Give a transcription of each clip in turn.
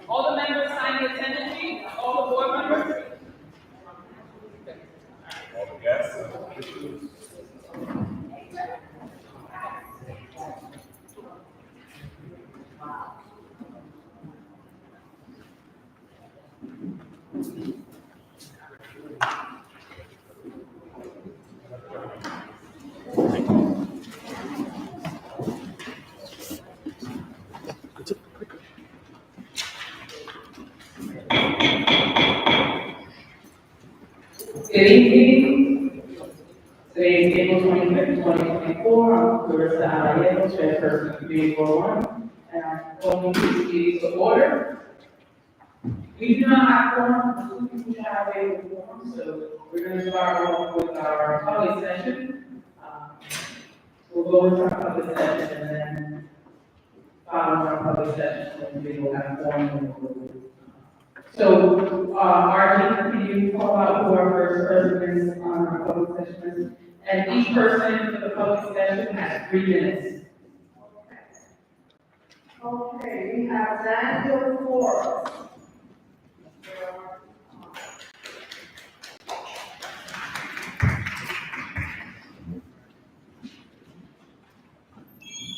All the members sign the attendance sheet, all the board members. Yes. Good evening. Today is April 25th, 2024. I'm Clarissa Alvarez, Chairperson of Committee 41, and I'm calling these meetings to order. We do not have quorum, we do have a quorum, so we're going to start off with our public session. We'll go into our public session and then following our public session, and we will have quorum. So, Archie, can you call out who our first person is on our public session? And each person for the public session has 3 minutes. Okay, we have Daniel Ford.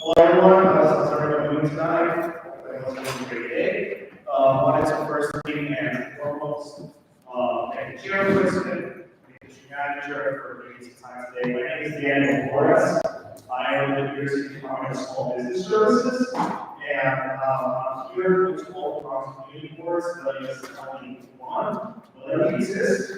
Hello everyone, how's everyone doing tonight? Hope it's a great day. Wanted to first meeting and foremost, thank the chairperson, the district manager for giving some time today. My name is Daniel Flores. I am the New Jersey Department of Small Business Services, and I'm here with all Bronx community boards that is only one, but that exists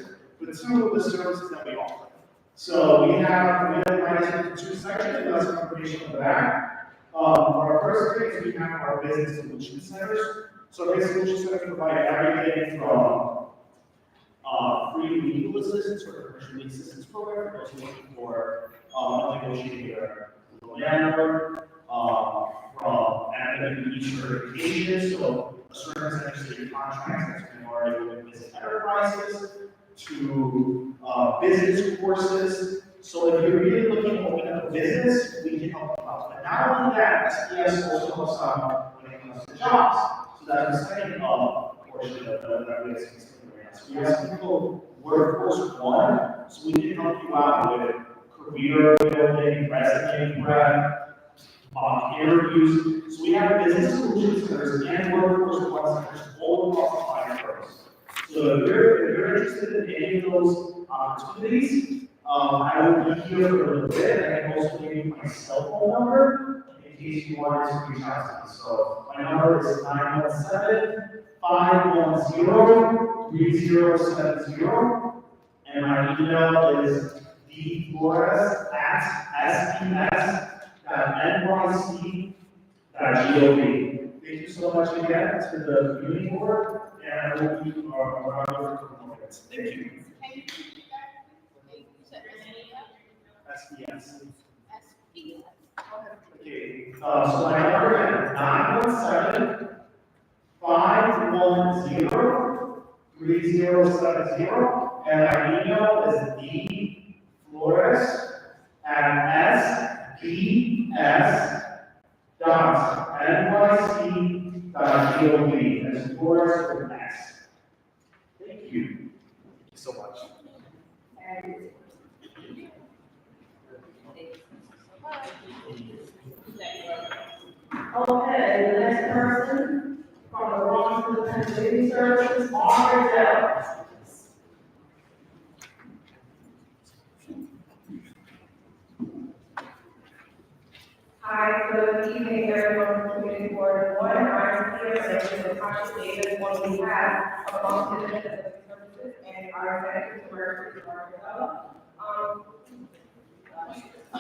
with 2 of the services that we offer. So we have divided into 2 sections, that's information on the back. Our first phase, we have our business solution centers. So business solution centers provide everything from free legal assistance or commercial legal assistance program, for those looking for negotiating with a landlord, from academic certification, so a certain percentage of contracts that's been already with business enterprises, to business courses. So if you're really looking to open up a business, we can help you out. But not only that, SPS also helps out when it comes to jobs. So that's the second portion of that we have. So we have something called Workforce One, so we can help you out with career building, resume prep, interviews. So we have business solutions centers and Workforce One centers all across the 5 boroughs. So if you're interested in any of those opportunities, I will be here for a little bit. I can also give you my cell phone number in case you wanted to reach out to me. So my number is 917-510-3070, and my email is dflores@sps.nyc.gov. Thank you so much again to the community board, and I will be around for a couple more minutes. Thank you. Can you repeat that? You said SPS. SPS. Okay, so my number is 917-510-3070, and my email is dflores@sps.nyc.gov. That's Flores with S. Thank you. Thank you so much. Okay, the next person from the Bronx Independent Living Services, Margaret. Hi, good evening, everyone from Community Board 1. I'm here to the conscious data what we have among independent living services and our executive director, Margaret.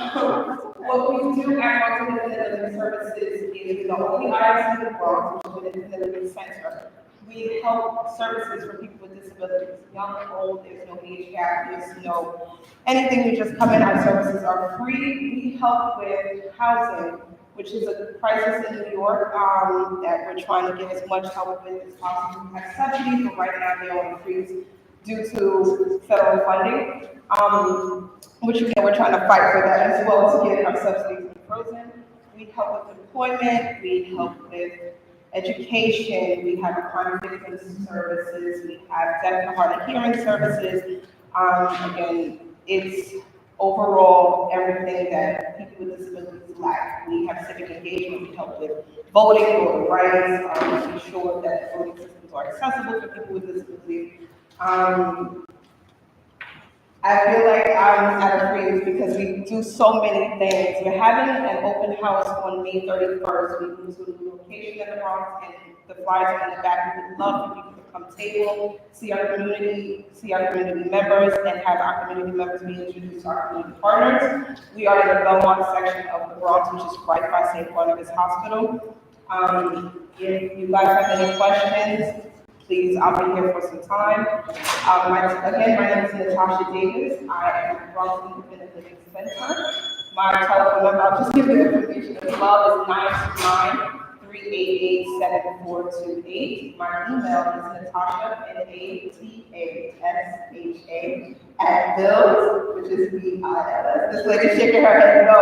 What we do at Bronx Independent Living Services is the only IRC in the Bronx, which is an independent living center. We help services for people with disabilities, young and old, there's no age gap, there's no anything, you just come in, our services are free. We help with housing, which is a crisis in New York, that we're trying to get as much help with as possible. We have subsidies, but right now they're on freeze due to federal funding. Which again, we're trying to fight for that as well to get our subsidies frozen. We help with employment, we help with education, we have crime victims services, we have deaf and hard of hearing services. Again, it's overall everything that people with disabilities lack. We have civic engagement, we help with voting, voting rights, making sure that voting systems are accessible for people with disabilities. I feel like I'm at a freeze because we do so many things. We're having an open house on May 31st. We moved to a new location in the Bronx, and the flyers are in the back. We would love for people to come table, see our community members, and have our community members be introduced to our community partners. We are in the Belmont section of the Bronx, which is right by St. Barnabas Hospital. If you guys have any questions, please, I'll be here for some time. My name is Natasha Davis. I am at Bronx Independent Living Center. My telephone number, I'll just give you the information as well, is 929-388-7428. My email is Natasha, Natasha, @bills, which is BILS. This lady shaking her head no.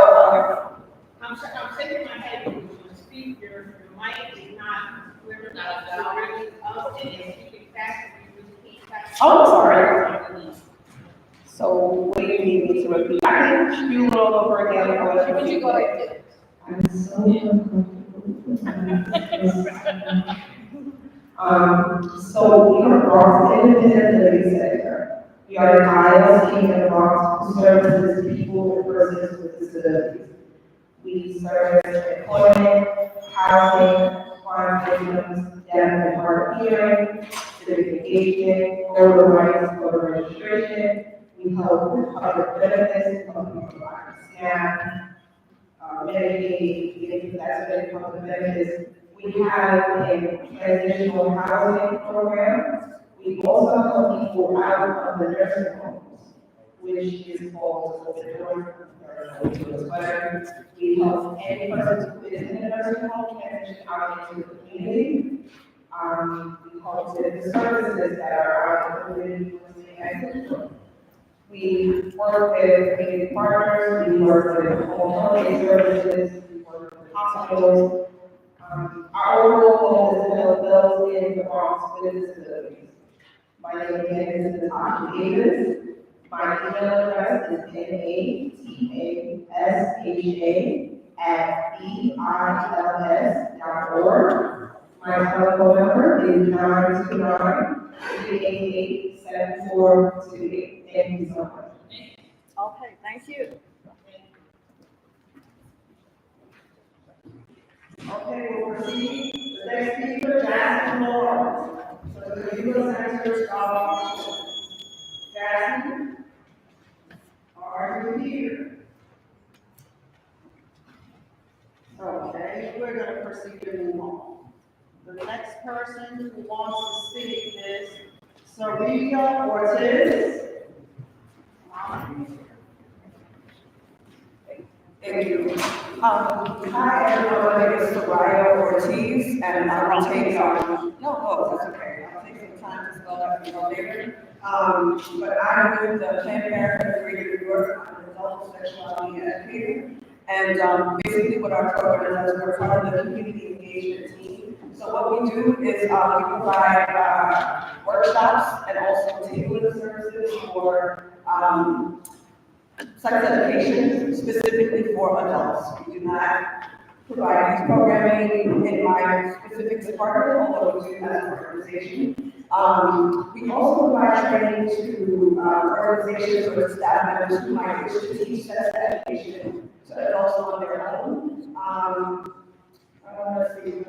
I'm shaking my head because you speak, your mic is not, we're not already up and it's speaking fast, you really can't. Oh, sorry. So what do you need me to repeat? I can spew it all over again. What you go ahead? I'm so uncomfortable. So we are Bronx Independent Living Center. We are an ILC in the Bronx who services people and persons with disabilities. We service employment, housing, crime victims, deaf and hard of hearing, civic engagement, voter rights, voter registration. We help with public benefits, help provide SNAP, Medicaid, getting to that sort of public benefits. We have a transitional housing program. We also help people out of the nursing homes, which is called Open Doors. We help any person who is in a nursing home transition out into the community. We help with the services that are out in the community. We work with community partners, we work with home health services, we work with hospitals. Our overall goal is to help those in the Bronx with disabilities. My name again is Natasha Davis. My email address is natasha@bils.org. My telephone number is 929-388-7428. Thank you so much. Okay, thank you. Okay, we'll proceed. The next speaker, Jasmine Lawrence. So the legal center, Jasmine, are you here? Okay, we're gonna proceed to move on. The next person who wants to speak is Sarita Ortiz. Thank you. Hi, everyone. My name is Soraya Ortiz, and I will take that's okay. I'll take some time to spell out the later. But I'm with the Planned Parenthood of Greater New York. I'm an adult sexuality educator. And basically what our program is, we're part of the community engagement team. So what we do is we provide workshops and also tailored services for sex education, specifically for adults. We do not provide youth programming in my specific department, although we do as an organization. We also provide training to organizations or staff members who might wish to teach sex education to adults on their own. Let's see.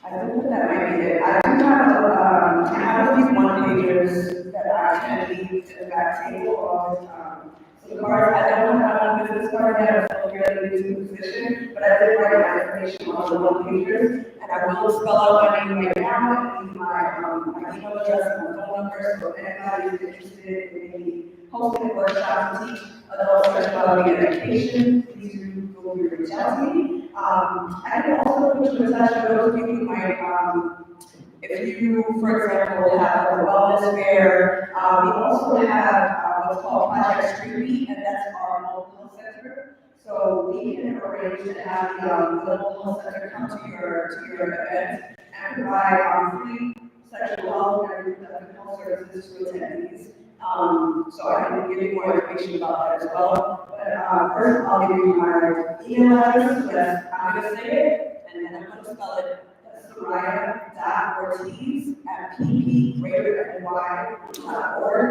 I think that might be it. I do have I have a few one-pagers that I tend to leave to the back table all the time. So the cards, I don't have a business card yet, I'm still fairly new position, but I did write my information on the one-pagers, and I will spell out my name right now, and my email address, and my phone number, so if anybody is interested in maybe hosting a workshop to teach adult sexuality and education, please do go reach out to me. I can also put you in touch with those people who might, if you, for example, have a wellness fair, we also have what's called Project Street Meet, and that's our local health center. So we can arrange to have the local health center come to your event and provide free sexual health and reproductive health services to attendees. So I can give you more information about that as well. But first, I'll give you my email address. That's, I'm going to say it, and then I'm going to spell it. Soraya.Ortiz at ppgreaterny.org.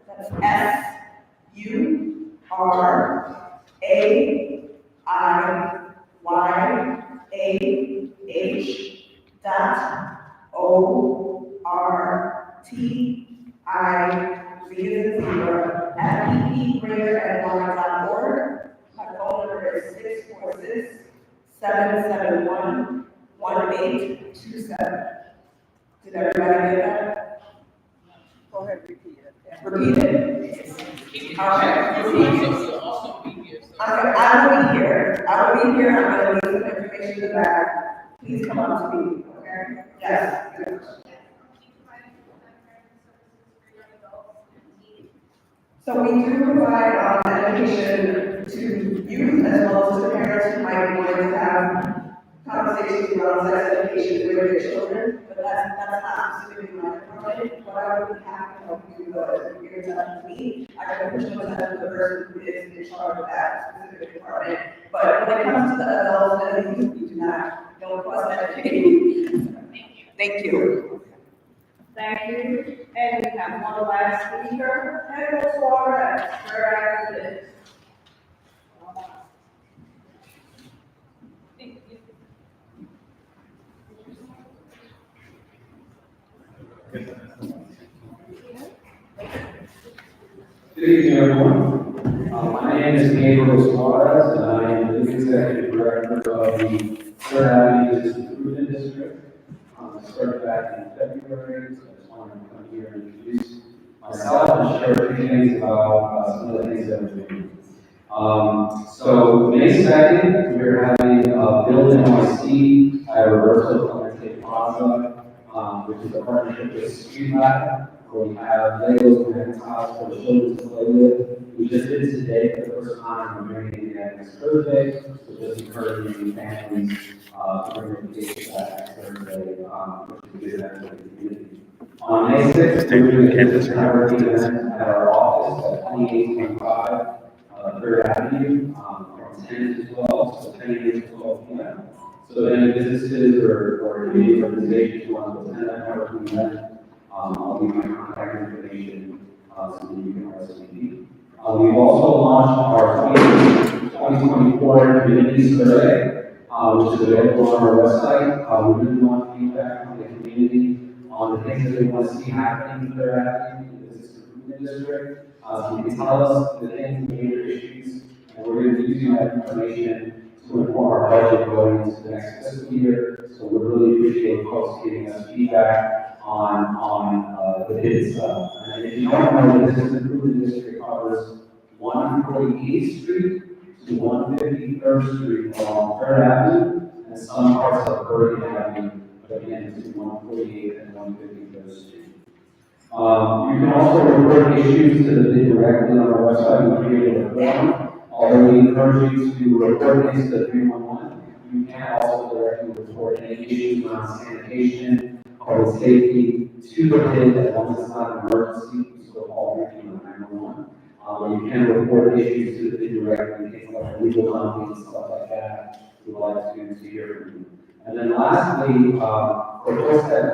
That's SURIAH@ppgreaterny.org. My phone number is 646-771-1827. Did everybody get that? Go ahead, repeat it. Repeat it? Okay. Also be here, so. I will be here. I will be here. I'm going to leave some information in the back. Please come up to me, okay? Yes. So we do provide education to youth as well as to parents who might be wanting to have conversations around sex education with their children, but that's not specifically my department. What I would be happy to help you do is if you're in touch with me, I can put you in touch with the person who is in charge of that specific department. But when it comes to the adults and the youth, we do not cross educate. Thank you. Thank you. And we have one last speaker, Heather Suarez, right after this. Good evening, everyone. My name is Gabriel Suarez, and I am the Executive Director of the Third Avenue Improvement District. I started back in February, so I just wanted to come here and introduce myself and share a few things about some of the things that we're doing. So May 2nd, we're having Build NYC at Reversal Clemente Plaza, which is a partnership with Street Lab, where we have Legos, we have tiles for the children to play with. We just did it today for the first time, and we're doing it again next Thursday, so just encouraging families to bring their kids back next Thursday, which is a good event for the community. On May 6th, we're doing a networking event at our office at 2825 Third Avenue, from 10 to 12, so 10 a.m. to 12 p.m. So any businesses or community organizations who want to attend that networking event, I'll leave my contact information so that you can RSVP. We've also launched our 2024 community survey, which is available on our website. We really want feedback from the community on the things that we want to see happening in their activity in the business improvement district. So you can tell us the things, the major issues, and we're going to be using that information to inform our budget going into the next fiscal year. So we really appreciate folks giving us feedback on the bid stuff. And if you don't know, the business improvement district covers 148th Street to 153rd Street along Third Avenue, and some parts of Bergen Avenue, but again, to 148th and 153rd Street. You can also report issues to the bid directly on our website. We created a form. Although we encourage you to report things to 311, you can also directly report any issues around sanitation, public safety, to the bid as long as it's not an emergency, so call 911. You can report issues to the bid directly, things like legal companies and stuff like that. We would like to hear from you. And then lastly, for folks that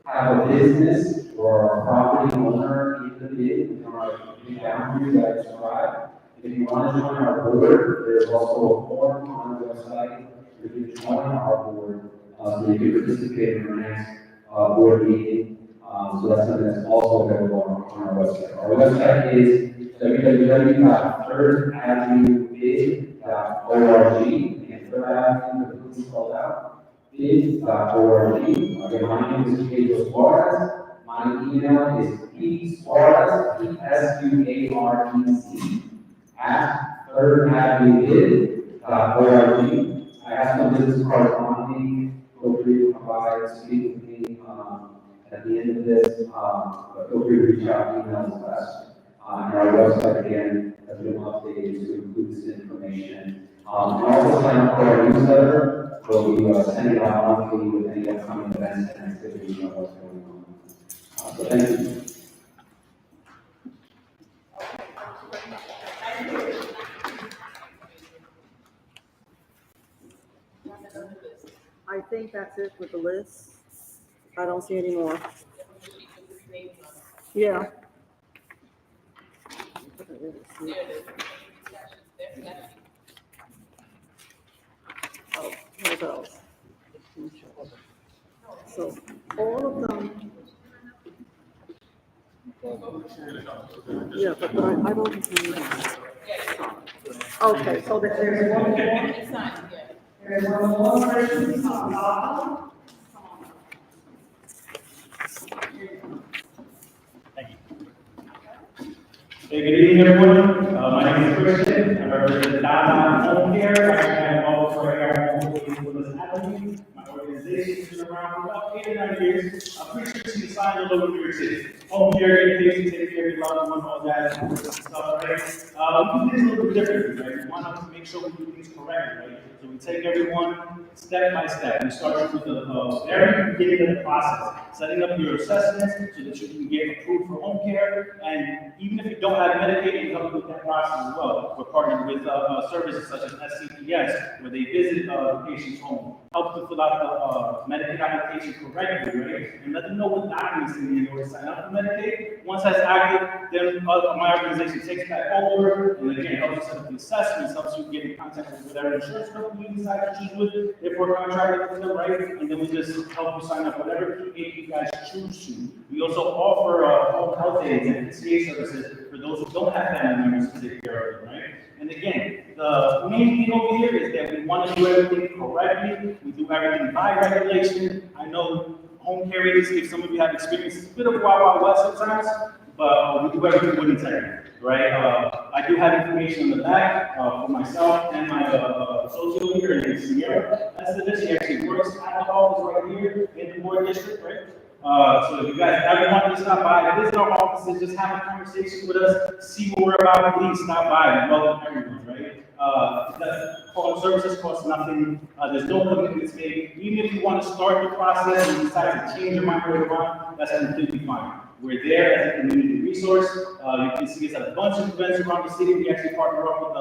have a business or a property owner in the bid, within our boundaries that I described, if you want to join our board, there's also a form on our website. You can join our board so you can participate in our next board meeting. So that's something that's also available on our website. Our website is www.thirdavenuebid.org, and Third Avenue, the police called out, bid.org. Again, my name is Pedro Suarez. My email is psuarez, PSUAREZ, at thirdavenuebid.org. I have some business cards on me. Feel free to come by and speak with me at the end of this. But feel free to reach out, email us best. And our website again has been updated to include this information. And also sign up for our newsletter, where we send it out monthly with any upcoming events and activities and what's going on. So thank you. I think that's it with the list. I don't see any more. Yeah. Oh, here goes. So all of them. Yeah, but I don't see. Okay, so there's one more. There's one more person on the bottom. Hey, good evening, everyone. My name is Christian. I represent Downtown Home Care. I am also for our home with Avenue. My organization has been around for about 8 or 9 years. I'm pretty sure you signed all over New York City. Home care, education, take care of your loved one, all that stuff, right? We do things a little bit differently, right? We want to make sure we do things correctly, right? So we take everyone step by step. We start with the very beginning of the process, setting up your assessments so that you can get approved for home care. And even if you don't have Medicaid, you help with that process as well. We're partnered with services such as SCPS, where they visit the patient's home, help them fill out the Medicaid application correctly, right? And let them know what documents they need in order to sign up for Medicaid. Once that's active, then my organization takes that over, and again, helps you set up the assessments, helps you get in contact with whatever insurance company you decide to choose with, if we're contracted with them, right? And then we just help you sign up whatever PA you guys choose to. We also offer home health aides and PCA services for those who don't have family members to take care of them, right? And again, the main thing over here is that we want to do everything correctly. We do everything by regulation. I know home care agency, if some of you have experience, it's a bit of Wild Wild West sometimes, but we do everything with integrity, right? I do have information on the back for myself and my social here in Sierra. That's the district actually works at the office right here in the board district, right? So if you guys ever want to stop by, visit our offices, just have a conversation with us, see what we're about, please stop by. We welcome everyone, right? The call services cost nothing. There's no commitments made. Even if you want to start the process and decide to change your mind later on, that's completely fine. We're there as a community resource. You can see us at a bunch of events around the city. We actually partner up with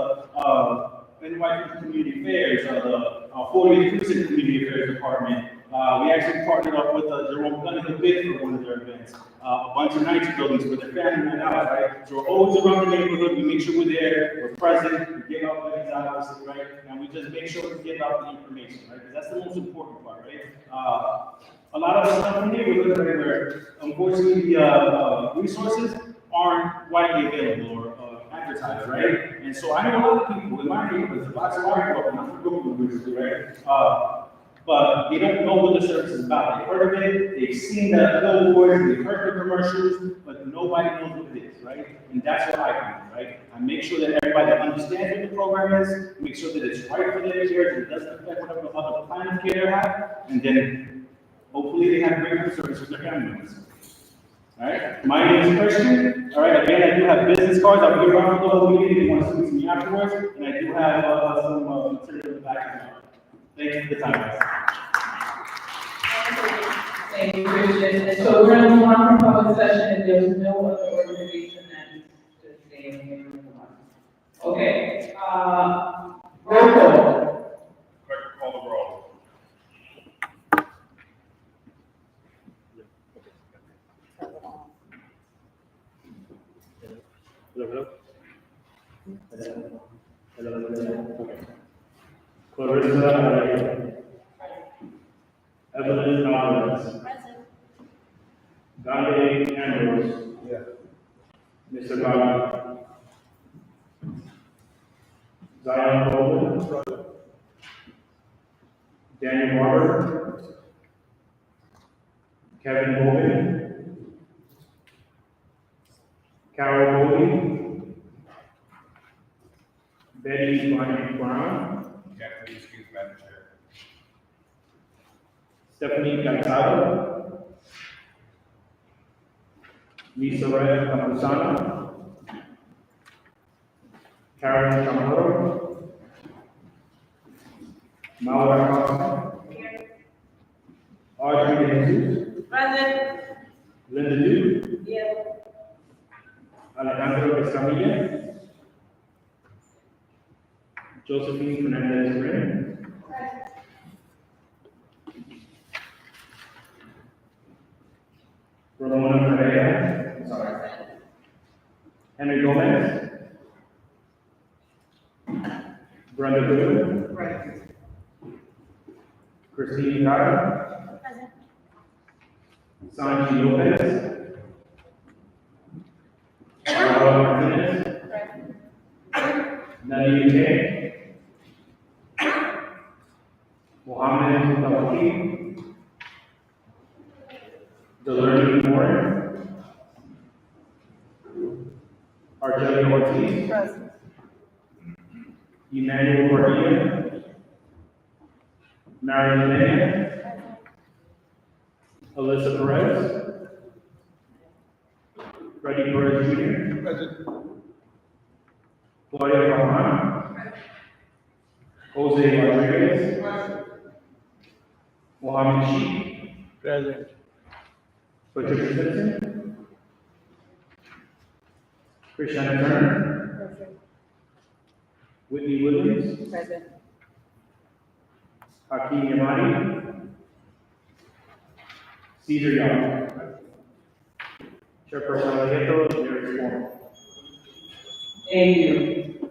the NYC Community Affairs, the 40th Precinct Community Affairs Department. We actually partnered up with Jerome Gunn Bid for one of their events. A bunch of nights buildings with their family night out, right? So we're always around the neighborhood. We make sure we're there, we're present, we give out things obviously, right? And we just make sure we give out the information, right? Because that's the most important part, right? A lot of us come from neighborhoods where unfortunately the resources aren't widely available or advertised, right? And so I know a lot of people in my neighborhood, lots of our people, not from Brooklyn originally, right? But they don't know what the service is about. They've heard of it, they've seen the billboards, they've heard the commercials, but nobody knows what it is, right? And that's what I come in, right? I make sure that everybody understands what the program is, make sure that it's right for their care, that it doesn't affect whatever other plan of care they have, and then hopefully they have great service with their family members. All right, my name is Christian. All right, again, I do have business cards. I'll be around for the whole meeting if you want to speak to me afterwards, and I do have some material in the back as well. Thank you for the time, guys. Thank you, Christian. And so we're going to move on from public session, and there's no other organization that needs to stay in here. Okay, roll call. Clerk, call the roll. Clarissa, Evelyn Alvarez. Present. Dante Ambrose. Yes. Mr. Bobby. Zion Coleman. Daniel Barber. Kevin Bowman. Carol Bowley. Betty Bonnie Brown. Can I please excuse Madam Chair? Stephanie Gonzalo. Lisa Red Campuzano. Karen Chamorro. Maura Costa. Audrey De Jesus. Present. Linda Duke. Yes. Alejandro Escamilla. Josephine Fernandez Green. Ramona Pereira. Sorry. Henry Gomez. Brenda Goodwin. Right. Christine Carter. Sanji Lopez. Paola Martinez. Nadia K. Mohammed Mutawaki. Delerny Moore. Argelia Ortiz. Present. Emmanuel Correa. Marion Lena. Alyssa Perez. Freddie Perez Jr. Present. Claudia Cameron. Jose Rodriguez. Mohammed Sheikh. Present. Patricia Simpson. Christiana Turner. Whitney Williams. Present. Hakeem Yamani. Caesar Young. Chairperson Alejandro, there is one. Thank you.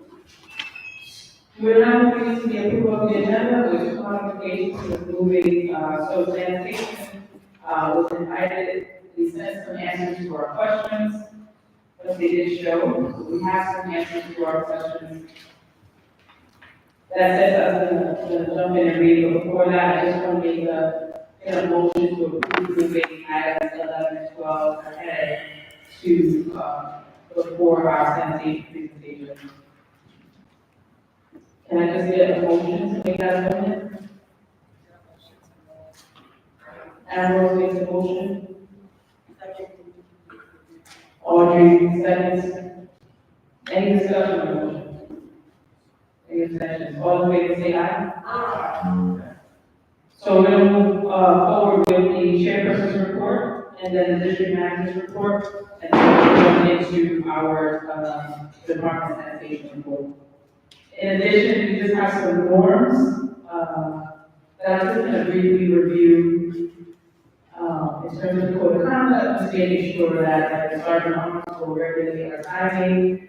We're now moving to the approval of the agenda with modifications with moving, so sanitation, was invited, we sent some answers to our questions, but they did show, so we have some answers to our questions. That said, I'm gonna jump in and read, but before that, I just want to make a motion to approve moving items 11 and 12 ahead to, before our sanitation presentation. Can I just get a motion to make that amendment? Ambrose makes a motion. Audrey seconds. Any discussion on the motion? Any extensions? All in favor, say aye. Aye. So we're gonna move, forward with the chairperson's report, and then the district manager's report, and then we'll go into our, department sanitation report. In addition, we just have some norms, that I'm just gonna briefly review, in terms of the code of conduct, just making sure that the sergeant officers will regulate our timing,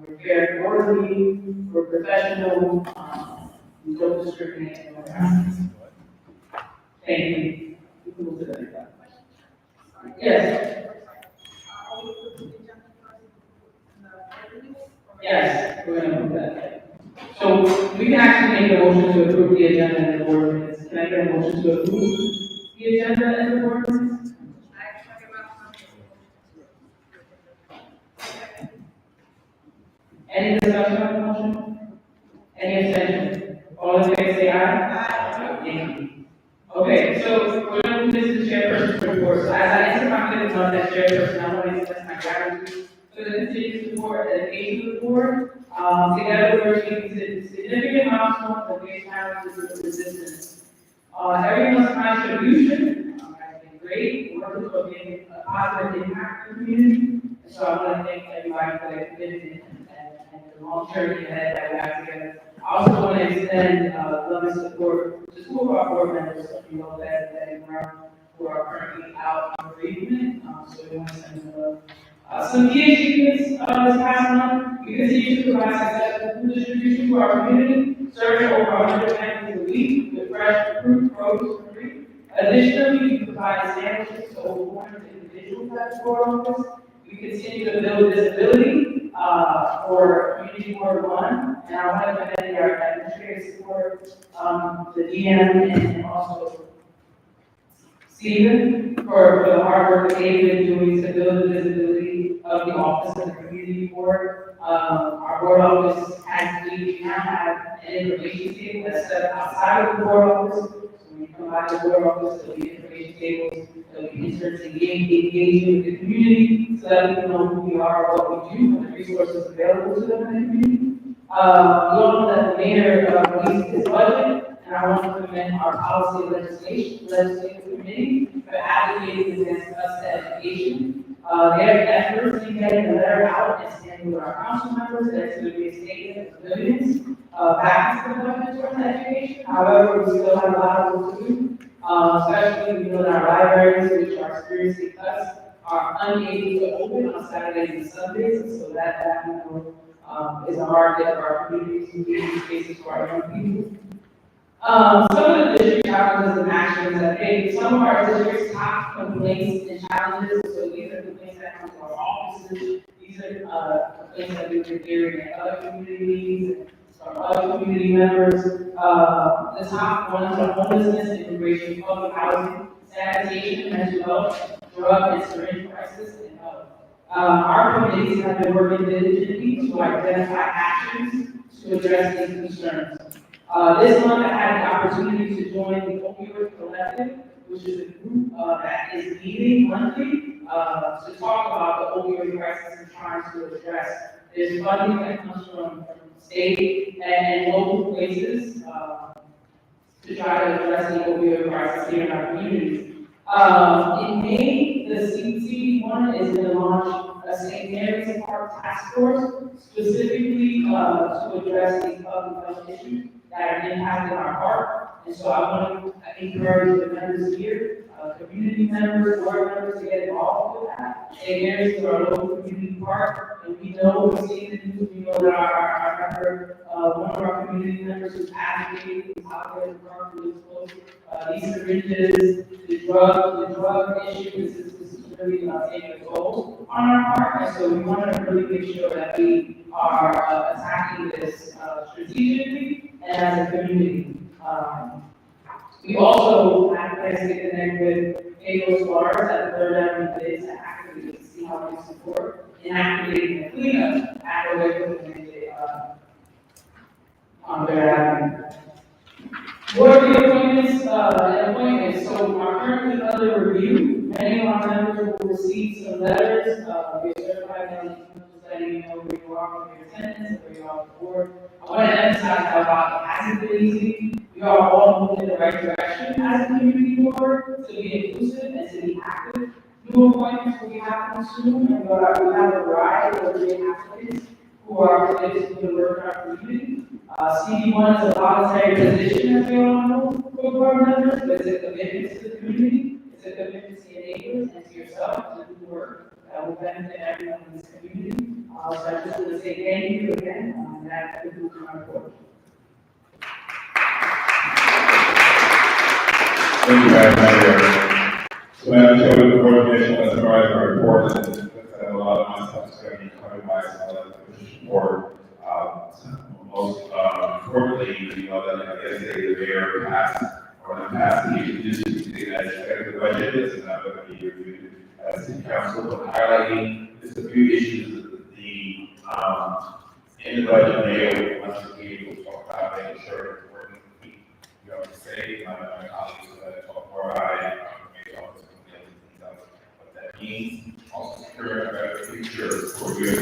we're fair and orderly, we're professional, we don't discriminate and no harassment. Thank you. You can move to the next slide. Yes. Yes, we're gonna move that. So we can actually make a motion to approve the agenda and the ordinance. Can I get a motion to approve the agenda and the ordinance? Any discussion on the motion? Any abstention? All in favor, say aye. Aye. Thank you. Okay, so we're going to move this to chairperson's report. So as I enter my minutes on that chairperson, I want to express my gratitude for the continued support and engagement of the board. Together, we're achieving significant milestones and great challenges of resistance. Everyone's contribution has been great. Workers are making a positive impact in the community. And so I want to thank everybody for their commitment and the long journey ahead that we have together. I also want to extend love and support to two of our board members, you know, that who are currently out on bereavement. So we want to send them some key achievements this past month. We continue to provide successful food distribution to our community, serving over 100 families a week with fresh fruit, produce, and free. Additionally, we provide sandwiches to over 400 individuals individuals at the board office. We continue to build visibility for Community Board One, and I want to commend our administrative support, the DM, and also Stephen for the hard work that they've been doing to build the visibility of the office of the Community Board. Our board office we now have an information table that's set outside of the board office. So when you come by the board office, there'll be information tables, there'll be inserts engaging with the community, so that people know who we are, what we do, and the resources available to them in the community. We all know that the mayor released his budget, and I want to commend our policy and legislative committee for advocating against us education. Their efforts in getting the letter out and standing with our council members, that's going to be a statement of millions back to the budget towards education. However, we still have a lot of work to do, especially we know that our libraries, which are experiencing cuts, are unable to open on Saturdays and Sundays, and so that you know, is a hard day for our communities and community spaces for our young people. Some of the district challenges and actions that some of our district's top complaints and challenges, so these are complaints that come to our offices, these are complaints that we've been hearing at other communities, from other community members. The top ones are homelessness, immigration, public housing, sanitation, mental health, drug and syringe crisis, and health. Our committees have been working diligently to identify actions to address these concerns. This month I had the opportunity to join the Opioid Collective, which is a group that is meeting monthly to talk about the opioid crisis and trying to address. There's funding that comes from state and local places to try to address the opioid crisis here in our communities. In May, the CDC is going to launch a St. Mary's Park Task Force specifically to address these public health issues that are impacting our park. And so I want to encourage the members here, community members, board members to get involved with that. St. Mary's is our local community park, and we know, we've seen the news, we know that our member, one of our community members who's advocating, is out there in the park, who is close. These syringes, the drug issue is really taking a toll on our park, and so we want to really make sure that we are attacking this strategically and as a community. We also have plans to connect with Pedro Suarez at the Third Avenue Bids to actively see how we support in activating the cleanup at the way on Third Avenue. Board reappointments and appointments, so are currently under review. Many of our members will receive some letters, via certified mail letting you know where you are with your attendance, where you are on the board. I want to emphasize how it hasn't been easy. We are all moving in the right direction as a community board to be inclusive and to be active. New appointments will be happening soon, and we have a variety of great applicants who are committed to the work in our community. CD1 is a voluntary position, as we all know, for board members, but it's a commitment to the community, it's a commitment to your neighbors and to yourself to do the work that will benefit everyone in this community. So I just want to say thank you again, and that concludes my report. Thank you, Madam Chair. So, Madam Chair, with the board commission, as a part of our report, and a lot of my stuff is going to be covered by some of the report. Most importantly, you know that yesterday the mayor passed the district as the budget is not going to be reviewed as the council, but highlighting just a few issues that the in the budget mayor wants to be able to talk about, making sure it's working. You know, to say my colleagues that talk more about it, maybe all this what that means. Also, secure a better future for your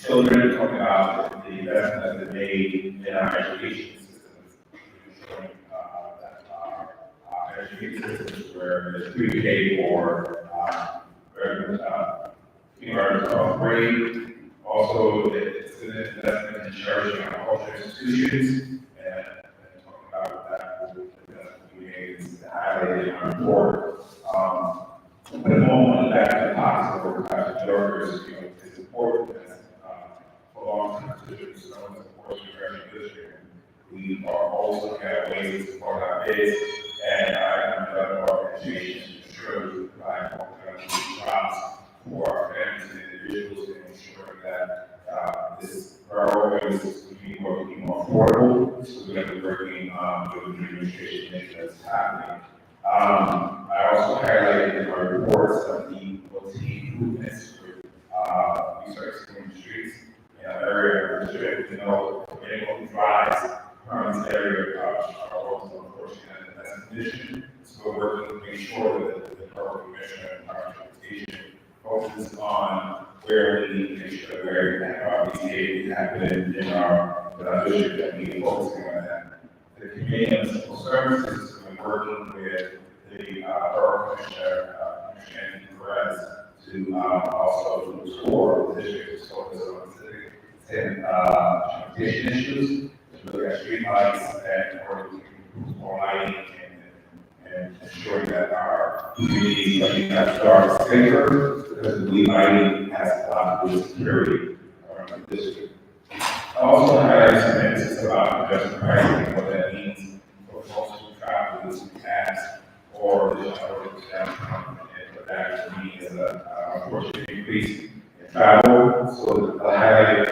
children, talking about the investment that they made in our education systems, showing that our education systems where there's pre-K for kindergarten to 12th grade. Also, it's an investment in cherishing our cultural institutions and talking about that we made highlighted in our report. But a moment back to the box of Pastor Jorgers, you know, it's important that for long-term constituents, known as the Portion District, we are also looking at ways to support our bids and our organizations to ensure we provide more jobs for our families and individuals and ensuring that, this priority is to be more affordable. So we're going to be working, with the administration to make that happen. I also highlighted in my reports of the OT improvements with, researching the streets in our area of the district. You know, anyone who drives around this area, are also unfortunately in that condition. So we're working to make sure that the Borough Commissioner and our transportation focuses on where we need to make sure where, these cases happen in our district, that we focusing on that. The Committee on Civil Services has been working with the Borough Commissioner, Commissioner Perez, to also explore the district's focus on civic and transportation issues, to look at street lights and more lighting and ensuring that our communities are safer, because we believe lighting has a lot to do with security around the district. I also highlighted some emphasis about adjusting pricing and what that means for folks who travel with some cabs or the downtown, and what that actually means is a unfortunate increase in travel. So I highlighted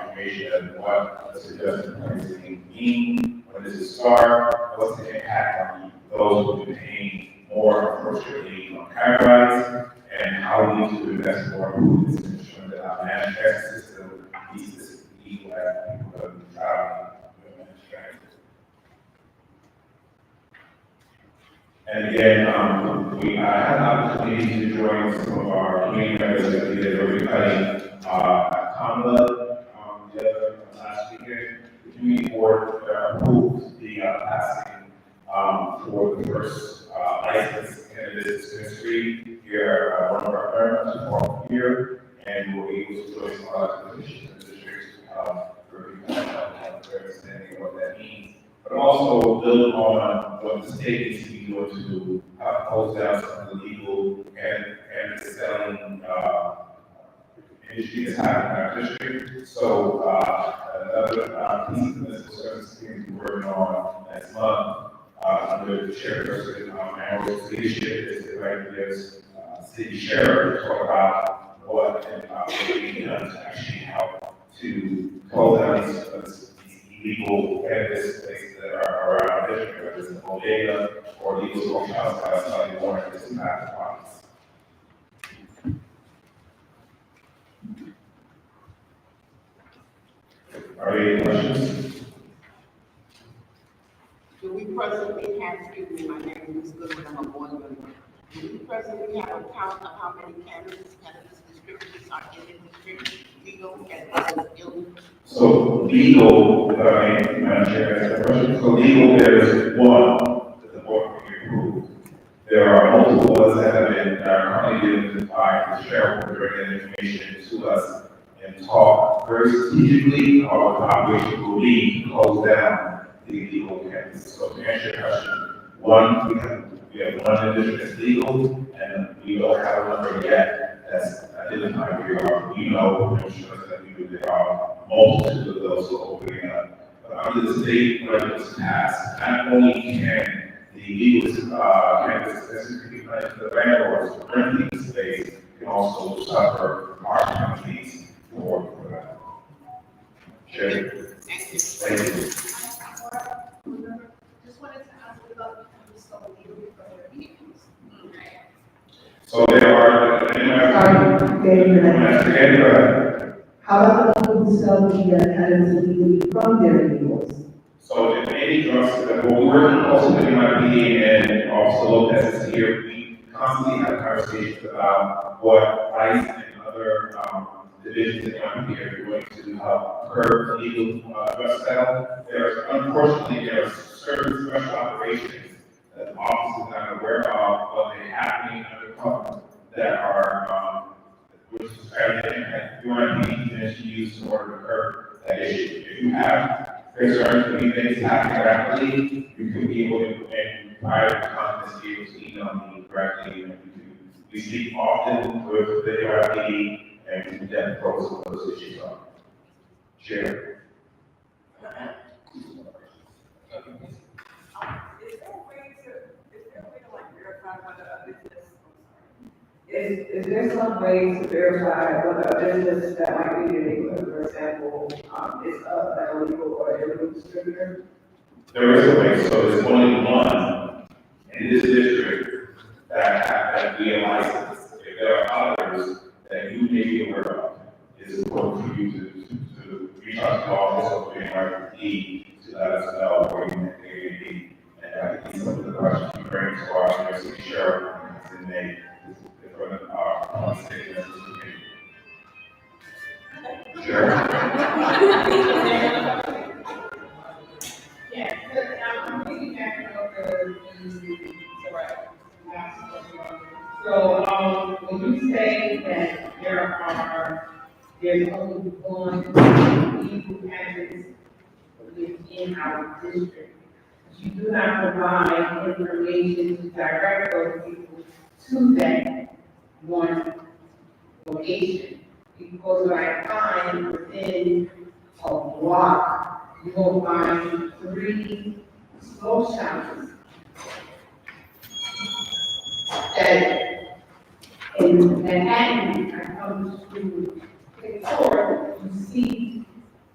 information of what this adjustment pricing mean, when does it start, what's the impact on those who are paying more, unfortunately, on cab rides, and how we need to invest more in this, ensuring that our managed transit system meets this need as people have been traveling with managed transit. And again, I had an opportunity to join some of our community members that we did a ribbon cutting at Kamala the other last weekend. The community board approved the passing for the first license cannabis dispensary here, one of our members from here, and we're able to join some other positions in the district for understanding what that means. But also build on what the state needs to be doing to close down some of the legal and selling industry that's happening in our district. So another piece of this service team is working on next month under the chairperson Amber's leadership is to invite this city sheriff to talk about what we can done to actually help to close down these illegal cannabis places that are around the district, whether it's the bodega or legal smoke shops outside the border, this is not the promise. Are there any questions? Do we presently have, excuse me, my name is Good, I'm a board member. Do we presently have a count of how many cannabis distributors are in the district, legal as well as illegal? So legal, Madam Chair, that's the question. So legal, there is one that the board can approve. There are multiple others that have been currently identified. The sheriff will bring that information to us and talk very strategically about what the operation will be to close down the illegal cannabis. So to answer your question, one, we have one individual that's legal, and we don't have a number yet that's identified where we are. We know, I'm sure that we do, there are multitude of those who are opening up. But under the state budget was passed, not only can the legal cannabis dispensary be put to the landlords to rent these space, can also suffer our penalties for that. Sure. Thank you. Just wanted to ask about the cannabis legal for their vehicles. So there are, How about people who sell the cannabis illegally from their vehicles? so if any drugs that we're working also with MIP and also Lopez is here, we constantly have conversations about what ICE and other divisions in MIP are doing to help curb illegal drug sale. Unfortunately, there are certain special operations that the officers are not aware of, but they happening undercover that are which is UNP is used in order to curb that issue. If you have concerns with things happening rapidly, you can be able to, and prior to confidence, be able to email me directly. We speak often with the UNP, and we definitely focus on those issues on. Chair. Is there a way to like verify whether a business is there some way to verify whether a business that might be in the neighborhood, for example, is a illegal or illegal distributor? There is a way, so there's only one in this district that we are licensed. If there are others that you may be aware of, it's important for you to reach out to the office of the NYPD to let us know where you may be. And that can be some of the questions you bring to our city sheriff and they, for our statements. Sure. Yeah, but I'm piggybacking off So, when you say that there's only one legal cannabis within our district, you do not provide information to direct those people to that one location. Because what I find within a block, you will find 3 smoke shops that in Manhattan, I come to Victoria, you see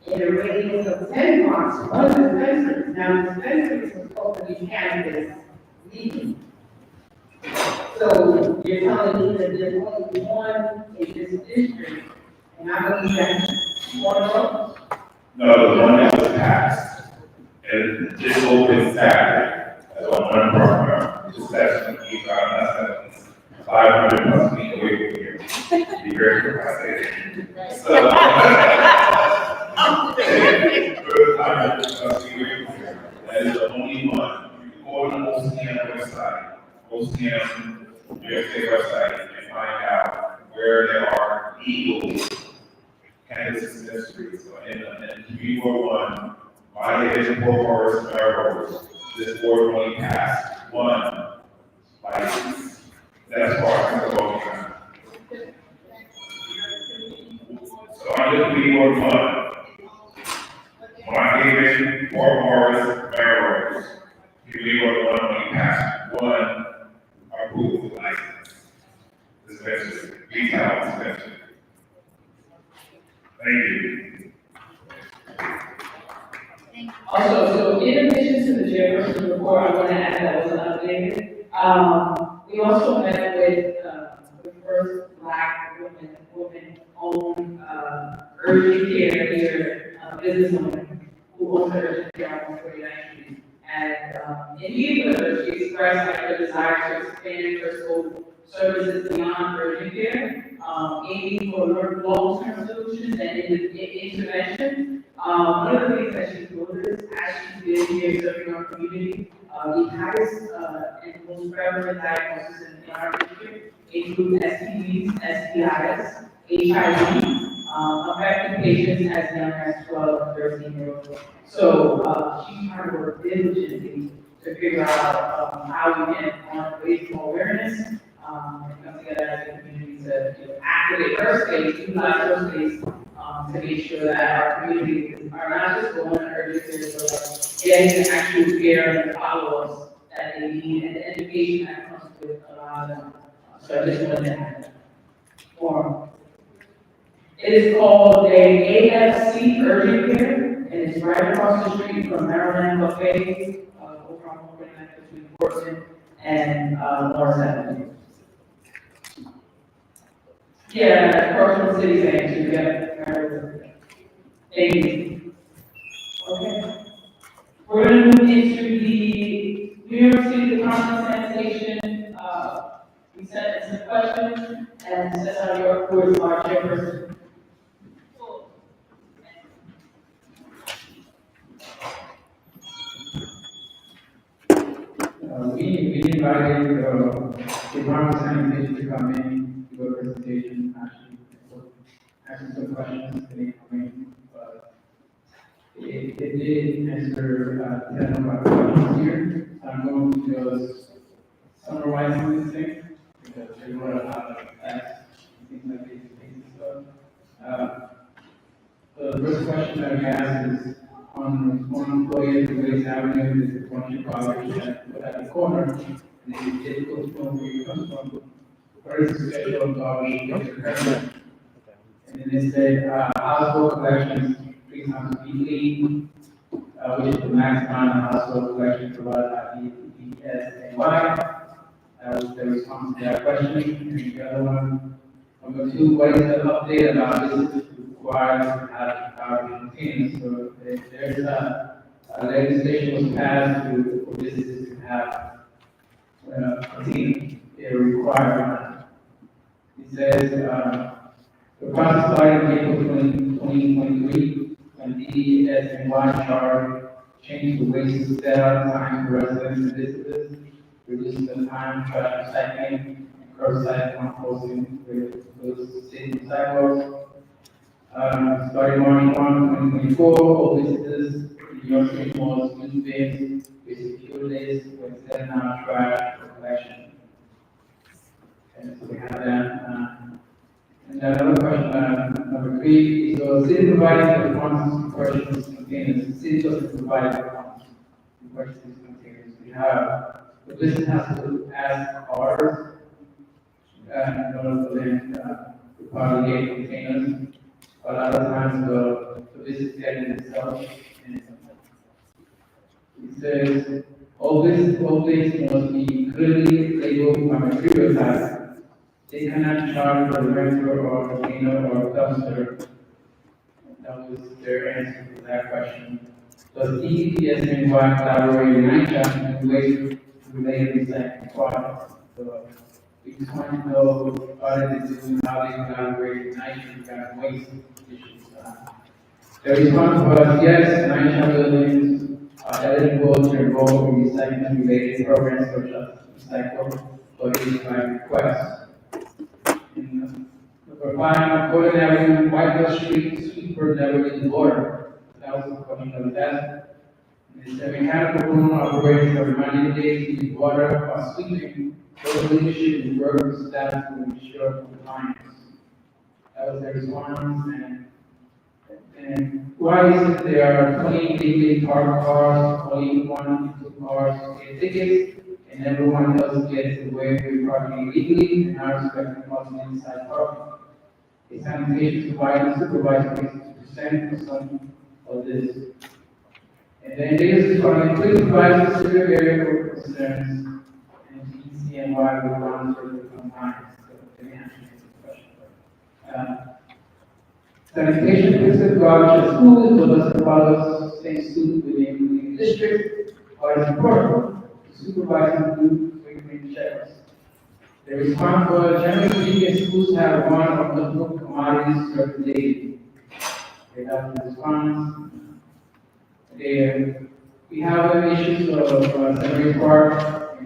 in a radius of 10 blocks, one dispensary. Now, dispensaries are supposed to be cannabis legal. So you're telling me that there's only one in this district, and I believe that's one of those? No, the one that was passed, and this open Saturday, that's on one program, just that's when you got us, 500 plus feet away from here. Be very careful I say that. So, 500 plus feet away from here. That is the only one. You can go on the OCN website, OCN, USA website, and find out where there are legal cannabis dispensaries. So in Community Ward 1, my division, Port Morris, Melrose, this board only passed one license. That's far as the voting time. So under Community Ward 1, my division, Port Morris, Melrose, Community Ward 1 only passed one approved license. Dispensary, retail dispensary. Thank you. Also, so in addition to the chairperson report, I want to add that was updated. We also met with, the first Black woman-owned, urgent care here, businesswoman who owns the urgent care on 49th Street. And, in meeting with her, she expressed like her desire to expand her scope services beyond urgent care, aiming for long-term solutions and intervention. One of the things that she told us, as she did here serving our community, the highest and most prevalent diagnosis in our district include STDs, STIs, HIV, affecting patients as young as 12 and 13 years old. So she's trying to work diligently to figure out how we can, on raise more awareness, and come together as a community to activate her space, utilize her space, to make sure that our communities are not just going to urgent care, but like getting the actual care and the follow-ups that they need and the education that comes with a lot of them. So I just wanted to add that. Forum. It is called a AFC urgent care, and it's right across the street from Maryland Buffet, over on between Portland and North Avenue. Yeah, Portland City Bank, you got Thank you. Okay. We're gonna move into the New York City Department of Sanitation, we sent some questions, and since I'm your, who is our chairperson. We invited the Bronx sanitation to come in, do a presentation, actually some questions today coming, but it did answer 10 of our questions here. So I'm going to just summarize this thing because there were a lot of facts, things like these and stuff. The first question that we asked is on one employee at Waste Avenue, there's one Chicago at the corner, and it's difficult to know where you come from. what is the schedule of our meeting? And then they said, household collections 3 times weekly, which is the max amount of household collection provided by BSNY. That was the response to that question. And the other one, number 2, what is the update about this required to have garbage containers? So there's a legislation was passed for businesses to have containers. They're required. It says, the process started in April 2023, when the DSNY charge changed the waste set-out time for residents and visitors, reducing the time trash recycling and curbside composting with those city sidewalks. Starting March 1, 2024, all visitors in New York City malls use bins with secure lists when setting out trash for collection. And so we have that. And another question, number 3, is the city providing the funds to purchase these containers? The city doesn't provide the funds to purchase these containers. We have, the business has to ask ours, in order for them to propagate containers. A lot of times the business get it themselves. And it says, all this must be clearly labeled by material type. They cannot charge for the rental or container or dumpster. That was their answer to that question. Does DPSNY collaborate in NICHA in ways related to recycling products? So we just want to know what it is doing, how they collaborate in NICHA regarding waste issues. The response was yes, NICHA buildings are eligible to enroll in recycling related programs such as recycle, but it is by request. Number 5, Golden Avenue, Whitehall Street, sweeper never in order. That was the question of that. They said mechanical room operators are reminded days to use water while sweeping. Those leadership and work with staff to ensure compliance. That was their response. And why is it there are 20 legally parked cars, only 1 to 2 cars get tickets, and everyone else gets away with parking illegally and not respecting policy inside parking? A sanitation supervisor makes 2% for some of this. And then they respond, please provide specific area for concerns, and ECNY will monitor the compliance. So they answer this question. Sanitation physical garbage at schools, but doesn't follow same suit within the district, but it's important to supervise and do frequent checks. The response was generally speaking, schools have one or multiple commodities served daily. They have the response. We have issues of Seminary Park,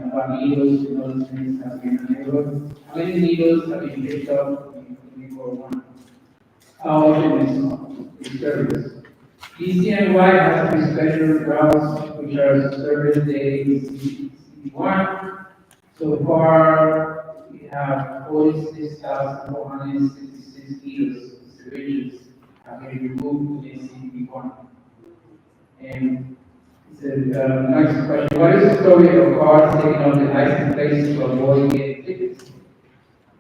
about needles, those things have been in the neighborhood. How many needles have been picked up in 2041? How often is service? DCNY has 3 special routes which are service daily CD1. So far, we have 46,466 liters of syringes have been removed in CD1. And he said, next question, what is the story of cars taking off the license plates to avoid getting tickets?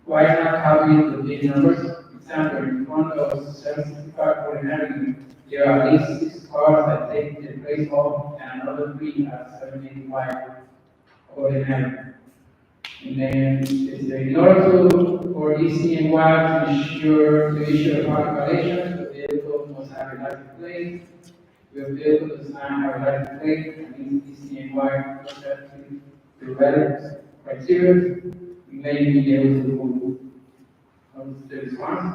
Why not copy the big numbers? Example, in front of 765 Golden Avenue, there are at least 6 cars that take their place off and another 3 at 785 Golden Avenue. And then it said, in order for ECNY to issue a parking violation, the vehicle must have a license plate. If the vehicle does not have a license plate, and ECNY must have the relevant criteria, we may be able to move. The response.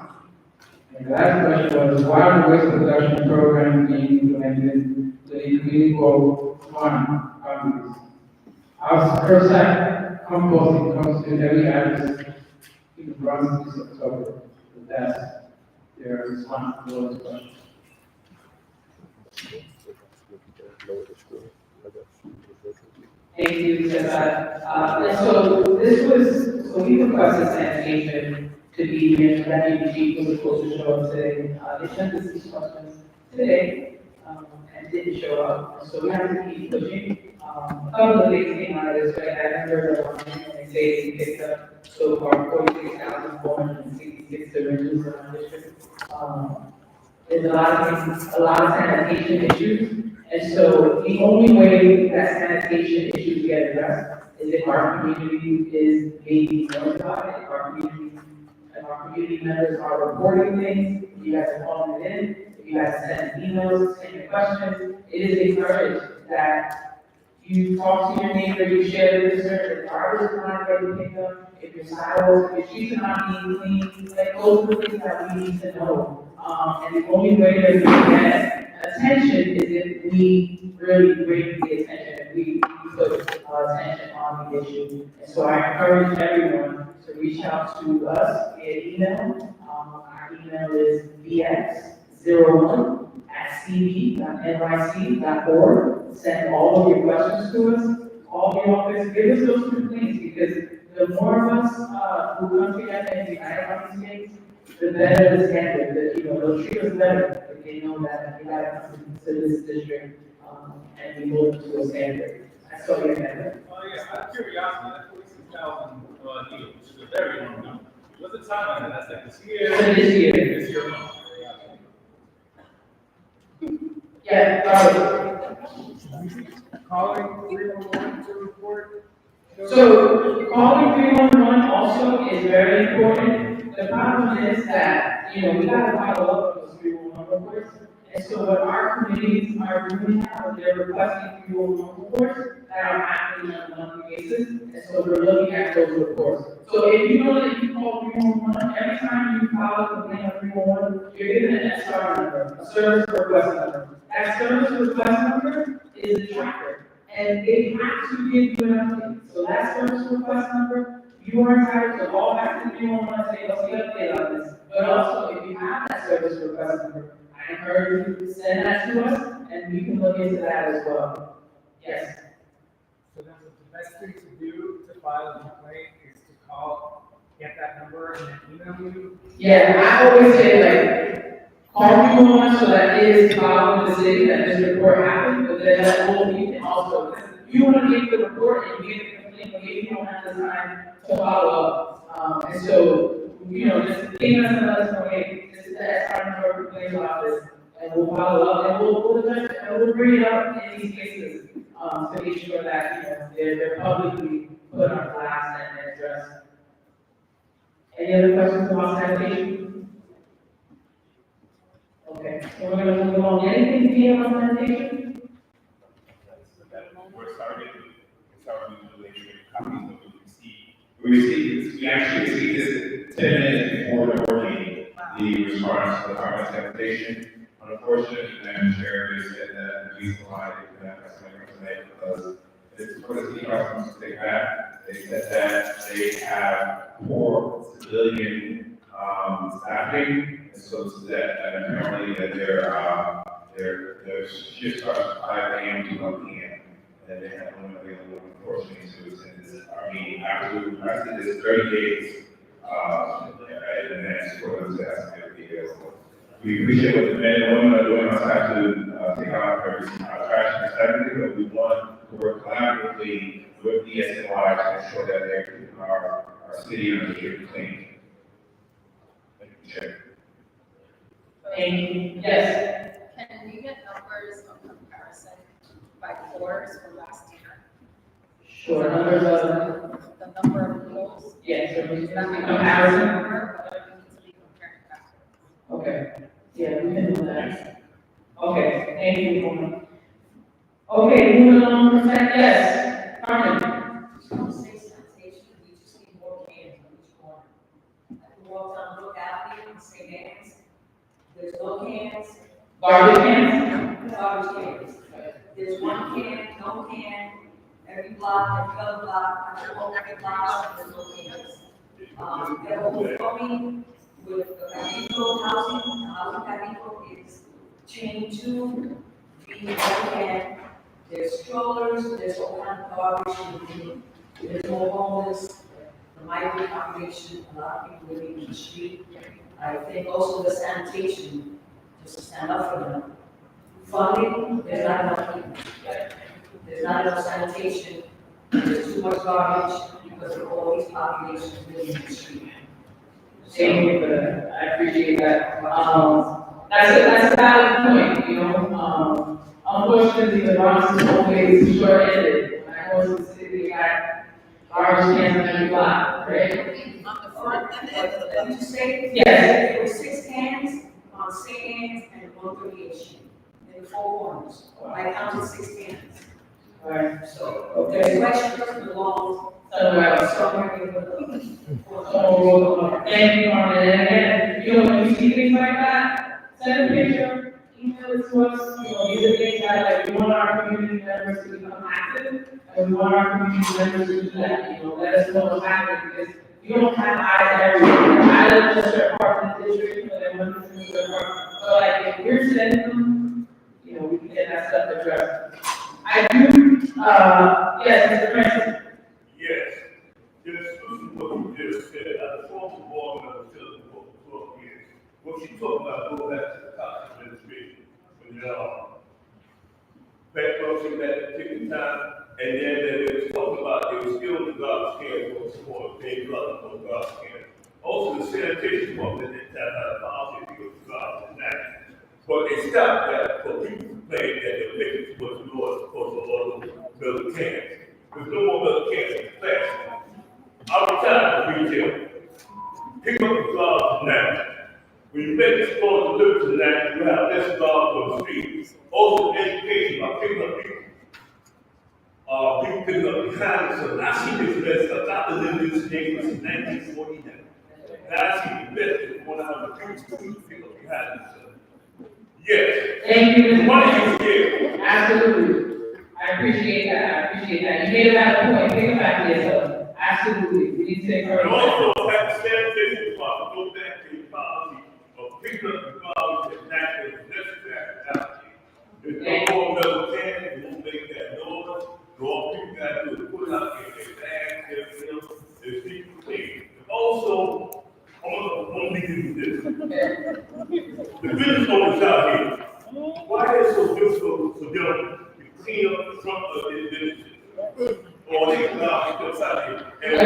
And the last question was, why are the waste production program being implemented within community farm boundaries? Our curbside composting comes to every address in the Bronx this October. So that's their response to those questions. Thank you, Cesar. So we requested sanitation to be here, so that means chief was supposed to show up today. They sent us these questions today, and didn't show up. So we have to keep pushing. A couple of things came out of this, but I remember the one, and they say he picked up so far 46,466 syringes in our district. There's a lot of sanitation issues, and so the only way that sanitation issues get addressed is if our community is being notified, if our community members are reporting things, if you guys are calling it in, if you guys send emails, send your questions, it is encouraged that you talk to your neighbor, you share the concern, if garbage is not getting picked up, if your sidewalks, if your streets are not being cleaned, like those are the things that we need to know. And the only way that we get attention is if we really bring the attention, if we put attention on the issue. And so I encourage everyone to reach out to us via email. Our email is bx01@cb.nyc.org. Send all of your questions to us, call the office, give us those complaints, because the more of us who come together and unite on these things, the better the standard, that, they'll treat us better if they know that we gotta come to this district, and we hold to a standard. I saw your hand. Yeah, out of curiosity, that 46,000 deal, which is a very long number. What's the timeline? And that's like this year? This year. This year alone. Yeah, Calling 311 to report. so calling 311 also is very important. The problem is that, we gotta follow up those 311 reports. And so what our committees are doing now, they're requesting 311 reports that are happening on a monthly basis. And so we're looking at those reports. So if you know that you call 311, every time you file a complaint on 311, you're given an SR number, a service request number. That service request number is the tracker. And they have to give you an update. So that service request number, you are entitled to call back to 311 and say, what's the update on this? But also, if you have that service request number, I encourage you to send that to us, and we can look into that as well. Yes. So then the best thing to do to file a complaint is to call, get that number, and then email you. Yeah, I always say, call 311 so that it is filed with the city that this report happened, but then that will be, and also, you want to make the report and get the complaint, but maybe you don't have the time to follow up. And so, just ping us and let us know, hey, this is the SR number complaint office, and we'll follow up, and we'll bring it up in these cases, to make sure that, they're publicly put on blast and addressed. Any other questions about sanitation? Okay, so we're gonna move along. Anything via on sanitation? We're starting to make copies of what we received. We actually received this 10 minutes before the board meeting, the response to the Department of Sanitation. Unfortunately, Madam Chair, they said that the reason why they did not have somebody come tonight because it's for the city council to take back. They said that they have poor civilian staffing, and so that apparently that their shift starts at 5 a.m. to 1 p.m. And they have no available, unfortunately, to attend this meeting. After we requested this 30 days in advance for them to ask if they be available. We appreciate what the men and women are doing on site to take out everything, trash and everything, but we want to work collaboratively with the SNY to ensure that they're keeping our city and our district clean. Thank you, Chair. Yes. Can we get numbers of comparison by quarters for last year? Sure, numbers of, The number of polls? yes, so we Is that can the comparison. number, but we need to be comparing backwards? Okay, yeah, we can do that. Okay, thank you, woman. Okay, moving on, yes, Carmen. Don't say sanitation, we just need more cans on each corner. I can walk down Brook Avenue and say cans. There's no cans. Garbage cans? Garbage cans. There's one can, no can, every block, every other block, I go every block, there's no cans. They're overflowing with the Capital housing, the housing Capital is chain two, being no can. There's strollers, there's all kind of garbage, there's more homeless, the migrant population, a lot of people living in the street. I think also the sanitation, just to stand up for them. Funding, there's not enough people. there's not enough sanitation, there's too much garbage because of all these populations living in the street. Thank you for that. I appreciate that. That's a valid point, you know. Unfortunately, the Bronx is always short-ended. When I go to the city, we got garbage cans on every block, right? On the front and the end of the Let me just say, Yes. there were 6 cans on St. Anne's and 138th Street, in the 4 corners. I counted 6 cans. Right. So, Okay. the question belongs somewhere in the. Thank you, Norman. And again, you know, when you see things like that, send a picture, email it to us. You know, these are things that, like, we want our community members to become active, and we want our community members to do that, you know, let us know what's happening, because you don't have eyes everywhere. I live in a certain part of the district, you know, they want to see certain part. But like, if we're sending them, you know, we can get that stuff addressed. I do, yes, Mr. Prince. Yes, just what you just said, as a former board member for 12 years, what you talking about going back to the college administration, when bankruptcy at that particular time, and then they was talking about they were still the garbage can for they love for garbage can. Also, the sanitation department at that time had a policy to go to garbage and that. But they stopped that for people who claimed that they were making too much noise because of all those metal cans. There's no more metal cans in plastic. I'm retired from retail. Pick up the garbage now. When you make the store deliver to that, you have less garbage on the street. Also, education by picking up people. People picking up behind us. So I see this mess up. I've been living in this neighborhood since 1949. Now I see the mess when I was people pick up behind us. Yes. Thank you, Mr. Money is here. Absolutely. I appreciate that. You made a valid point. Think about yourself. Absolutely. We need to take care And of also have the sanitation department go back to the policy of picking up the garbage and that is necessary. If no more metal cans, we won't make that noise. All people got to do is put it out in their bags, their bills, their people clean. Also, I want to do this. The business owners out here, why is it so difficult for them to clean up the front of their businesses? Or they come out and come out here. And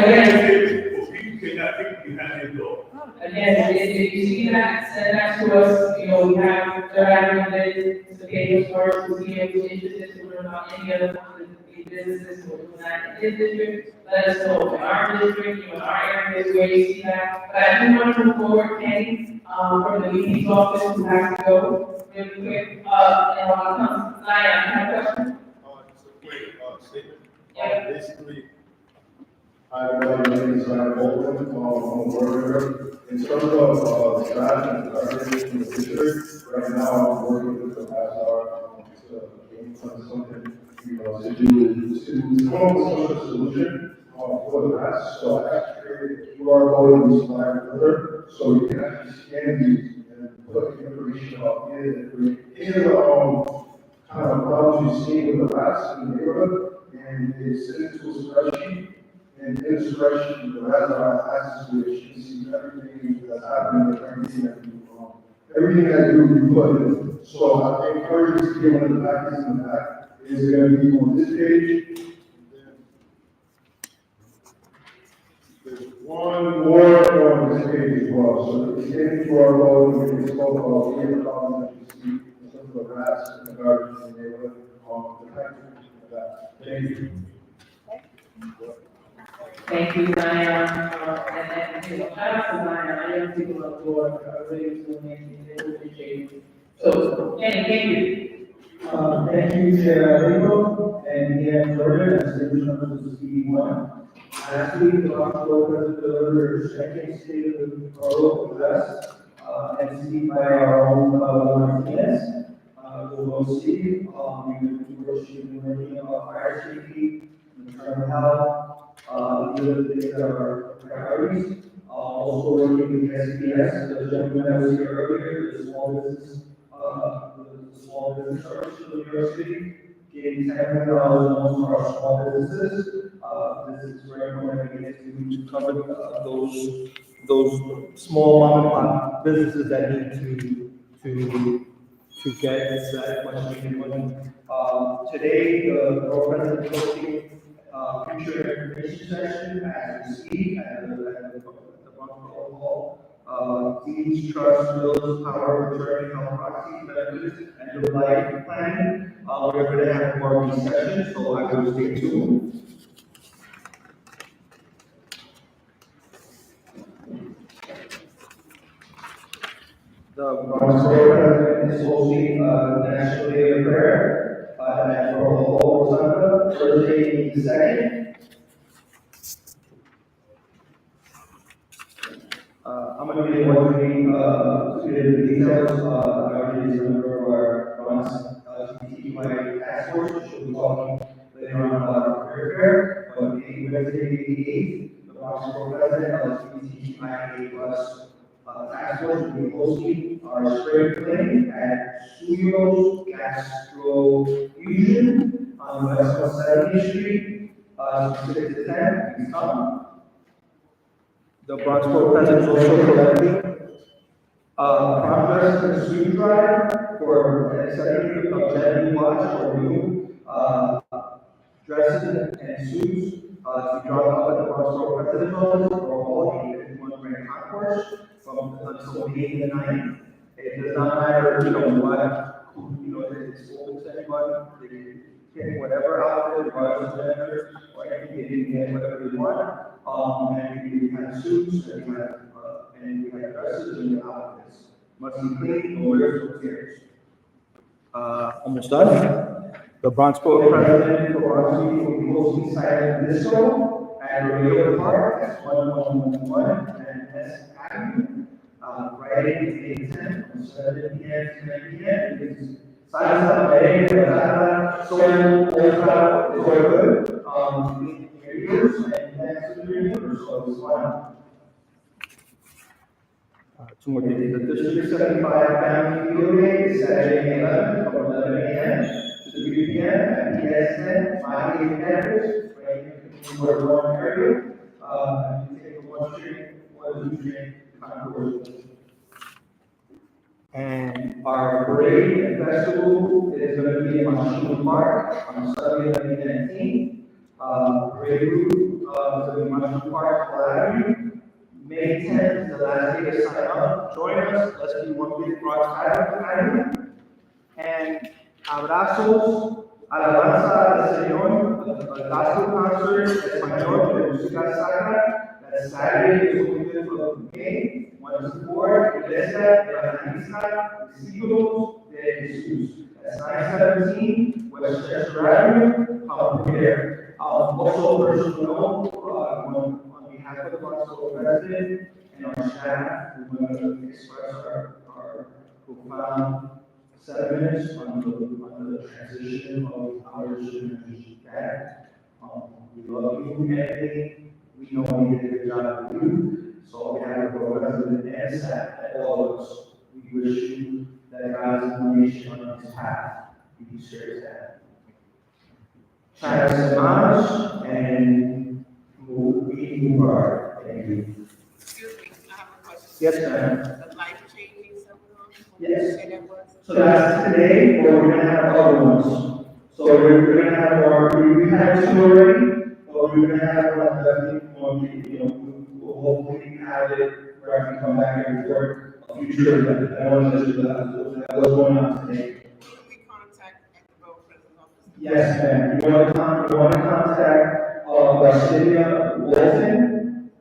people cannot think behind their door. Again, if you see that, send that to us. You know, we have third avenue bids, the paper stores, we'll see if we're interested to learn about any other businesses or doing that in this district. Let us know in our district, you know, in our areas where you see that. But I do want to move forward, Kenny, from the meeting's office, who has to go really quick. And Naya, you have a question? Just a quick statement. Yeah. Basically, hi, everybody, my name is Ryan Bolton, I'm a worker. In terms of trash and garbage in the district, right now, I'm working with the Hazard to gain something, you know, to come up with some sort of solution for the rest. So I actually created a QR code in this slide further, so you can actually scan these and put information about any of the kind of problems you see with the rats in the neighborhood, and it's sent to a spreadsheet. And in the spreadsheet, the rats are access to it, you can see everything that's happening, everything that you put in. So I encourage you to get one of the packets in the back. It's going to be on this page. There's one more on this page as well. So if you get into our road, we can talk about any of the problems that you see in terms of the rats and the garbage in the neighborhood, the package of that. Thank you. Thank you, Naya. And you know, shout out to Naya. I know people on board, I really do appreciate it. So, Kenny, thank you. Thank you, Chair Rico, and here further, as the members of the CD1. Last week, the hospital president delivered a second state of the road address, and by our own, Martinez. We'll go see, we've been working on fire safety, internal health, the other things that are priorities. Also working with SPS, the gentleman that was here earlier, the small business service of New York City, getting $10 million loans for our small businesses. This is very important to cover those small mom and pop businesses that need to to get that much needed money. Today, the borough president is hosting future information session as we speak at the Bronx Borough Hall. These trust bills, power of attorney, health proxies, benefits, and your life planning. We're going to have more of these sessions, so I will stay tuned. The Bronx Borough President is hosting National Day of Prayer at Borough Hall, Rosanda, Thursday, the 2nd. I'm going to be wondering the details. I already remember our Bronx LGBTQI task force. She'll be talking later on about career fair. But Wednesday, the 8th, the Bronx Borough President LGBTQIA plus task force will be hosting our spring clinic at Studios Gastro Fusion on West 70th Street, 6 to 10. Please come. The Bronx Borough President is also collecting progress in the student drive for accepting Jenny Watch or new dresses and suits to be dropped off at the Bronx Borough President's office for all the 51 grand concourse from until May the 9th. It does not matter, it's open to anyone, they can pick whatever outfit, regardless of gender, or anything, they can get whatever they want. And we have suits, and we have dresses, and we have outfits. Must be clean, no wears, no tears. Almost done. The Bronx Borough President for Bronx City will be hosting silent disco at Rodeo Park, that's 1111 and S Avenue. Friday, May 10th, from 7 p.m. to 9 p.m. Salsa, merengue, bachata, soul, polka, is all good. Your ears and dance with your neighbors, so it's fun. Two more things. The District 75 Family Field Day is Saturday, May 11th, from 11 a.m. to 3 p.m. at PSN, 5 campus, right in the one area. You take a one two drink concourse. And our parade and festival is going to be in Washington Park on Sunday, May 19th. Parade route is going to be Washington Park, Avenue. May 10th is the last day to sign up. Join us. Let's be one big Bronx Avenue. And abrazos, alabanza al Señor, a gospel concert, Español, de música sacra. That's Saturday, the 25th of May. 1 to 4, Iglesia Evangelista Discípulos de Jesús. That's 917 West Chester Avenue. Come prepare. Also, personal note, on behalf of the Bronx Borough President and our staff, we want to express our profound sentiments on the transition of our students back. We love you, Anthony. We know you did a good job with you. So we have a president and staff, all of us. We wish you that God's illumination on his path. You serve that. China Semanas and we move our. Thank you. Excuse me, I have a question. Yes, ma'am. The life-changing seminar? Yes. And that was? So that's today, or we're gonna have other ones. So we're gonna have more, we had two already, but we're gonna have one definitely more, we'll hopefully have it where I can come back and report a future event. I don't know if what's going on today. Who we contact at the Borough President's office? Yes, ma'am. You want to contact Brasilia Wilson,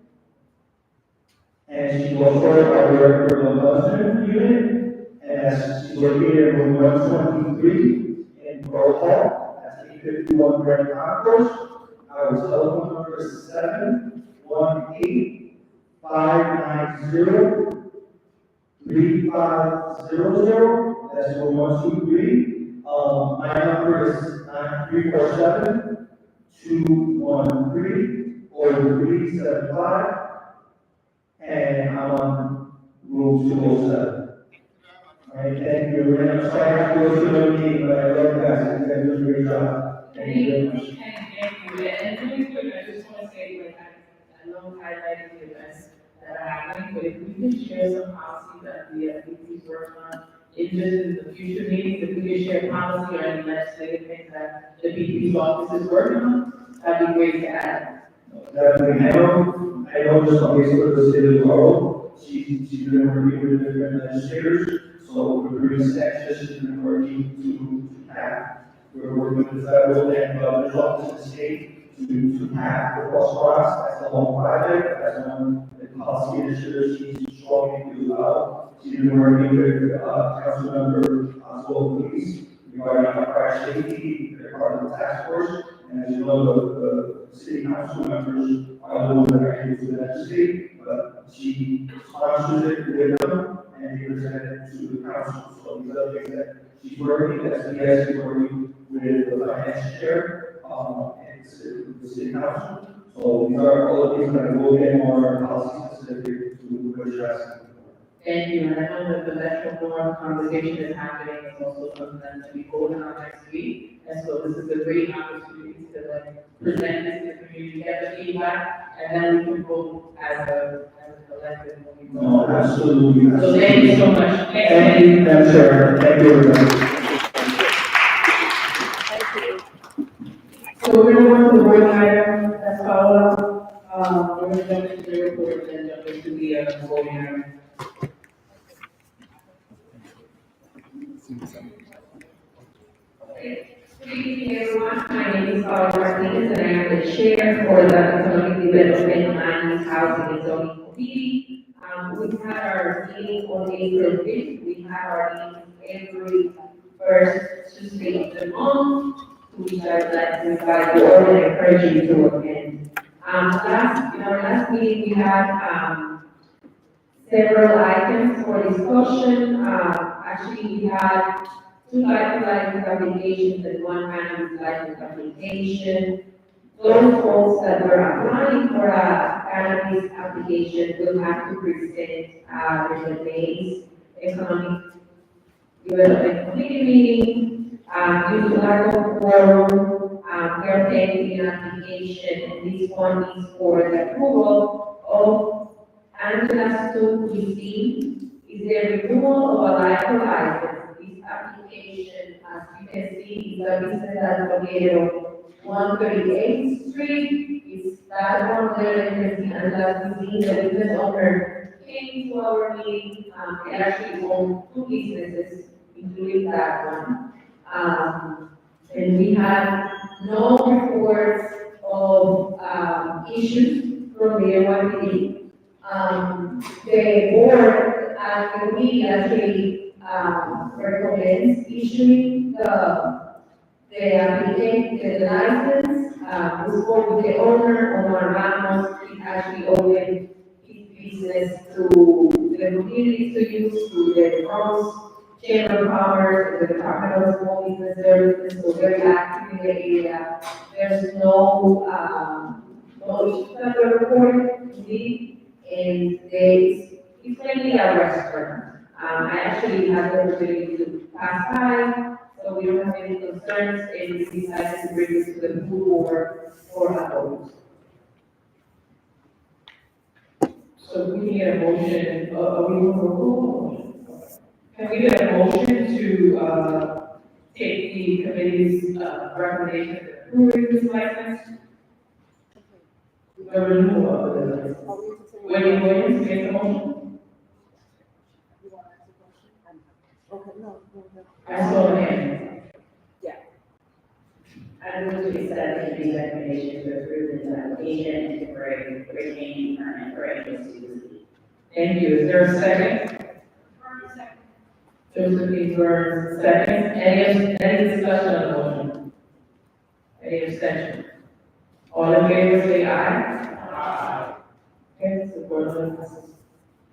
and she will serve our director of the Hudson unit, and she's located in 123 in Borough Hall. That's 851 Grand Concourse. Our telephone number is 718-590-3500. That's 123. My number is 9347-213 or 375. And I'm on room 207. All right, thank you. And I'm sorry I have to go to another meeting, but I love you guys. You guys do a great job. Thank you very much. Thank you. And really quick, I just want to say, like, I love highlighting the events that are happening, but if we can share some policies that the FDC's working on, in just in the future. future meetings, if we could share policy or any legislative things that the BP's office is working on, that'd be great to add. Definitely, I know just on Facebook, the city of Laurel, she's been working with different legislators, so we're pretty anxious, she's been working to have. We're working with the federal and governor's office in the state to have the cross, that's a long project, that's one of the policy initiatives she's strongly do. She's been working with, council member, Oswald Police regarding crash safety, they're part of the task force, and as you know, the city council members are the ones that are able to legislate, but she sponsors it with them and they present it to the council. So these are things that she's working, SBS is working with the finance chair, and the city council. So these are all the things that will get more policy specific to what you're asking. Thank you, and I know that the electoral norm conversation is happening, it's also something that to be voted on next week. And so this is a great opportunity to present this to the community, get the feedback, and then we can vote as an elected. when we vote. No, absolutely. So thank you so much. Thank you, Madam Chair. Thank you, everybody. So we're going to work the board item, that's all, we're going to jump to the report and jump into the voting item. Good evening, everyone. My name is Paula Martinez, and I am the chair for the Economic Development, Land, Housing, and Zoning Committee. We had our meeting on April 5th. We have our meeting every first Tuesday of the month, which I would like to invite you all and encourage you to attend. In our last meeting, we had several items for discussion. Actually, we had 2 license applications and 1 cannabis license application. Those folks that were applying for a cannabis application will have to present their names, economic development committee meeting, due to lack of quorum, they're taking an application, and this one is for the approval of Angela's 2PC, is the renewal of a liquor license. This application, as you can see, is a business that's located on 138th Street. It's that one there that you can see, and that's the business owner came to our meeting. They actually own 2 businesses, including that one. And we had no reports of issues from the NYPD. The board, the committee actually recommends issuing the applicant, the license. We spoke with the owner, Omar Ramos. He actually opened his business to the community to use, to the Bronx Chamber of Commerce, the Department of Small Business Services, so very active in the area. There's no issues that were reported, indeed, and it's mainly a restaurant. I actually had the opportunity to pass by, so we don't have any concerns, and we decided to bring this to the food board for a vote. So we need a motion, are we going to vote? Can we get a motion to take the committee's recommendation to approve this license? The renewal of the license. Williams made the motion? I saw the hand. I move to accept the recommendation to approve this application and temporary retaining permit for HSC. Thank you. Is there a second? Josephine Burns, second. Any discussion on the motion? Any abstention? All in favor, say aye. Aye. Okay, support on passes.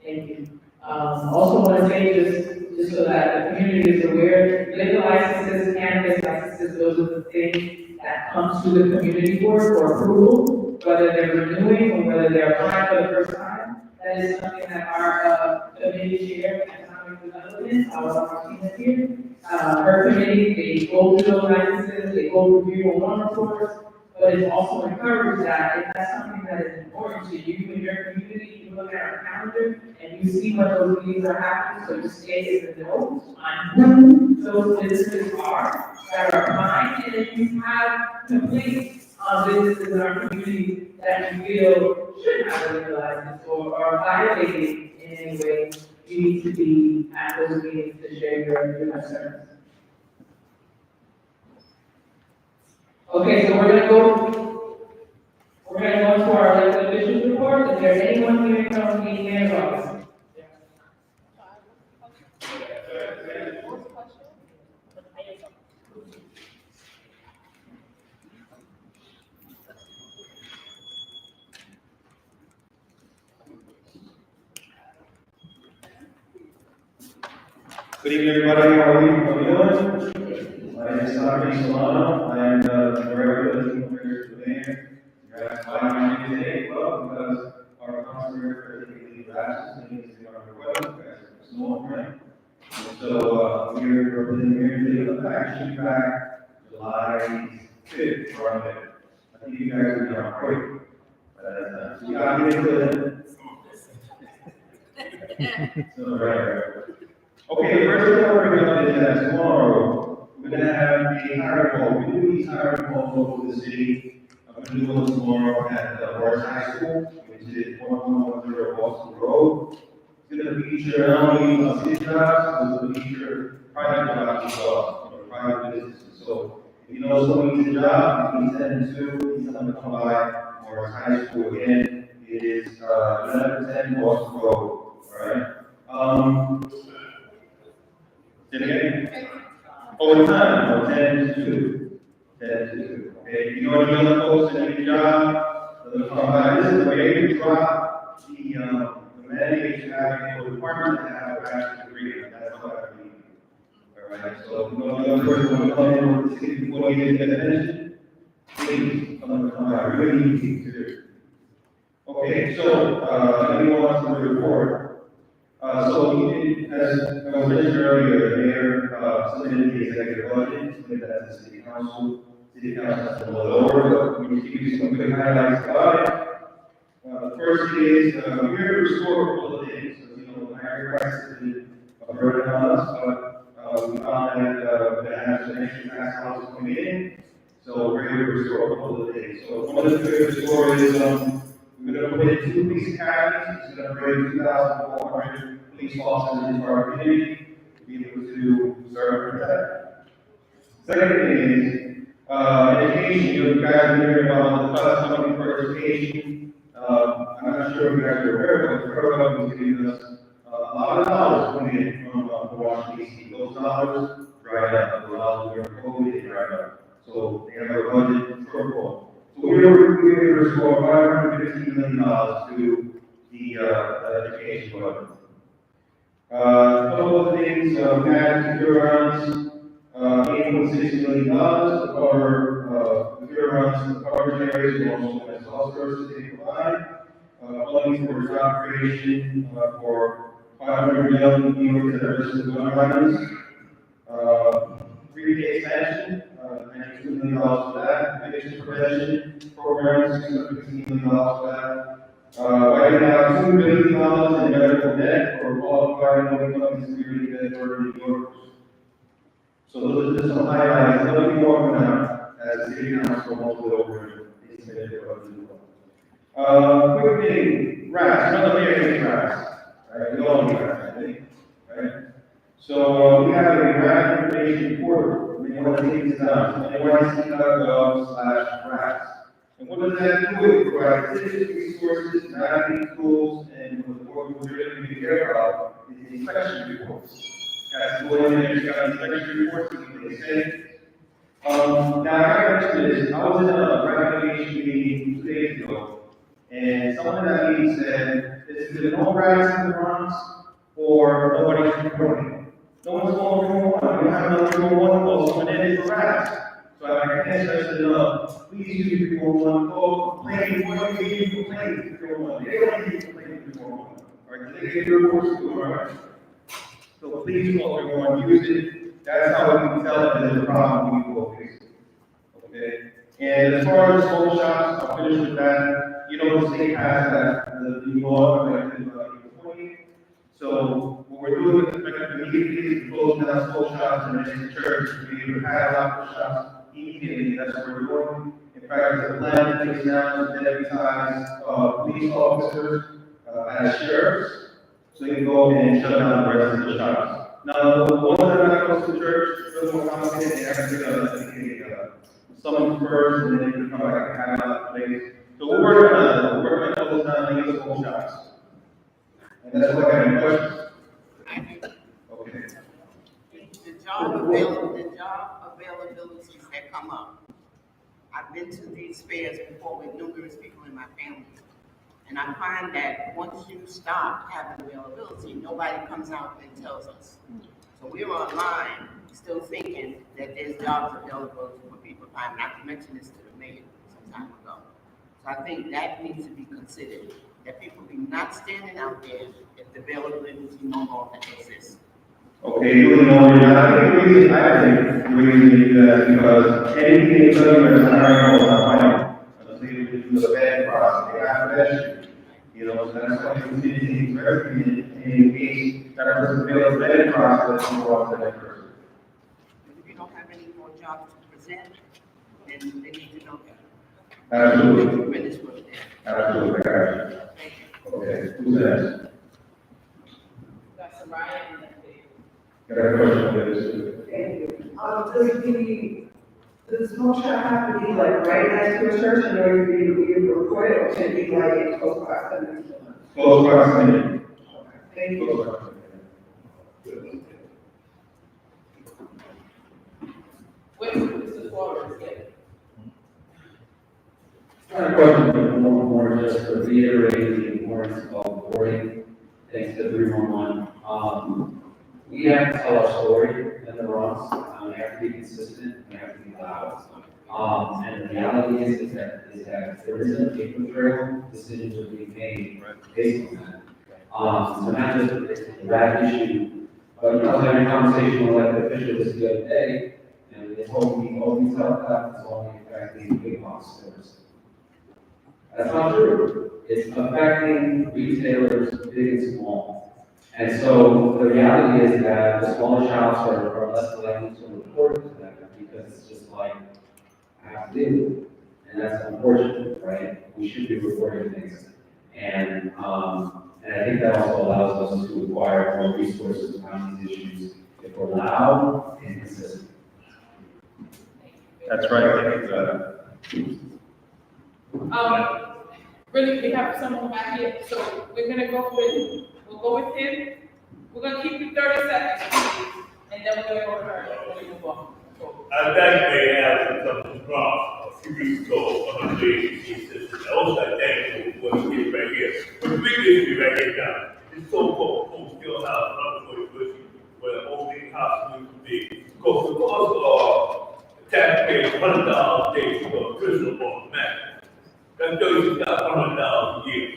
Thank you. Also want to say just so that the community is aware, liquor licenses, cannabis licenses, those are the things that comes to the community board for approval, whether they're renewing or whether they're applying for the first time. That is something that our committee chair, Economic Development, our Martinez here, her committee, they go through those licenses, they go review on reports, but it's also encouraged that if that's something that is important to you and your community, you look at our calendar and you see when those meetings are happening, so you stay in the know on who those businesses are that are applying, and if you have complete businesses in our community that you feel should have a liquor license or are violating in any way, you need to be at those meetings to share your concerns. Okay, so we're gonna go to our elected officials report. Is there anyone here from the mayor's office? Good evening, everybody. How are you? How are you doing? My name is Andre Solano. I am the director of the affairs for the mayor. You're asking why I'm here today? Well, because our councilor particularly rashes things in our request as snow and rain. So, we're representing here today, actually back July 5th, around there. I think you guys are going to break. So we got here to so, right. Okay, the first thing we're going to do is that tomorrow, we're going to have a hiring call. We do these hiring calls over the city. I'm going to do one tomorrow at Bronx High School, which is 1110 Boston Road. It's going to feature not only city jobs, but it's going to feature private jobs as well, private businesses. So if you know someone needs a job, you can send them to, you tell them to come by Bronx High School again. It is 1110 Boston Road, all right? Again? Overtime, or 10 to 2. 10 to 2. Okay, you know any other folks that need a job? They'll come by. This is the way we drop the mandate to have a department to have a bachelor's degree. That's what I mean. All right, so you know any other person want to come in with 60 before you get attention? Please, come by. Really easy to do. Okay, so, anyone wants to report? So, as I was mentioned earlier, the mayor submitted the executive budget, submitted that to the city council. City council has to mull it over, but we can give you some quick highlights about it. The first is, we're going to restore a couple of things. So, you know, the higher prices have been a burden on us, but we found that we're going to have some extra tax dollars coming in. So, we're going to restore a couple of things. So, one of the things to restore is, we're going to put in 2 police academies. It's going to bring 2,400 police officers into our community to be able to serve and protect. Second thing is education. You guys are hearing about the cuts coming for education. I'm not sure if you guys are aware, but the federal government is giving us a lot of dollars coming in from Washington, D.C. Those dollars dried up. Those dollars during COVID, they dried up. So they have a budget shortfall. So we're restore $550 million to the education budget. A couple of things, we had secure runs, $8.6 million to cover secure runs to cover generation also as health services they provide. Funding for job creation for 500 young viewers that are listed gun violence. 3K expansion, $92 million for that. Addiction prevention programs, $615 million for that. Right now, $2 billion in medical debt for qualified low-income disability debt for New Yorkers. So those are just some highlights. There'll be more coming out as the city council wants it over in the quick thing, rats, another area of rats. Right, we all need rats, I think. Right? So we have a rat information portal. We want to take this down. nyc.gov/rats. And what does that do? It provides statistics, resources, mapping tools, and what we're really going to care about is the inspection reports. Guys, go in there, you got inspection reports, see what they say. Now, I got to mention this. I was in a recognition meeting 2 days ago, and someone in that meeting said, is there no rats in the Bronx, or nobody's reporting? No one's calling 311. We don't have another 311 call, so it is for rats. So I can't stress it enough. Please use 311 call, complain, what do you complain to 311? They don't need to complain to 311. Right? They get your reports to them, right? So please call 311, use it. That's how we can tell if there's a problem, we will fix it. Okay? And as far as smoke shops, I'll finish with that. you know, the state has that, the law, like, so what we're doing is immediately is closing down small shops and the church, we would have lots of shops immediately, that's what we're doing. In fact, the plan takes now to deputize, police officers, as sheriffs, so they can go and shut down the rest of the shops. Now, the ones that are not close to church, those are complicated, they have to get, someone first, and then they can come back and have another place. So we're working on that, we're working on those non-legal shops. And that's what I got any questions? Okay. The job availabilities that come up. I've been to these fairs before with numerous people in my family. And I find that once you stop having availability, nobody comes out and tells us. So we're online still thinking that there's jobs available for people. I mentioned this to the mayor some time ago. So I think that needs to be considered, that people be not standing out there if the availability no longer exists. Okay, you know, I think the reason you do that is because anything they tell you is hiring all the time. Unless they do the bad process, they have that issue. You know, so that's why you need to everything in case that person fails the bad process, you go on to the next person. If you don't have any more jobs to present, then they need to know that. Absolutely. There. Absolutely, okay, who's next? That's Ryan. Got a question on this? Thank you. Does the small shop have to be like right next to a church in order for you to be recorded, or should it be like in close proximity? Close proximity. Thank you. Close proximity. Wait, Mr. Flores, yeah. I have a question more just to reiterate the importance of reporting. Thanks to 311. We have to tell our story in the Bronx. We have to be consistent. We have to be loud. And the reality is that there isn't a paper trail. Decisions are being made based on that. So not just a bad issue, but you know, I was having a conversation with elected officials the other day, and they told me all these health factors only affecting big box stores. That's not true. It's affecting retailers, big and small. And so the reality is that the smaller shops are less likely to report to them because it's just like, I have to do it. And that's unfortunate, right? We should be reporting things. And I think that also allows us to acquire more resources around these issues if we're loud and consistent. That's right, thank you. Really, we have someone back here, so we're gonna go with, we'll go with him. We're gonna keep you 30 seconds, and then we're gonna go to her, and we're gonna move on. I thank Mayor Allen from the Bronx a few weeks ago on her day. She said, also I thank you for what you did right here. But the big issue right here now is so-called post-field house, another university, where the old big house used to be. Because the cost of taxpayers $100 a day for a prisoner on the map. That tells you about $100 a year.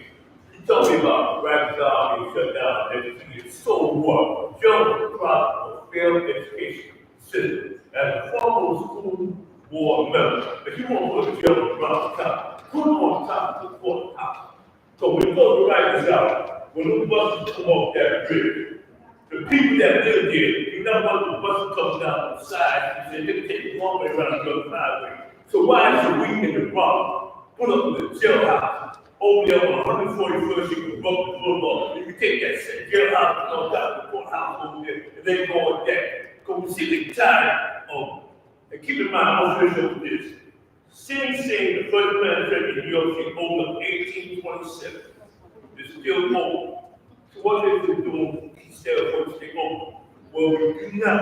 You told me about Rapids being shut down and everything. So what? Just the problem of failed education system. As a former school board member, if you want to put the jail around the top, put it on top of the courthouse. So when you go to write this out, when the buses come off that bridge, the people that live there, you know what the buses come down the side, and they take one way around the other highway. So why should we in the Bronx put up the jailhouse over there on 141st Street with Brooklyn Boulevard? You can take that jailhouse and go down to the courthouse over there, and then go on that. Because we see the time of, and keep in mind, I'm official with this. Sing the first manufacturer in New York City opened up 1827. It's still open. So what is it doing instead of what they open? Well, we do not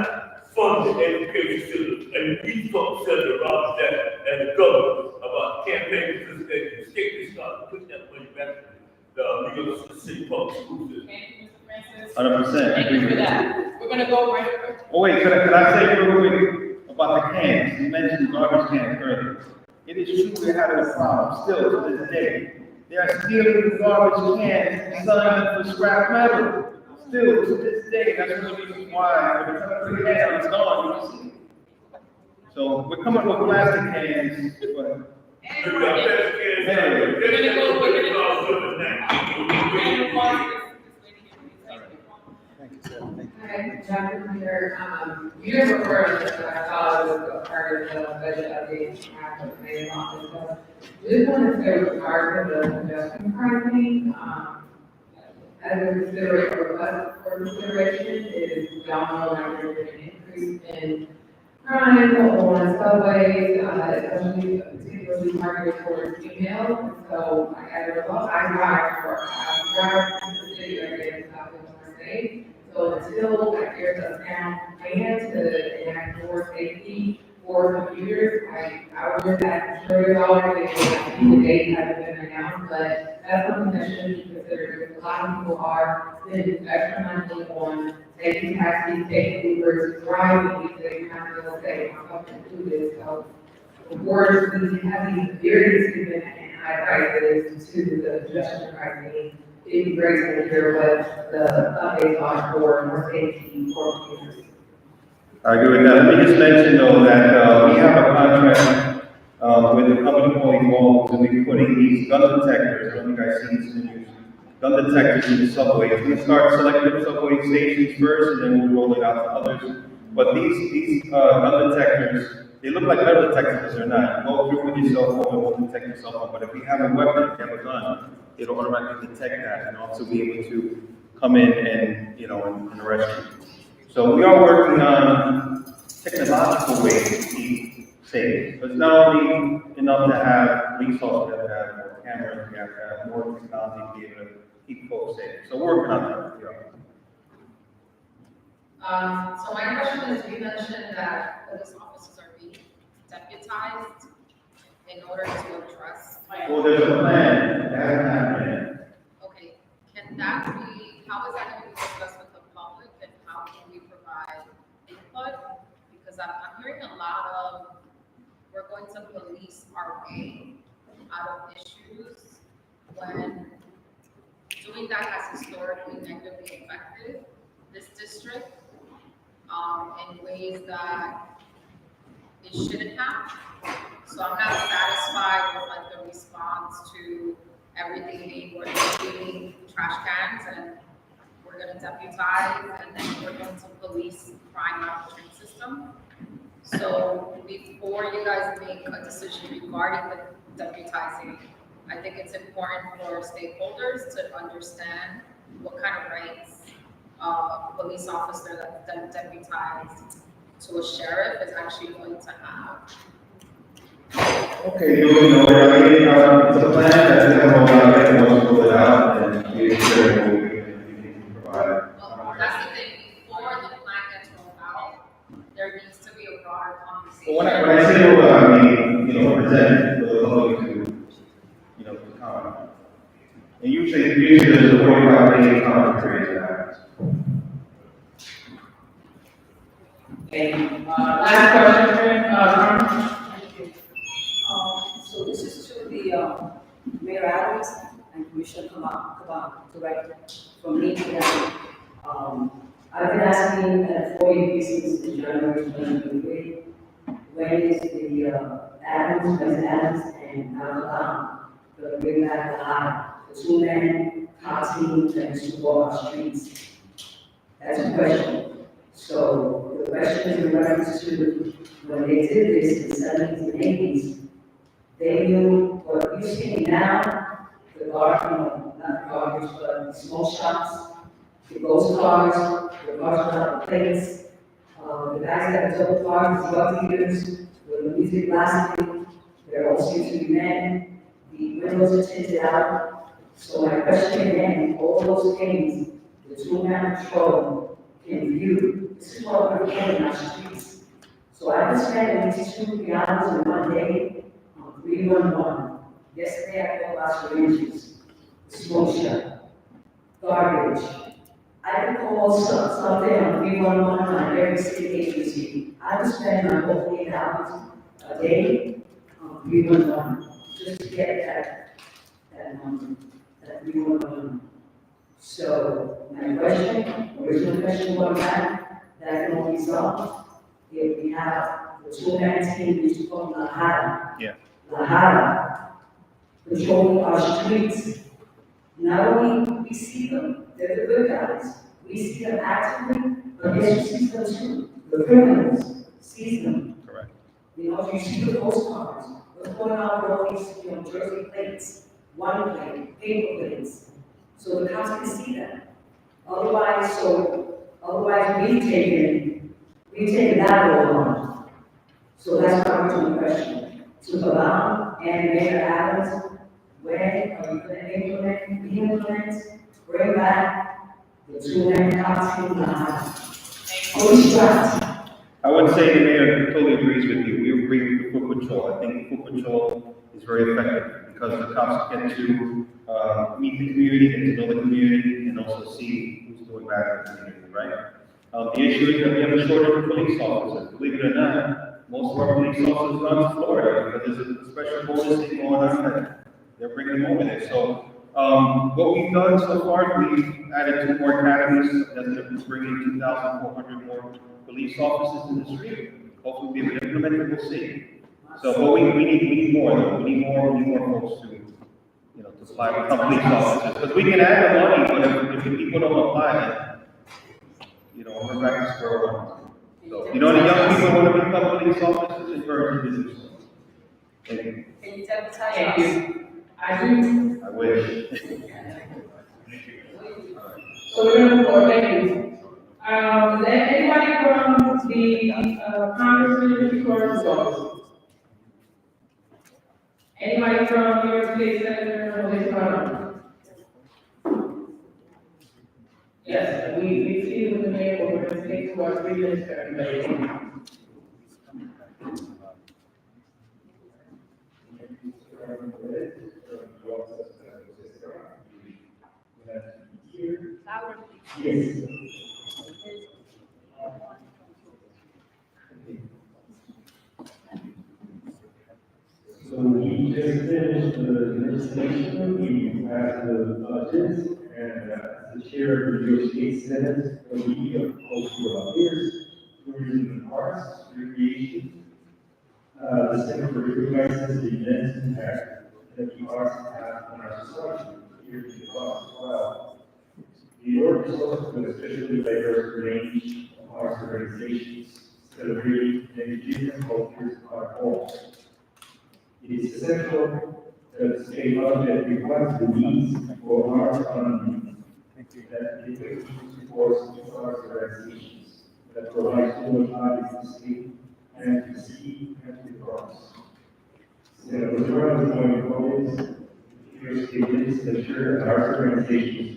fund the education system, and we talk center around that and the government about campaigning for the state to start putting that money back to the New York City public school system. 100%. Thank you for that. We're gonna go right over. Oh wait, could I say real quick about the cans? You mentioned garbage cans earlier. It is true we had a problem still to this day. They are stealing garbage cans and selling them for scrap metal. Still to this day, that's the reason why every time the can is gone, you see. So we're coming with plastic cans, but Okay, Dr. Peter, you just referred to, I thought it was a part of the budget update after the mayor's office, but just wanted to say with regard to the adjustment pricing, as a request for consideration is y'all know that there's been an increase in crime on subways, especially particularly targeted towards females. And so, as a result, I drive to the city every day in South Carolina State. So until like there's a town plan to enact more safety for commuters, I would just ask $1 and the date hasn't been announced, but that's something that should be considered because a lot of people are spending extra money on taking taxis, taking Ubers, driving because they kind of feel safe. I'm going to do this. So before we have these very significant and high prices to the adjustment pricing, it'd be great to hear what the updates are for more safety for commuters. I agree with that. Let me just mention though that, we have a contract, with the company called Evolve to be putting these gun detectors, I don't think I've seen this in the news, gun detectors in the subways. We start selecting subway stations first and then we'll roll it out to others. But these gun detectors, they look like metal detectors, but they're not. You go through with your cell phone, it won't detect your cell phone. But if you have a weapon, if you have a gun, it'll automatically detect that and also be able to come in and, and arrest you. So we are working on technological ways to keep safe. So it's not only enough to have police officers, we have to have more cameras, we have to have more technology to be able to keep folks safe. So we're working on that. So my question is, you mentioned that police officers are being deputized in order to address. Well, there's a plan. It hasn't happened yet. Okay, can that be, how is that going to be discussed with the public and how can we provide input? Because I'm hearing a lot of, we're going to police our way out of issues when doing that has historically negatively affected this district in ways that it shouldn't have. So I'm not satisfied with like the response to everything being, we're cleaning trash cans and we're going to deputize and then we're going to police crime out of the train system. So before you guys make a decision regarding the deputizing, I think it's important for stakeholders to understand what kind of rights a police officer that's deputized to a sheriff is actually going to have. Okay, it's a plan that's going to roll out, and once we roll it out, and we share what we can provide. Well, that's the thing, before the plan gets rolled out, there needs to be a broader conversation. Well, when I say roll out, I mean, present for the public to comment. And usually there's a 45-day comment period that happens. And, last question, Carmen? So this is to the Mayor Adams and Commissioner Kabak, Director, from me to them. I've been asking for you since the January 2023, when is the Adams and Alabama going to bring back the two-man car team that used to walk our streets? That's a question. So the question is in reference to when they did this in the 70s and 80s, they knew what you see now, the not garbage, but the small shops, the ghost cars, the cars without plates, the guys that double cars, drug dealers, with the music blasting, there all seems to be men, the windows are tinted out. So my question again, all those things, the two-man patrol can view, this is what we're getting in our streets. So I just spent at least 2-3 hours in one day on 311. Yesterday I called Las Ranges, smoke shop, garbage. I can call something on 311 on every city agency. I would spend my whole 8 hours a day on 311 just to get that 311. So my original question was that can only solve if we have the two-man team which is called Lahara. Yeah. Lahara, patrolling our streets. Not only we see them, they're the good guys. We see them actively, but yes, you see them too. The criminals sees them. Correct. You know, if you see the postcards, what's going on with all these, jersey plates, one plate, paper plates, so the cops can see that. Otherwise we've taken that role on. So that's why I'm to the question. To Kalam and Mayor Adams, when are you gonna implement, bring back the two-man cops in the house? Police shots. I would say the mayor totally agrees with you. We agree with the foot patrol. I think foot patrol is very effective because the cops get to meet the community, get to know the community, and also see who's doing bad in the community, right? The issue is that we have a shortage of police officers. Believe it or not, most of our police officers are to Florida because there's a special bonus thing going on that they're bringing them over there. So what we've done so far, we've added 2 more academies that's going to bring in 2,400 more police officers in the street. Hopefully we'll be able to implement it, we'll see. So, but we need more though. We need more folks to, to apply to become police officers. Because we can add the money, but if the people don't apply, then, we're back to square one. So, the young people want to become police officers, encourage them to do so. Thank you. Can you tell the Thank you. I do. I wish. So we're gonna move on, thank you. Is there anybody from the, Congressman Victoria's office? Anybody from New York State Senator or his brother? Yes, we see it with the mayor, but we're gonna take to our 3 minutes for everybody. Yes. So we just finished the legislation, we passed the budget, and the chair of the New York State Senate, we are close to our peers, tourism and arts, recreation. The Senate recognizes the immense impact that the arts have on our society, here in the Bronx as well. New York is also an especially diverse range of arts organizations celebrating indigenous cultures and art forms. It is essential that the state budget reflects the needs for arts economy, that it supports arts organizations that provide so much value to the state and to the city and to the Bronx. Senator Rivera is going to focus New York State legislature and arts organizations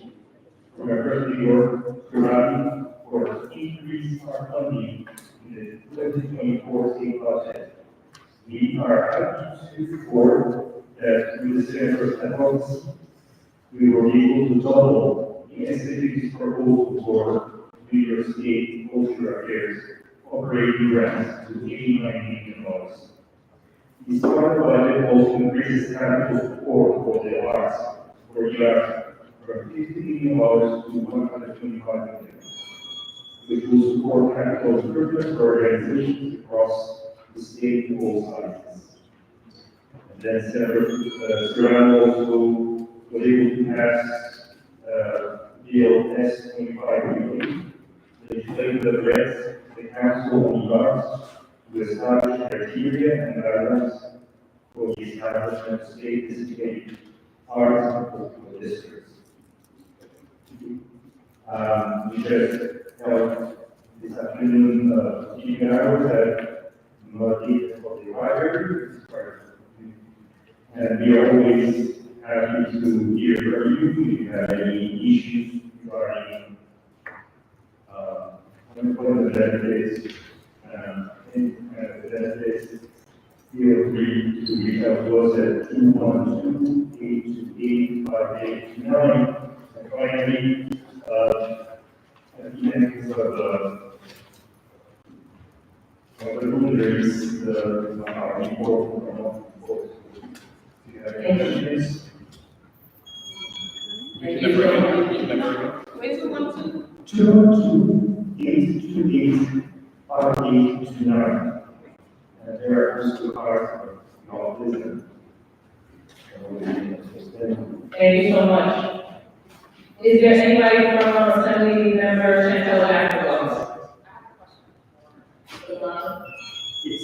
from across New York to rally for increased our funding in the 2024 state budget. We are happy to report that with the Senator's efforts, we were able to double the estimated proposal for New York State Cultural Affairs operating grants to $89 million. This part of the budget also increases capital support for the arts for years from $50 million to $125 million, which will support capital improvement for organizations across the state of all sizes. And then Senator Serrano also was able to pass Bill S-25, legislation that directs the Council on the Arts to establish criteria and guidelines for the establishment of state-designated arts and cultural districts. We just held this afternoon, teaching hours at Marquis of the Library, and we are always happy to hear from you if you have any issues regarding unemployment benefits, benefits. Feel free to reach out to us at 212-828-5829. And finally, at the end of the room, there is the report from if you have any questions. Where's the one to? 228-5829. And there are also cards Thank you so much. Is there anybody from Assembly Member Chantel Afterwards? Yes.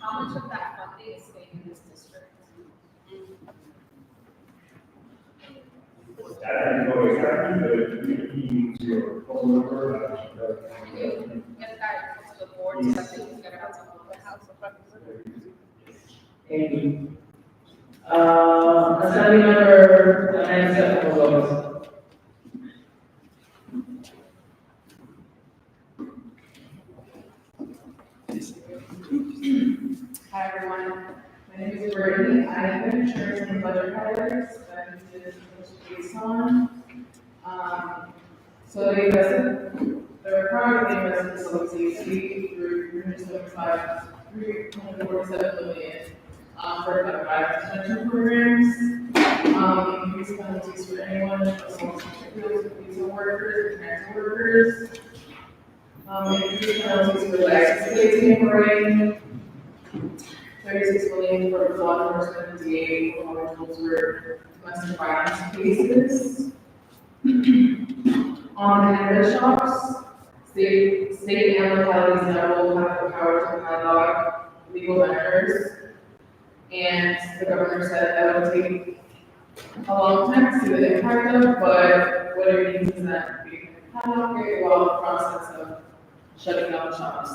How much of that funding is staying in this district? That I don't know exactly, but you need your phone number. Can you get that to the board so that they can get it out to the House of Representatives? Thank you. Assembly Member Nancy Rose. Hi, everyone. My name is Brittany. I am an insurance and budget writer that I did this based on. So they invested, they're currently invested in public safety through 347 million for about 5 extension programs. Increased penalties for anyone who assaults police workers and transit workers. Increased penalties for license plate tampering. 36 million for law enforcement and DA proposals for domestic violence cases. On the cannabis shops, state and localities now will have the power to padlock legal vendors. And the governor said that would take a long time to see the impact of, but what it means is that we can padlock it while the process of shutting down the shops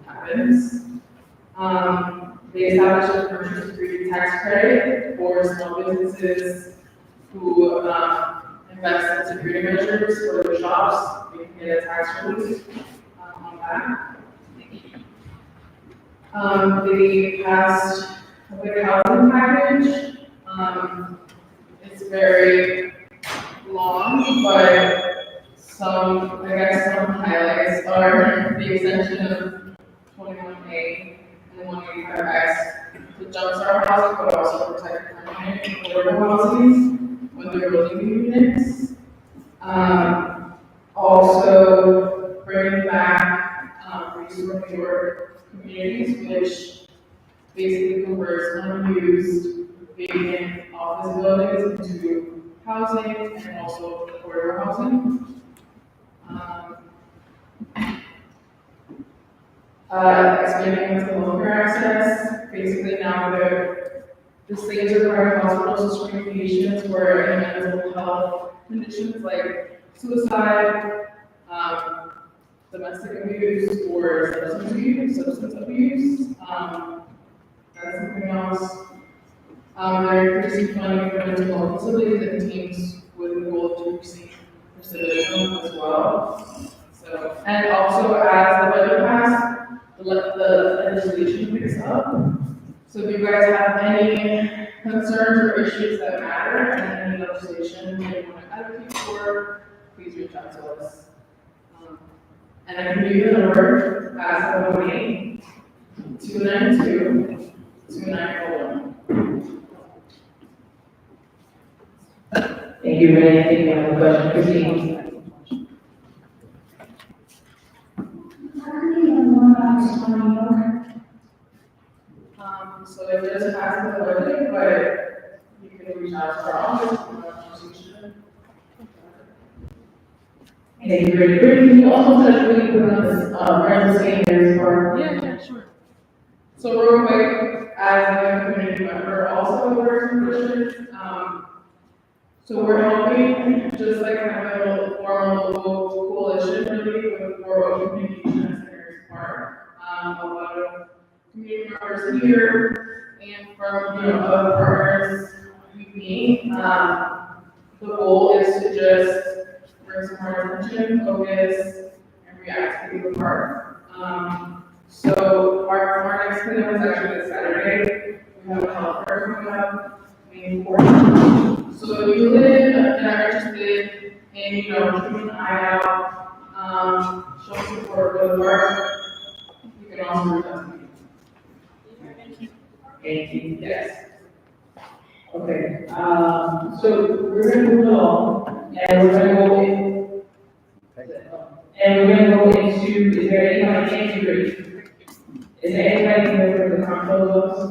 happens. They established a commercial security tax credit for small businesses who invest in security measures for their shops. They can get a tax relief on that. They passed a big housing package. It's very long, but some highlights are the extension of 21A and 185X to jumpstart housing, but also protect permanent affordable housing when they're building new units. Also bringing back resource communities, which basically converts unused vacant office buildings into housing and also affordable housing. Expanding mental healthcare access. Basically now the states require hospitals to screen patients for any mental health conditions like suicide, domestic abuse, or substance abuse. That's something else. They're increasing funding for mental health facilities and teams with the goal of decreasing recidivism as well. So, and also as the budget passed, the legislation picks up. So if you guys have any concerns or issues that matter and any legislation that you want to advocate for, please reach out to us. And I can give you the number as of me, 292-2901. Thank you, Renee. I think you have a question, Christine. So it does pass the budget, but you can reach out to our office for a conversation. Thank you, Renee. Can you also touch really quick on this, friends of seniors for? Yeah, sure. So real quick, as a community member, also works in Christians, so we're helping, just like kind of a formal local coalition, really, with rural communication centers part. A lot of community members here and from, other partners we meet. The goal is to just bring some more attention, focus, and react to the part. So our next cleanup is actually this Saturday. We have a health fair coming up, May 4th. So if you live and are interested in, keeping an eye out, showing support for the park, you can also reach out to me. Thank you. Yes. Okay, so we're gonna move along, and we're gonna go in. And we're gonna go into, is there anybody in Is there anybody here for the comptroller's office?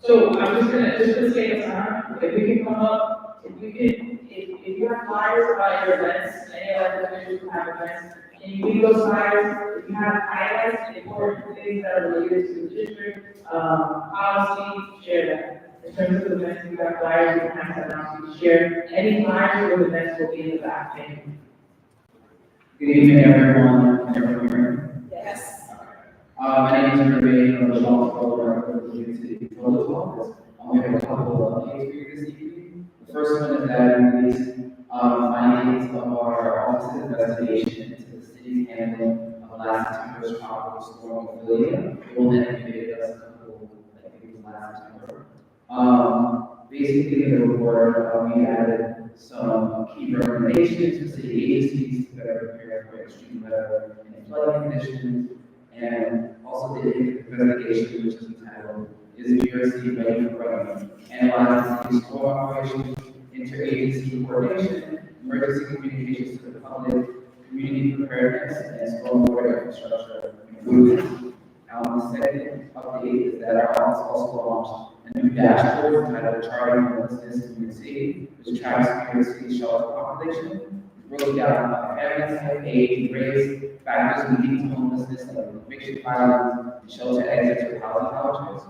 So I'm just to save time, if we can come up, if you have flyers about your events, any of the officials who have events, can you leave those flyers? If you have highlights, important things that are related to the district, policy, share that. In terms of events, you have flyers, you have to announce, share, any flyers or events will be in the back, thank you. Good evening, everyone. Everyone here? Yes. My name is Ruby, I'm the Bronx of the City Proto's office. We have a couple of updates for you this evening. The first one is that we released findings of our office's investigation into the city's handling of last September's tropical storm Ophelia. It will then give us a couple, I think it was last September. Basically, in the report, we added some key recommendations for city agencies to better prepare for extreme weather and flooding conditions, and also did an investigation which is entitled "Is New York City Ready for Flooding?" Analyzing city storm operations, interagency coordination, emergency communications to the public, community preparedness, and stormwater infrastructure improvements. The second update is that our office also launched a new dashboard entitled Charting Homelessness in New York City, which tracks New York City shelter population, broken down by family type, age, race, factors leading to homelessness like eviction filings, and shelter exits or housing vouchers.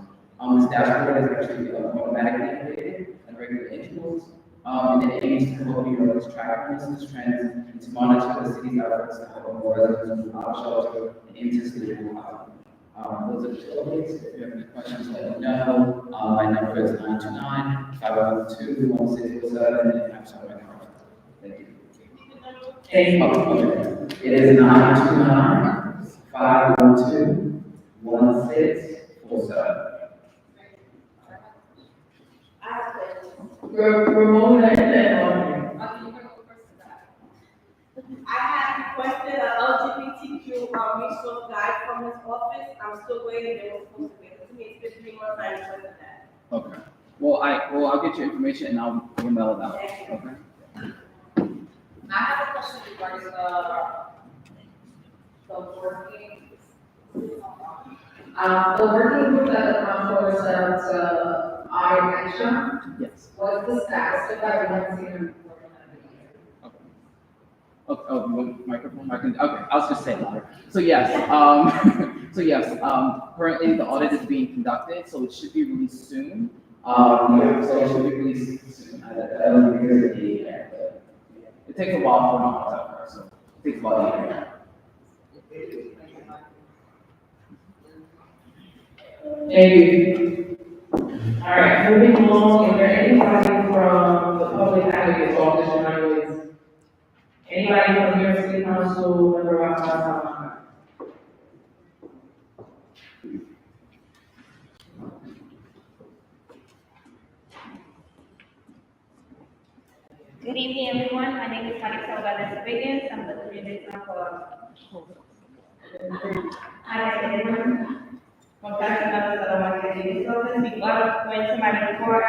This dashboard is actually automatically updated at regular intervals, and it aims to help New Yorkers track homelessness trends and to monitor the city's efforts to help more residents move out of shelter and into stable housing. Those are the two updates. If you have any questions, let me know. My number is 929-512-1607, and I'm sorry, my card. Thank you. Thank you. It is 929-512-1647. Ramona and I have requested an LGBTQ resource guide from this office. I'm still waiting. They were supposed to get it to me. It's been 3 months. I requested that. Okay. Well, I'll get your information and I'll email it out. Okay. I have a question regarding the working. The working group that the comptroller set up to audit extra. Yes. What's the status of that? We haven't seen them before. Microphone. Okay, I'll just say louder. So yes, currently the audit is being conducted, so it should be released soon. So it should be released soon. I don't think there's a date yet, but it takes a while for an audit to occur, so it takes about a year. Thank you. All right, moving along, is there anybody from the public advocate's office tonight with anybody from New York City Council, member of our Good evening, everyone. My name is Marisa Valdez-Wiggins. I'm the community for. Hi, everyone. Contacting us at our community office. Before going to my report,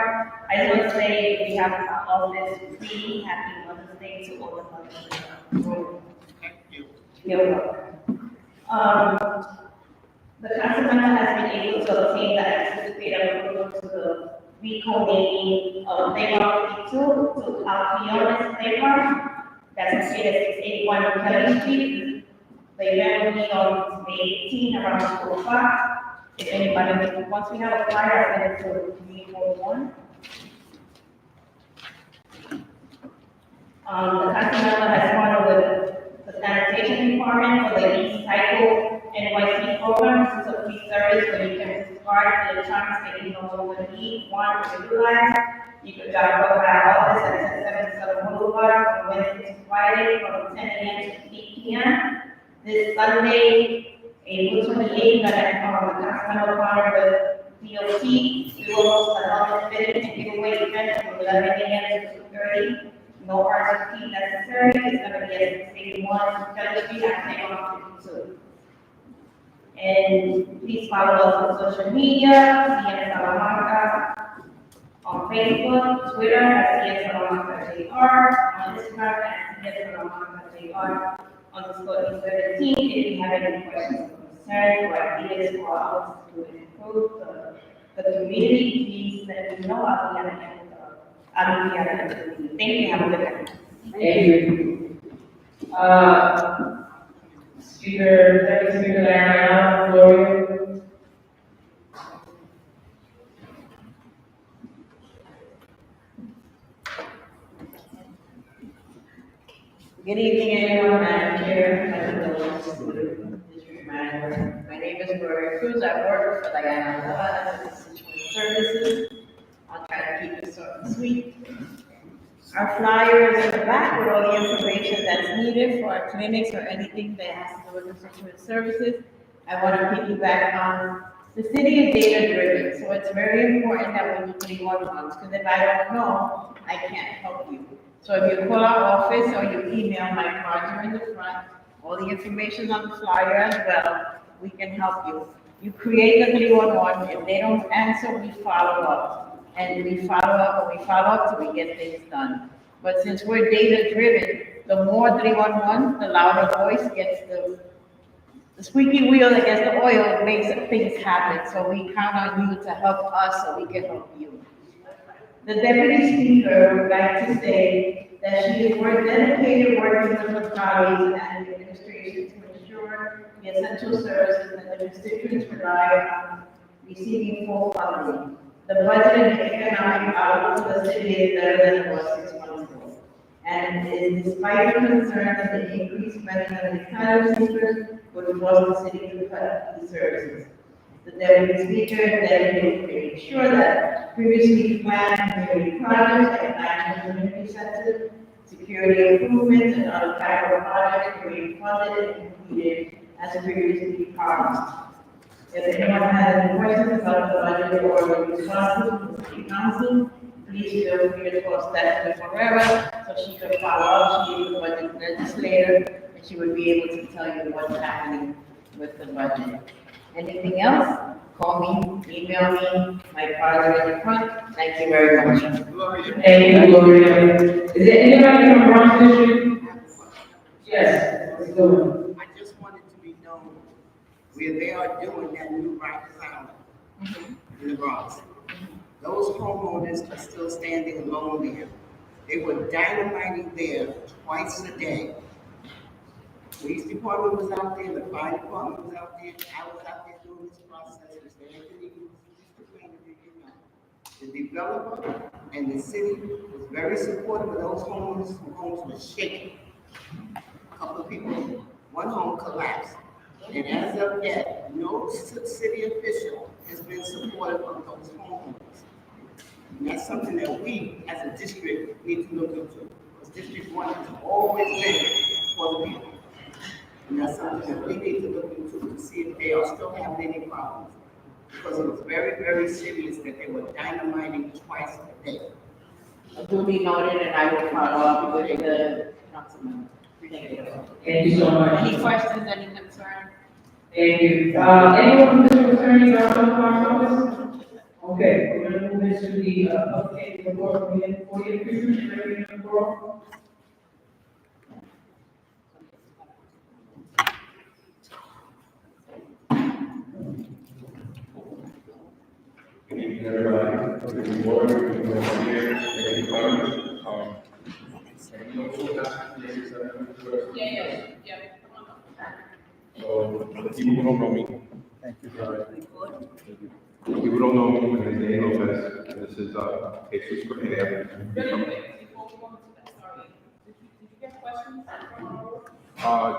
I just want to say we have all this really happy Mother's Day to all the mothers. Thank you. You're welcome. The council member has been able to obtain the anticipated approval to the recoding of playground 52 to Alpione's playground. That's located at 681 Kelly Street. The event will be on May 18 around 2 o'clock. If anybody, once we have a flyer, I'll send it to community 41. The council member has partnered with the sanitation department for the East Cycle NYC program. This is a free service where you can discard the electronics that you no longer need, want, or utilize. You can drop off at our office at 1077 Boulevard from Wednesday to Friday from 10 a.m. to 8 p.m. This Sunday, April 28th, the council partner with DOT. We will host a helmet fitting and giveaway event from 11 a.m. to 2:30. No RSVP necessary. It's going to be at 681 Kelly Street at Playground 52. And please follow us on social media, CN Salamanca, on Facebook, Twitter at CN Salamanca JR, on Instagram at CN Salamanca JR, on Discord 17. If you have any questions or concerns or ideas for us to improve the the community needs that we know I'll be at the end of, I'll be at the end of the meeting. Thank you, have a good day. Thank you. Deputy Speaker Larry, Gloria. Good evening, everyone, Madam Chair, District Manager. My name is Gloria Cruz. I work for Diana as Constituent Services. I'll try to keep it short and sweet. Our flyer is in the back with all the information that's needed for our clinics or anything that has to do with constituent services. I want to piggyback on the city is data driven, so it's very important that we do 311s, because if I don't know, I can't help you. So if you call our office or you email, my cards are in the front, all the information on the flyer as well, we can help you. You create the 311, if they don't answer, we follow up. And we follow up and we follow up till we get things done. But since we're data driven, the more 311, the louder voice gets the squeaky wheel that gets the oil, makes things happen. So we count on you to help us so we can help you. The deputy speaker would like to say that she is dedicated working with her colleagues and the administration to ensure the essential services that the constituents rely on receiving full funding. The budget and economic outlook for the city is better than it was 6 months ago. And despite the concern that the increased spending on the asylum seekers would force the city to cut these services. The deputy speaker is dedicated to making sure that previously planned community projects like national community centers, security improvements, and other capital projects remain funded and completed as previously promised. If anyone has any questions about the budget or the responses from the city council, please feel free to call Stephanie Ferreira so she can follow up. She is the budget legislator and she would be able to tell you what's happening with the budget. Anything else? Call me, email me, my cards are in the front. Thank you very much. Thank you, Gloria. Is there anybody from Bronx District? Yes, let's go. I just wanted to be known where they are doing that new right sound in the Bronx. Those homeowners are still standing alone there. They were dynamiting there twice a day. Police department was out there, the fire department was out there, I was out there doing this process, Mr. Anthony was the developer and the city was very supportive of those homes. Some homes were shaking. A couple of people, one home collapsed. And as of yet, no city official has been supportive of those homeowners. And that's something that we, as a district, need to look into. Because District 1 has always been for the people. And that's something that we need to look into to see if they are still having any problems. Because it was very, very serious that they were dynamiting twice a day. Duly noted, and I will follow up with the councilman. Thank you. Thank you so much. Any questions, any concerns? Thank you. Anyone from the attorney or from the office? Okay, we're gonna move into the, update report from the 40th District, ready to go? Good evening, everybody. Good morning. Good morning. Thank you, So, people who don't know me. Thank you, people who don't know me, my name is Daniel Lopez, and this is, Jesus Correa.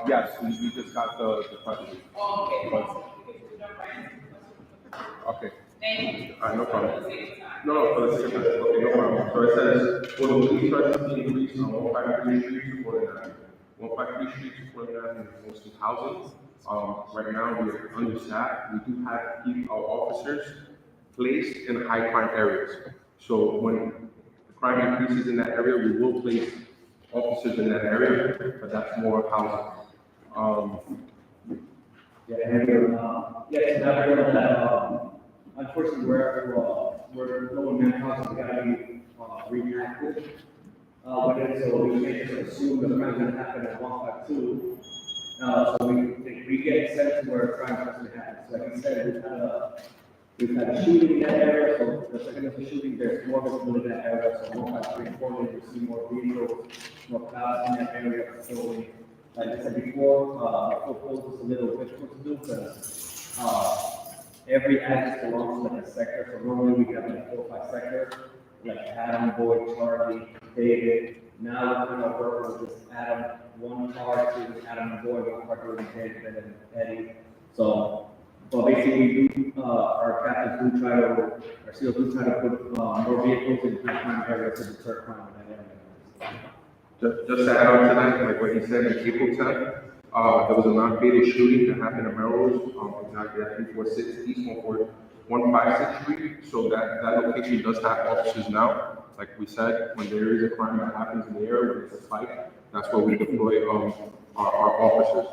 Yes, we just got the question. Okay. All right, no problem. No, for the sake of time. Okay, no problem. So it says, for the police presence increase on 153 Street to 49. 153 Street to 49 is mostly housing. Right now, we are understaffed. We do have to keep our officers placed in high crime areas. So when the crime increases in that area, we will place officers in that area, but that's more housing. Yes, that area that, unfortunately, we're low manpower, so we gotta be reactive. But then, so we can't just assume the crime's gonna happen at 152. So we get sent to where crime has to happen. So like I said, we had We've had a shooting in that area, so the second of the shooting, there's more visibility in that area, so 153 we see more vehicles, more cars in that area. So, like I said before, football is a little difficult to do because every address belongs to like a sector. So normally we have like 4 or 5 sectors, like Adam, Boyd, Charlie, David. Now we're kind of working with just Adam, one car to Adam and Boyd, one car to David and Eddie. So basically, our captains do try to, our SEALs do try to put more vehicles in high-crime areas to deter crime in that area. Just to add on to that, like what he said, in April 10th, there was a non-fatal shooting that happened in Melrose, exactly at 346 East 156th Street. So that location does have officers now. Like we said, when there is a crime that happens in the area, when it's a fight, that's where we deploy our officers.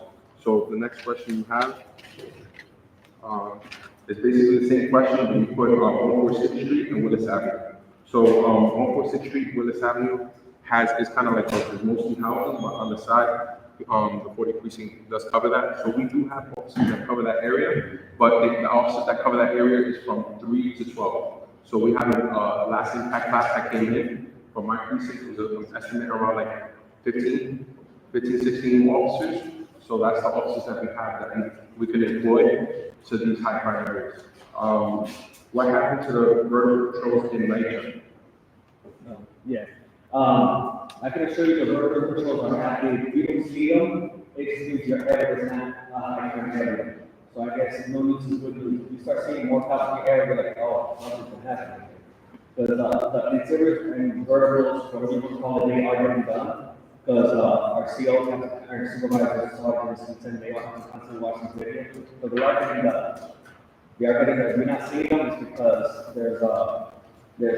So the next question you have is basically the same question, but we put 146th Street and Willis Avenue. So 146th Street, Willis Avenue is kind of like there's mostly houses, but on the side, the 40 precinct does cover that. So we do have officers that cover that area, but the officers that cover that area is from 3 to 12. So we have a last impact class that came in from my precinct. It was an estimate around like 16 officers. So that's the officers that we have that we can employ to these high crime areas. What happened to the murder patrols in Niger? Yeah. I can assure you the murder patrols are happening. If you don't see them, it means your area is not a high crime area. So I guess no need to you start seeing more cops in the area, you're like, oh, nothing's been happening. But the interior and verticals, whatever you want to call it, they are getting done. Because our COs, our supervisors, sergeants, lieutenants, they are constantly watching video. So they are getting done. We are getting done. We're not seeing them is because there's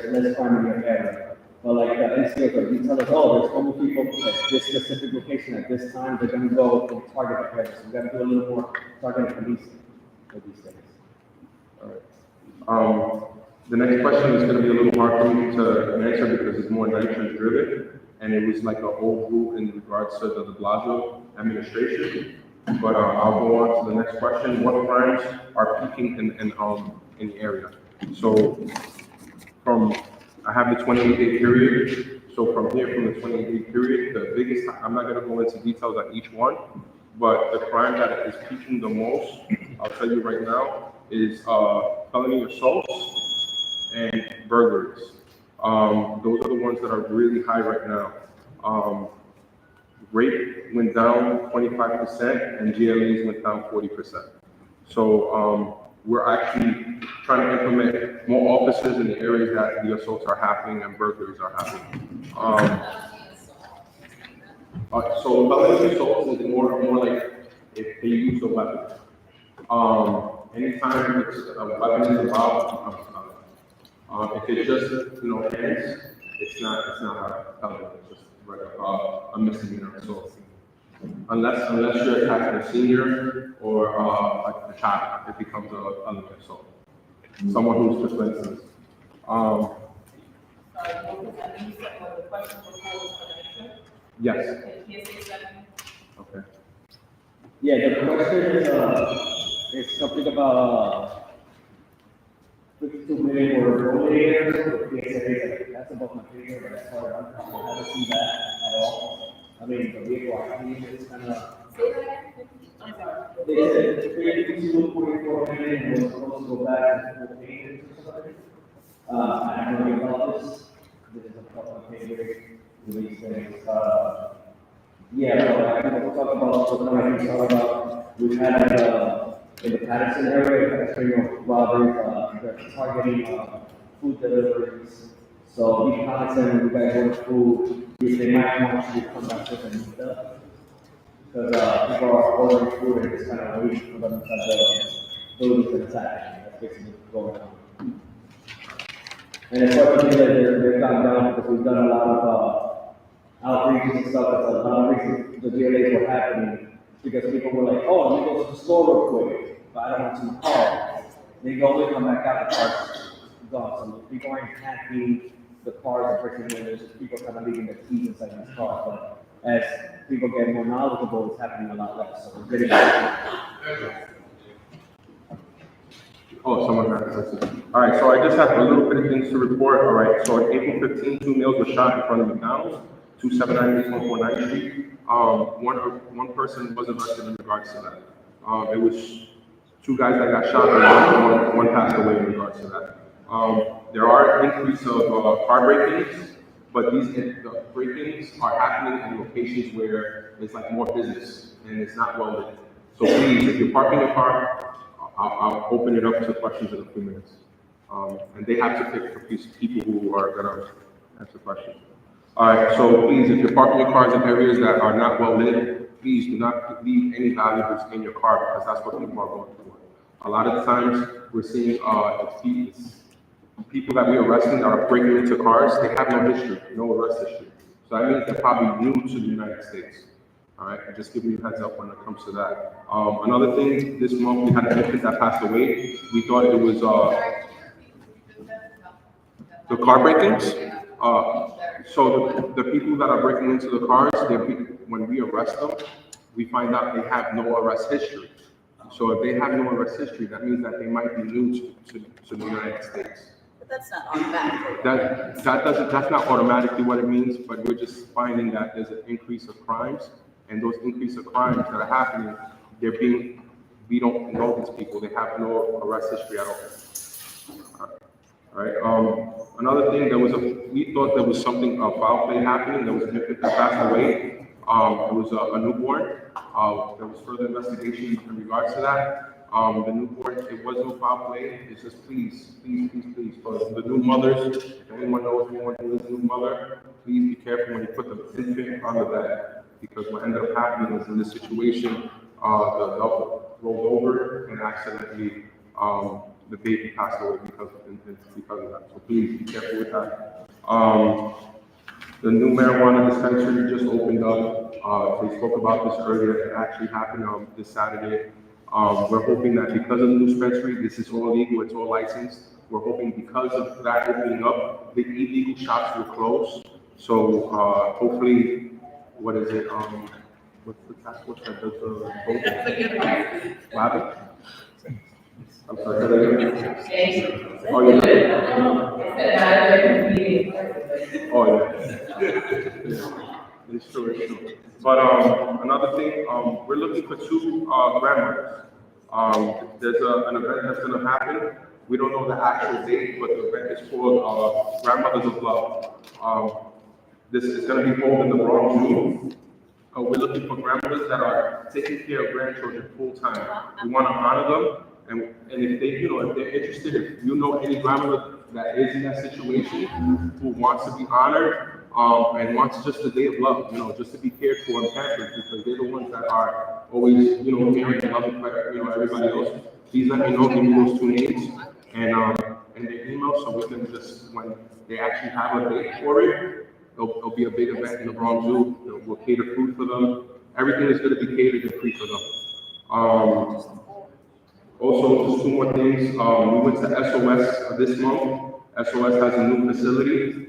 less crime in your area. But like the NCOs, like you tell us, oh, there's only people at this specific location at this time, they're going to go and target the area. So we got to do a little more targeted policing for these things. All right. The next question is going to be a little hard for me to answer because it's more nitrogen driven, and it was like an old rule in regards to the de Blasio administration. But I'll go on to the next question. What crimes are peaking in the area? So I have the 28-day period. So from here, from the 28-day period, the biggest, I'm not going to go into details on each one, but the crime that is peaking the most, I'll tell you right now, is felony assaults and burglaries. Those are the ones that are really high right now. Rape went down 25% and GLAs went down 40%. So we're actually trying to implement more officers in the areas that the assaults are happening and burglaries are happening. So felony assaults is more like if they use a weapon. Anytime a weapon is involved, if it's just hands, it's not a felony. It's just a misdemeanor assault. Unless you're attacking a senior or a child, it becomes a felony assault. Someone who's just went yes. Okay. Yeah, the question is something about 52 million or earlier. That's about my figure, but that's hard. I haven't seen that at all. I mean, the vehicle activity is kind of. I'm sorry. They said 3.4 million was supposed to go back to 14 or something. I don't know about this. This is a couple of pages. These things. Yeah, so I can talk about what I can talk about. We've had in the Patterson area, a string of robberies, they're targeting food deliveries. So each Patterson, you guys order food, they might want you to come back with and stuff. Because people are ordering food and it's kind of waiting for them to have the buildings and attack. That's basically what's going on. And it's funny that they've gone down because we've done a lot of outreaches and stuff. That's a lot of reasons the GLAs were happening because people were like, oh, let me go to the store real quick, but I don't want to my car. They go and come back out, the car's gone. So people aren't hacking the cars and breaking windows, just people kind of leaving their keys inside these cars. But as people get more knowledgeable, it's happening a lot less. So we're getting Oh, someone has this. All right, so I just have a little bit of things to report. All right, so on April 15, 2 males were shot in front of McDonald's, 2798 East 149th Street. One person was arrested in regards to that. It was two guys that got shot, and one passed away in regards to that. There are increase of car break-ins, but the break-ins are happening in locations where it's like more business and it's not well lit. So please, if you're parking your car, I'll open it up to questions in a few minutes. And they have to pick for people who are gonna answer questions. All right, so please, if you're parking your cars in areas that are not well lit, please do not leave any valuables in your car because that's what people are going for. A lot of times we're seeing people that we're arresting that are breaking into cars, they have no history, no arrest history. So that means they're probably new to the United States. All right, I'm just giving you a heads up when it comes to that. Another thing, this month we had an infant that passed away. We thought it was the car break-ins. So the people that are breaking into the cars, when we arrest them, we find out they have no arrest history. So if they have no arrest history, that means that they might be new to the United States. But that's not automatic. That's not automatically what it means, but we're just finding that there's an increase of crimes, and those increase of crimes that are happening, we don't know these people. They have no arrest history at all. All right. Another thing, we thought there was something, a foul play happening. There was an infant that passed away. It was a newborn. There was further investigation in regards to that. The newborn, it was no foul play. It's just please, for the new mothers, if anyone knows anyone who is a new mother, please be careful when you put the infant on the bed, because what ended up happening was in this situation, the adult rolled over and accidentally, the baby passed away because of that. So please be careful with that. The new marijuana dispensary just opened up. They spoke about this earlier. It actually happened this Saturday. We're hoping that because of the new dispensary, this is all legal, it's all licensed. We're hoping because of that opening up, the illegal shops will close. So hopefully, what is it? What's the task force that does the lobby? I'm sorry. Oh, yeah. Oh, yeah. It's true. But another thing, we're looking for two grandmothers. There's an event that's going to happen. We don't know the actual date, but the event is called Grandmothers of Love. This is going to be held in the Bronx. We're looking for grandmothers that are taking care of grandchildren full time. We want to honor them. And if they're interested, if you know any grandmother that is in that situation, who wants to be honored, and wants just a day of love, just to be cared for and pampered, because they're the ones that are always, caring and loving for, everybody else. Please let me know, give me those two names and their email, so we can just, when they actually have a date for it, it'll be a big event in the Bronx Zoo. We'll cater food for them. Everything is going to be catered and free for them. Also, just two more things. We went to SOS this month. SOS has a new facility.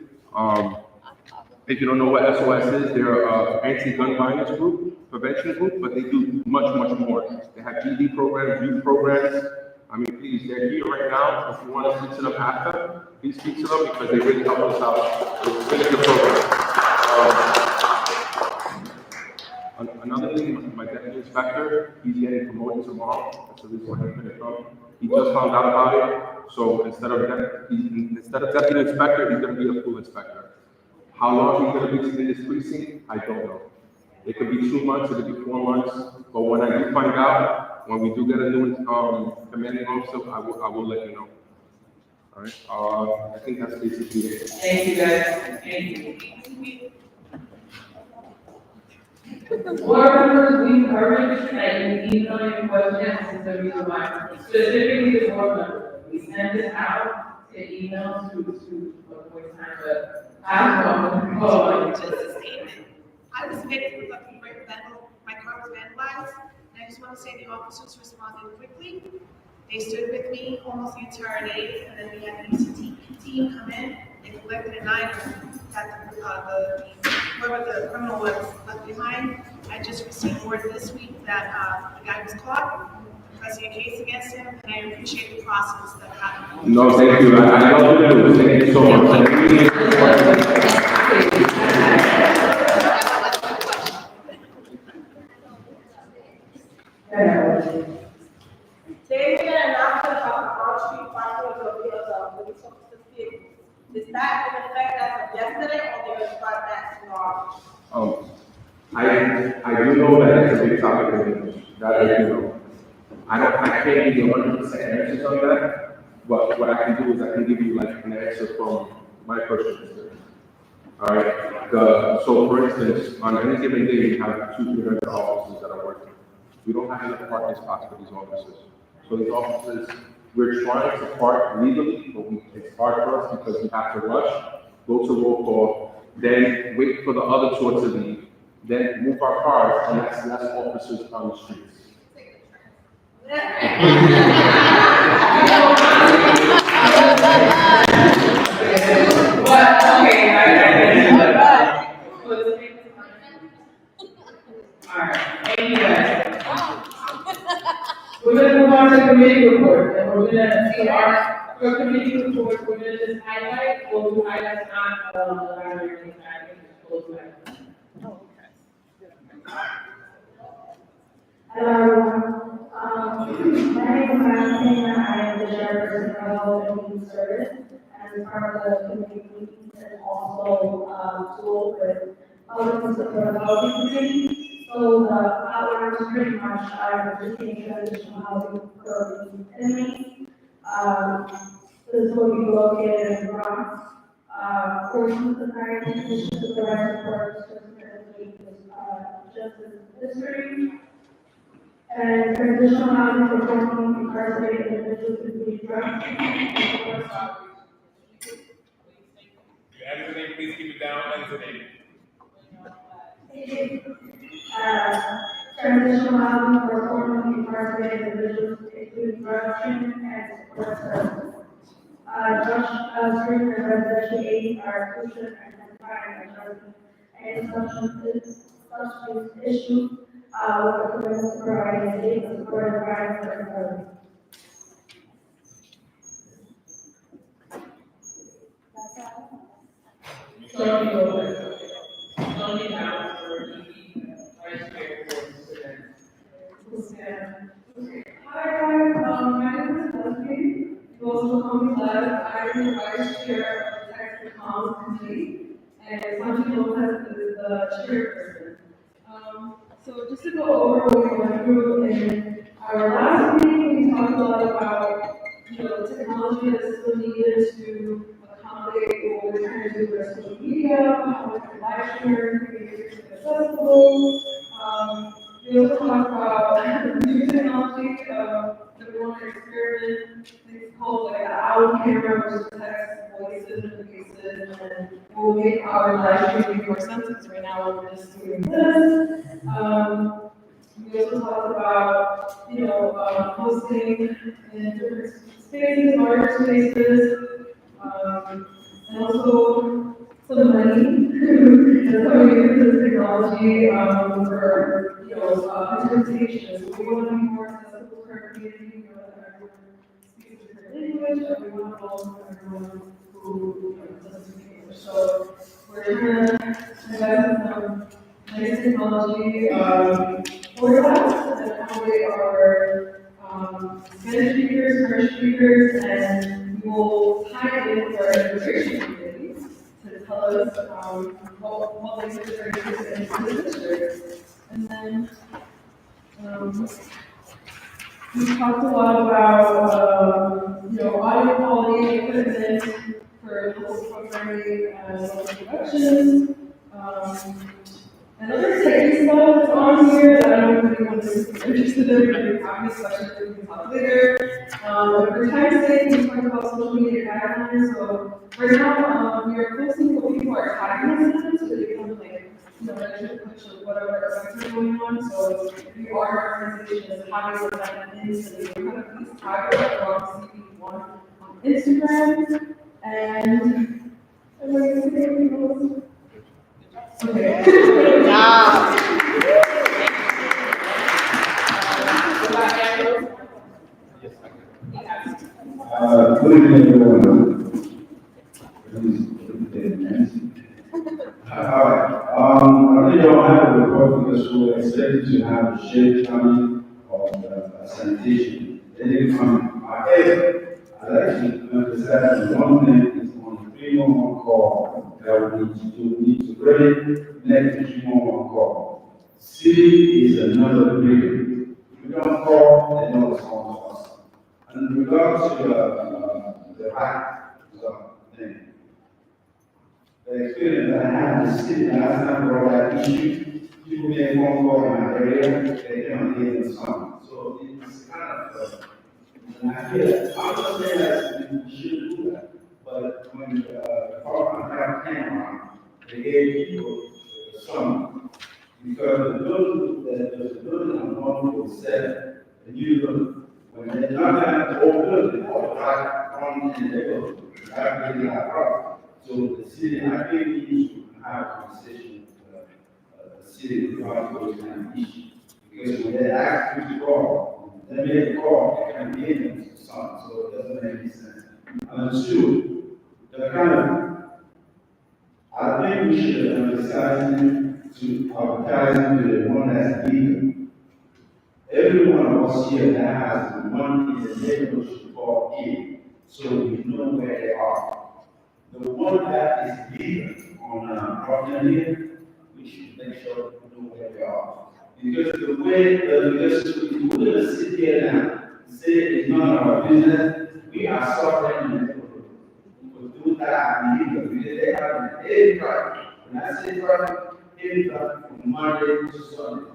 If you don't know what SOS is, they're an anti-gun violence group, prevention group, but they do much, much more. They have GD programs, youth programs. I mean, please, they're here right now. If you want to speak to them after, please speak to them because they really help us out. It's a really good program. Another thing, my deputy inspector, he's getting promoted tomorrow. That's the reason why he couldn't come. He just found out about it. So instead of deputy inspector, he's going to be a full inspector. How long he's going to be in this precinct, I don't know. It could be 2 months, it could be 4 months. But when I do find out, when we do get a new commanding officer, I will let you know. All right. I think that's basically it. Thank you, guys. Thank you. Board members, we encourage that you email your questions to the reason why. Specifically the board members. We send this out to emails to voice time, but I was victim of my car was vandalized, and I just want to say the officers responded quickly. They stood with me almost the entire day, and then we had the ECT team come in. They collected an item that whoever the criminal was left behind. I just received word this week that the guy was caught. pressing a case against him, and I appreciate the process that happened. No, thank you. I love the news. Thank you so much. Today, we're gonna announce the Broad Street parking of the police officer's vehicle. Is that in effect as of yesterday, or they're gonna start that tomorrow? I do know that it's a big topic in the news. That I do know. I can't give you 100% answers on that, but what I can do is I can give you like an answer from my personal experience. All right. So for instance, on any given day, we have 200 officers that are working. We don't have enough parking spots for these officers. So these officers, we're trying to park legally, but it's hard for us because we have to rush, go to roll call, then wait for the other two to leave, then move our cars, and that's less officers on the streets. But, okay, alright, thank you guys. We're gonna move on to committee report, and we're gonna, so our committee report, we're gonna just highlight, we'll do highlights on, the library, close that. Hello, my name is Madison, and I am the chairperson of the Community Service, and as part of the community meetings and also, tool with politics of the housing committee. So the outline is pretty much, just being transitional housing for the inmates. This will be located in Bronx, portions of the fire commission to provide support to justice district. And transitional housing for formerly incarcerated individuals who need drugs. Your name, please keep it down, and your name. Transitional housing for formerly incarcerated individuals including drug treatment and support services. Street and residential aid are crucial in identifying and addressing any substance issue. With the purpose of providing safe and supportive environment for everyone. Hi guys, my name is Leslie. You also call me Les. I am the vice chair of the Tax and Comms Committee, and Sanji Lopez is the chairperson. So just to go over what we went through in our last meeting, we talked a lot about, technology that's still needed to accommodate what we're trying to do with social media, how we can live share, make it accessible. We also talked about new technology that we want to experiment, things called like the owl camera, which detects voices and faces, and will make our live streaming more sensitive. Right now, we're just doing this. We also talked about, hosting in different spaces, larger spaces, and also some money that's coming into this technology for, interpretation. So we want to be more accessible to our community, that everyone speaks a different language, everyone knows everyone who doesn't speak English. So we're trying to invest in some nice technology for that, and accommodate our Spanish speakers, French speakers, and we will tie it in with our immigration communities to tell us what languages are used in the district. And then we talked a lot about audio quality equipment for local programming and local productions. And other techie stuff that's on here that I don't know if anyone is interested in, but if you have any questions, we can talk later. But for time's sake, we talked about social media guidelines. So right now, we are posting what people are tagging us in, so they can like, extra push of whatever events are going on. So if you are an organization that's having an event in, so you kind of please tag us at CP1 on Instagram. And am I going to say anything else? Okay. Good job. I really don't have a report because we were expected to have a shared county of sanitation. They didn't come. However, I'd like to emphasize that one thing is on the 311 call that we need to do. We need to really make the 311 call. City is another breed. We don't call, they don't respond to us. And in regards to the right thing, the experience I had in the city last time about that issue, people made a phone call in my area, they can't hear the song. So it's kind of, and I feel that, I'm not saying that we should do that, but when the car came around, they gave people the song. Because the building, there's a building on 147, and you look, when they knock down the old building, all the right on in the building, that really high problem. So the city, I think we need to have a conversation with the city about those kind of issues. Because when they ask you to call, they make a call, they can hear them to song, so it doesn't make any sense. And two, the kind of, I think we should emphasize to advertising to the one that's legal. Every one of us here that has one in the neighborhood should call in, so we know where they are. The one that is legal on Rockland here, we should make sure we know where they are. Because the way, because if we're gonna sit here now and say it's none of our business, we are suffering in the neighborhood. We do that illegal, because they have any traffic. When I say traffic, any traffic from Monday to Sunday.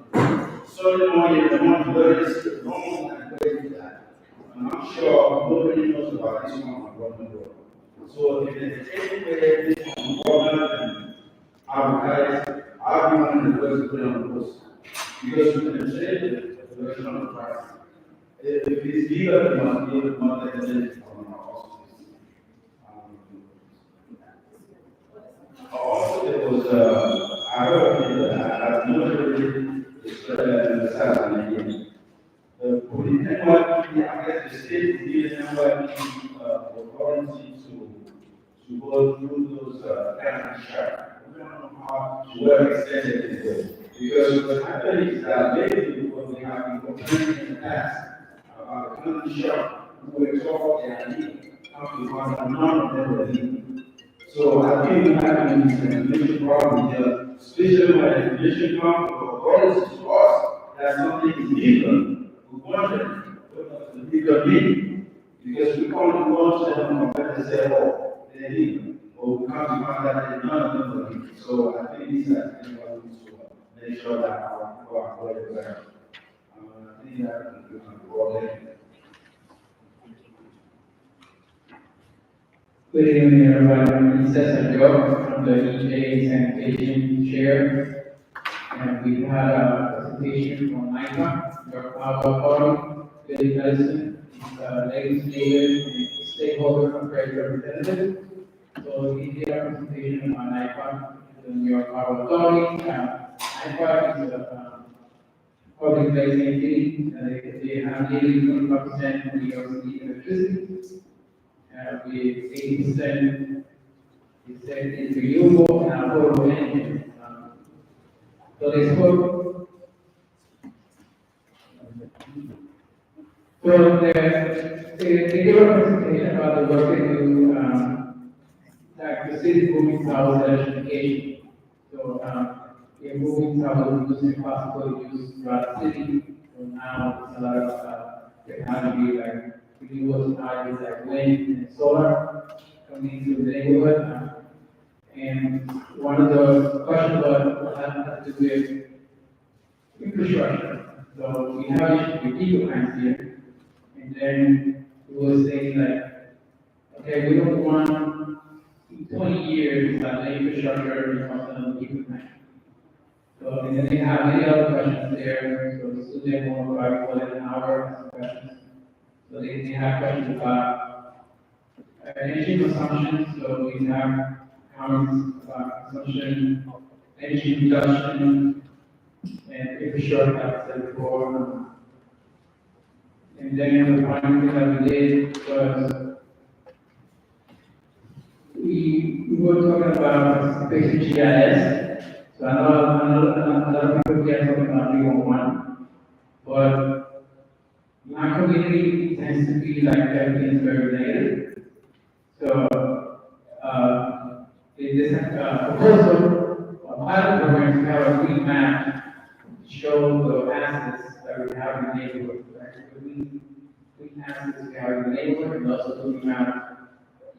Sunday morning, the morning, where is the wrong and where is that? And I'm sure nobody knows about this one on Rockland Road. So if there's any way this one Rockland advertise, I'll be one of the first to put it on the post. Because we can change the direction of the traffic. If it's legal, it must be regulated from our offices. Also, there was, I heard, I've never really emphasized on it yet. The NYPD, I guess the state is giving NYPD authority to go through those kind of traffic. We don't know how, to what extent it is. Because what's happening is that lately, what we have been complaining in the past about the country shop, who were told they are legal, come to find none of them were legal. So I think we have an information problem here, especially when information comes from authorities to us that something is legal. We wonder what does the legal mean? Because we can't go to them and say, oh, they're legal. Or we come to find out that none of them are legal. So I think these are things that we need to make sure that our people are well aware. I think that we can go ahead. Good evening, everyone. This is Joe from the EJ Sanitation Chair. And we had a presentation from NICA, your power authority, Billy Nelson, legislator, and stakeholder affairs representative. So he did a presentation on NICA, the New York Power Authority. NICA is a public place entity, they have nearly 25% of New York City electricity. With 80% is renewable and affordable energy. So they spoke. So they gave a presentation about the work they do, like the city moving towards electrification. So they're moving towards reducing possible use throughout the city. So now it's a lot of technology like renewable technologies like wind and solar coming into the neighborhood. And one of the questions has to do with infrastructure. So we have issues with people plants here. And then we were saying like, okay, we don't want in 20 years that the infrastructure becomes another people plant. So and then they have many other questions there. So the student won't provide more than an hour of questions. So they have questions about energy consumption. So we have comments about consumption, energy reduction, and infrastructure, like I said before. And then the final thing that we did was we we were talking about participation GIS. So I know a lot of people here are talking about 311, but my community tends to be like everything's very negative. So, this proposal, a pilot program to have a green map to show the assets that we have in the neighborhood. We assets we have in the neighborhood, and also the green map.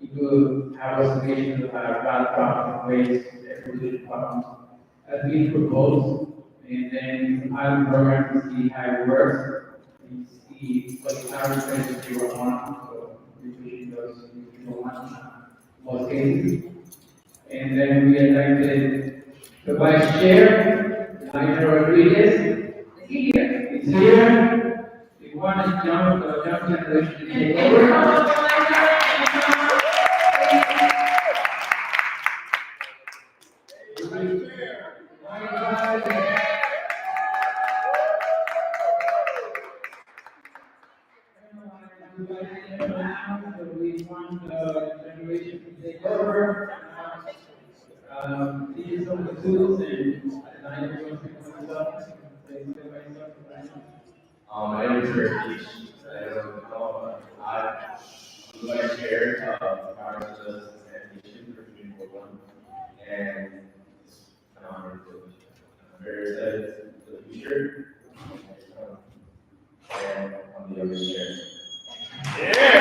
You could have estimations of bad property waste, polluted problems as being proposed, and then the pilot program to see how it works, and see what the average rate you want, so usually those you want most cases. And then we elected the vice chair, Lionel Rodriguez. It's here. If you want to jump generation to take over. We want the generation to take over. These are some of the tools and I don't know if myself. My name is Rick Keach. I'm the vice chair of Power Justice and Education for Community Board 1. And it's an honor to I'm very excited for the future. And I'm the youngest chair. Yeah!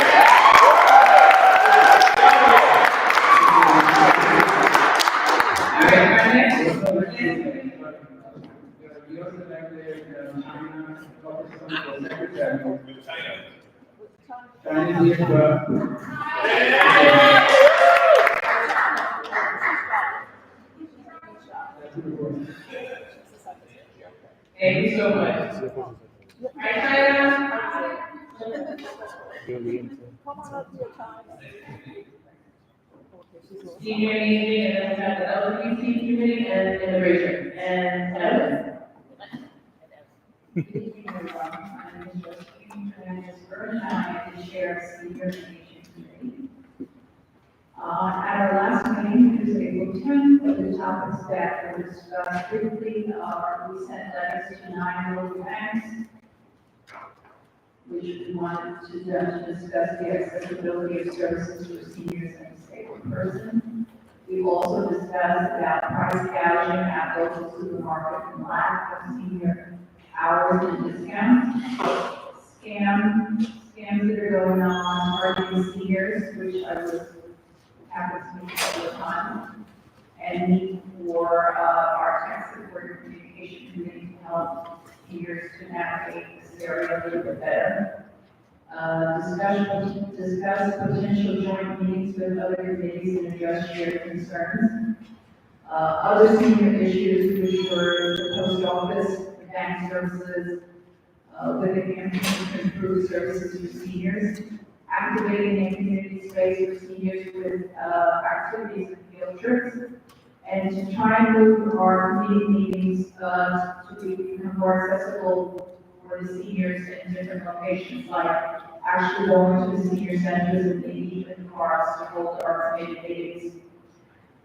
Thank you so much. Senior Evening, and then we have the LGBT committee and immigration, and Evan. Good evening, everyone. My name is Josephine Hernandez-Burton, I am the chair of Senior Education Committee. At our last meeting, Tuesday, April 10th, the topics that were discussed briefly are we sent letters to 9 local banks, which we wanted to discuss the accessibility of services for seniors and disabled persons. We also discussed about price gouging at local supermarket and lack of senior hours and discounts. Scams that are going on targeting seniors, which I was happens to me all the time. And need for our tech support and communication committee to help seniors to navigate this area a little bit better. Discuss potential joint meetings with other committees and address shared concerns. Other senior issues, which were the post office, the bank services, with the campaign to improve services for seniors, activating a community space for seniors with activities and field trips, and to try and move our community meetings to become more accessible for the seniors in different locations, like actually going to the senior centers and maybe even parks to hold our community meetings.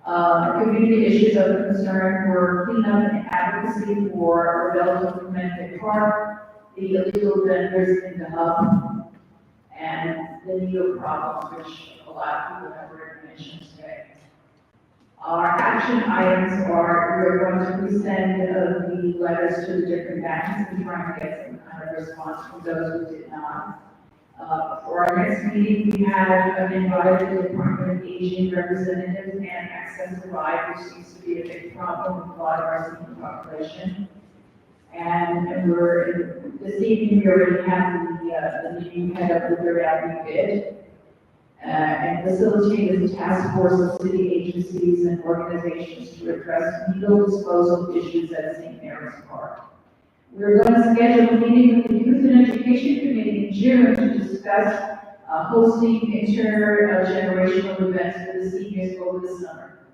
Community issues of concern were cleanup and advocacy for Rebel Implemented Park, the illegal vendors in the hub, and the NEO problems, which a lot of people have already mentioned today. Our action items are, we are going to resend the letters to the different banks and try and get some kind of response from those who did not. For our next meeting, we have invited the Department of Aging representatives and Access to Life, which seems to be a big problem with a lot of our senior population. And this evening, we already have the meeting head of the Third Avenue bid. And facilitate the task force of city agencies and organizations to address needle disposal issues at St. Mary's Park. We're going to schedule a meeting with the Youth and Education Committee in June to discuss hosting intergenerational events for the seniors over the summer.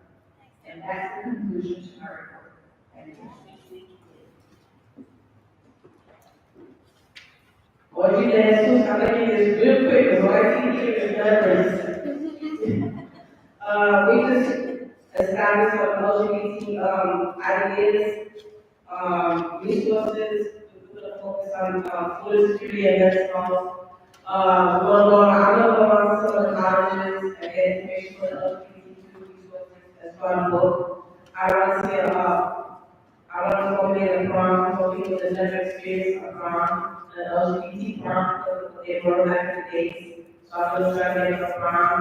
And that's the conclusion to my report. Thank you. Oye, de eso sabe que es real quick, so I think you can leverage. We just established some LGBT, ideas, resources, we put a focus on, food security and mental health. I'm gonna go on some of the colleges and get information for the LGBTQ resources as part of the book. I want to see, I want to go in the prom for people that never experienced a prom, an LGBT prom, they were back in the days. So I'm going to try to get a prom,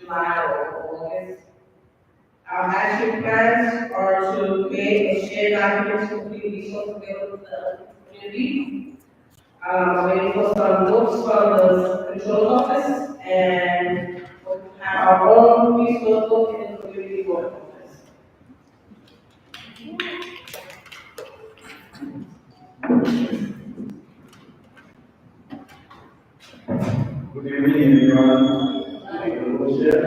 July or August. Our action plans are to create a shared document to complete resources available to the community. Waiting for some books from the control office and we'll have our own resource book in the community board office. Good evening, everyone. I'm the co-chair,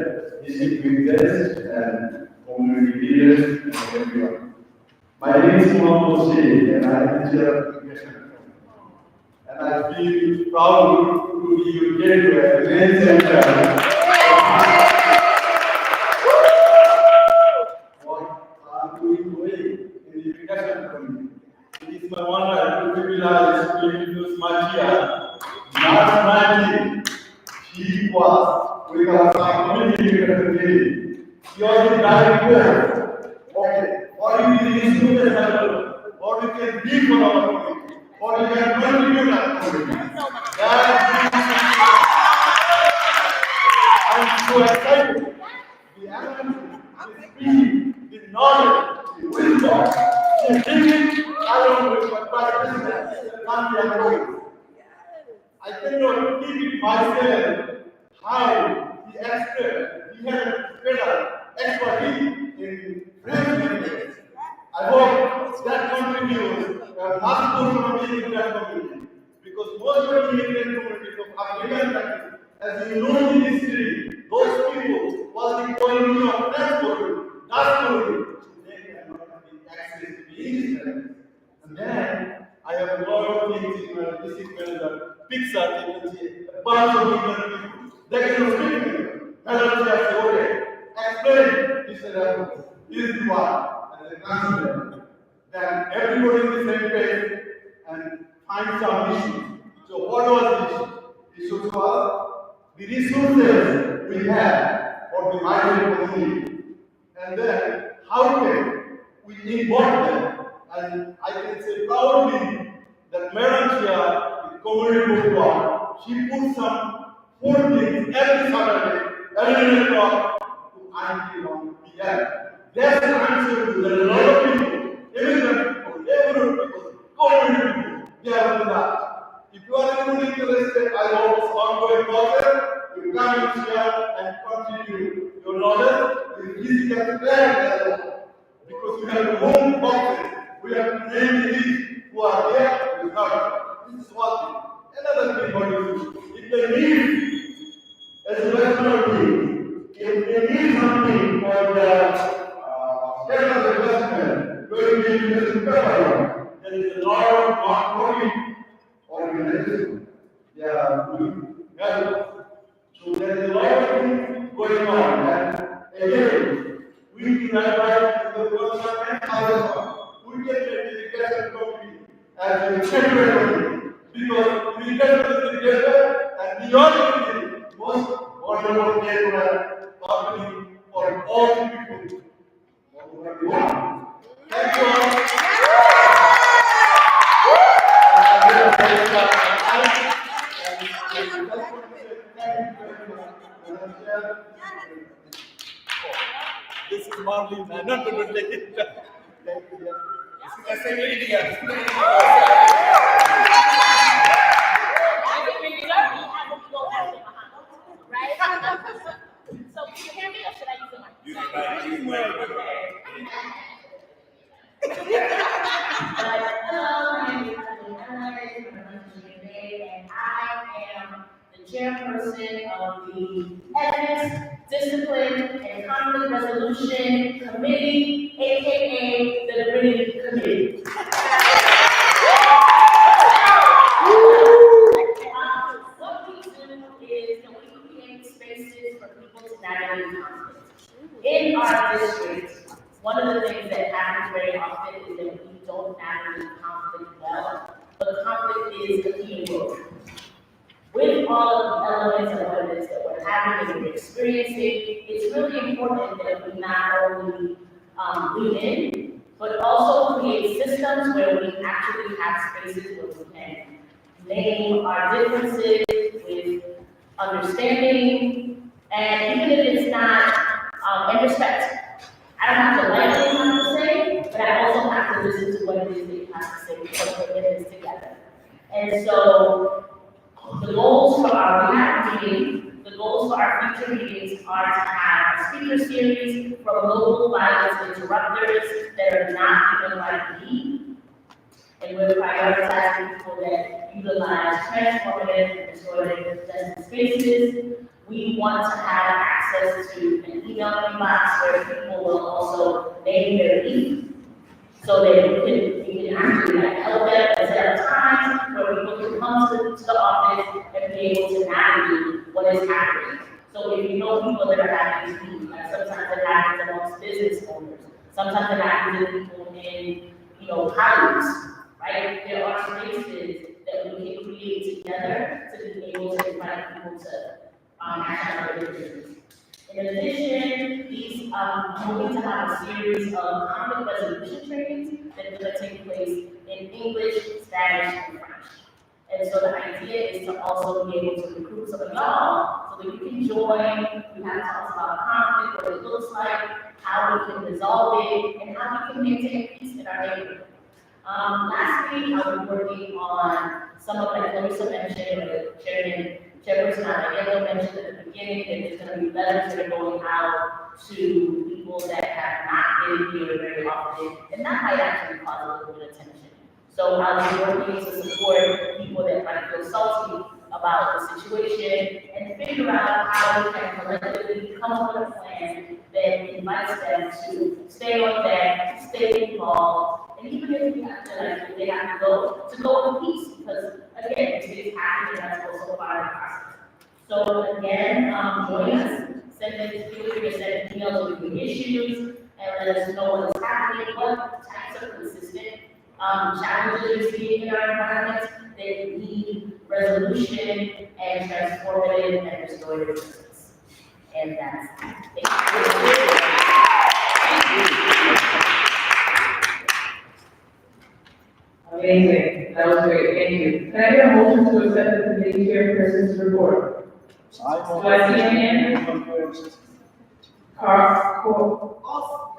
district leaders, and community leaders, and everyone. My name is Mohammed Hussein, and I am the chair of education. And I feel proud to be your gateway, main center. What I'm doing in the education community. It is my honor to privilege to introduce my chair. Last 19, she was with us community representative. She was in direct okay, what you can do students level, what you can be for our community, what you can contribute our community. I'm so excited. The energy, the speed, the knowledge, the wisdom, the thinking, along with my practice, and the I cannot keep it myself how he expressed, he had a better expertise in present. I hope that contributes a large portion of the Indian community because most of the Indian communities of African countries, as you know in history, those people was the colony of transport, diaspora, they cannot have access to the English language. And then I have a lot of things in my discipline that Pixar, you can see a bunch of people, they can speak English. Melody has okay, explain, he said, this is what, and the translate. Then everybody in the same page and find some issues. So what was the issue? The issue was the resources we have for the migrant community. And then how can we involve them? And I can say proudly that Madam Chair, the community board, she put some 4 things every Saturday, 11 o'clock to until 1 p.m. That's the answer to that a lot of people, immigrant people, neighborhood people, community people, they are doing that. If you are really interested, I hope it's ongoing process, you come here and continue your knowledge with physical plan because we have home boxes. We have many things who are there with us. This is one thing. Another thing for you, if they need, as a national team, if they need something for the special investment, going to the supermarket, there is a lot of non-profit organizations. They are doing help. So there is a lot of things going on. And again, we can advise the government and others. We get the education community as a champion because we get together and we are the most wonderful gateway company for all people. Thank you all. This is Marlene, I'm not going to take it. Thank you. This is the same idea. So can you hear me or should I use the mic? Hello, my name is and I am the chairperson of the Ethics, Discipline, and Conflict Resolution Committee, aka the Liberty Committee. What we do is that we create spaces for people to navigate conflict. our district, one of the things that happens very often is that we don't navigate conflict well, but conflict is the key word. With all of the elements of what it is that we're having and we're experiencing, it's really important that we not only lean in, but also create systems where we actually have spaces where we can name our differences with understanding, and even if it's not, and respect. I don't have to like what you have to say, but I also have to listen to what it is that you have to say because we're in this together. And so the goals for our rehab meeting, the goals for our future meetings are to have a speaker series from local violence interrupters that are not even like me. And we're prioritizing people that utilize transformative and restorative justice spaces. We want to have access to an email inbox where people will also name their needs. So that we can actually help them and set up times where people can come to the office and be able to navigate what is happening. So if you know people that are having these needs, like sometimes it happens amongst business owners, sometimes it happens to people in, colleges, right? There are spaces that we can create together to be able to invite people to act on their business. In addition, these moving to have a series of conflict resolution trainings that are going to take place in English, Spanish, and French. And so the idea is to also be able to recruit some of y'all so that you can join. We have talks about conflict, what it looks like, how we can resolve it, and how we can maintain peace in our neighborhood. Lastly, I was working on some of that Clarissa mentioned, or Chairperson Alejandro mentioned at the beginning, that there's going to be letters that are going out to people that have not been here very often, and that might actually cause a little bit of tension. So I was working to support people that might feel salty about the situation and figure out how we can collectively come up with a plan that invites them to stay on deck, to stay involved, and even if we have to, if they have to go in peace, because again, this is happening, that's also part of the process. So again, join us, feel free to send emails with your issues, and let us know what's happening, what types of consistent challenges you're seeing in our environment that need resolution and transformative and restorative justice. And that's it. Amazing, that was great, thank you. Can I get a motion to accept the committee chairperson's report? Do I see any hand?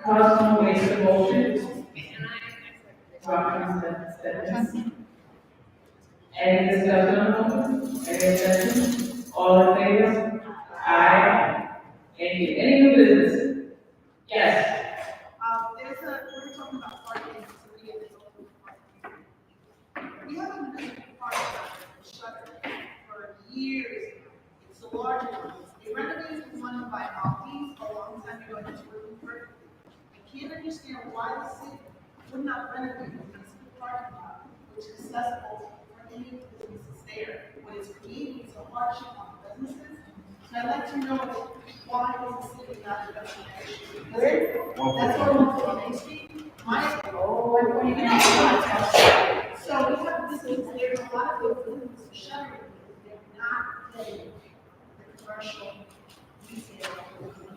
Carson makes the motion. Any discussion on the motion? Any discussion? All in favor? Aye. Thank you. Any new business? Yes. We're talking about parking, so we get this open parking. We haven't been parking shut for years. It's a large one. They renovated one by Aldi's a long time ago in Williamsburg. I can't understand why the city would not renovate this parking lot, which is accessible for any businesses there, when it's creating some hardship on businesses. So I'd like to know why is the city not addressing that issue? That's all on Main Street. So we have businesses, there's a lot of businesses shuttering, they're not getting the commercial retail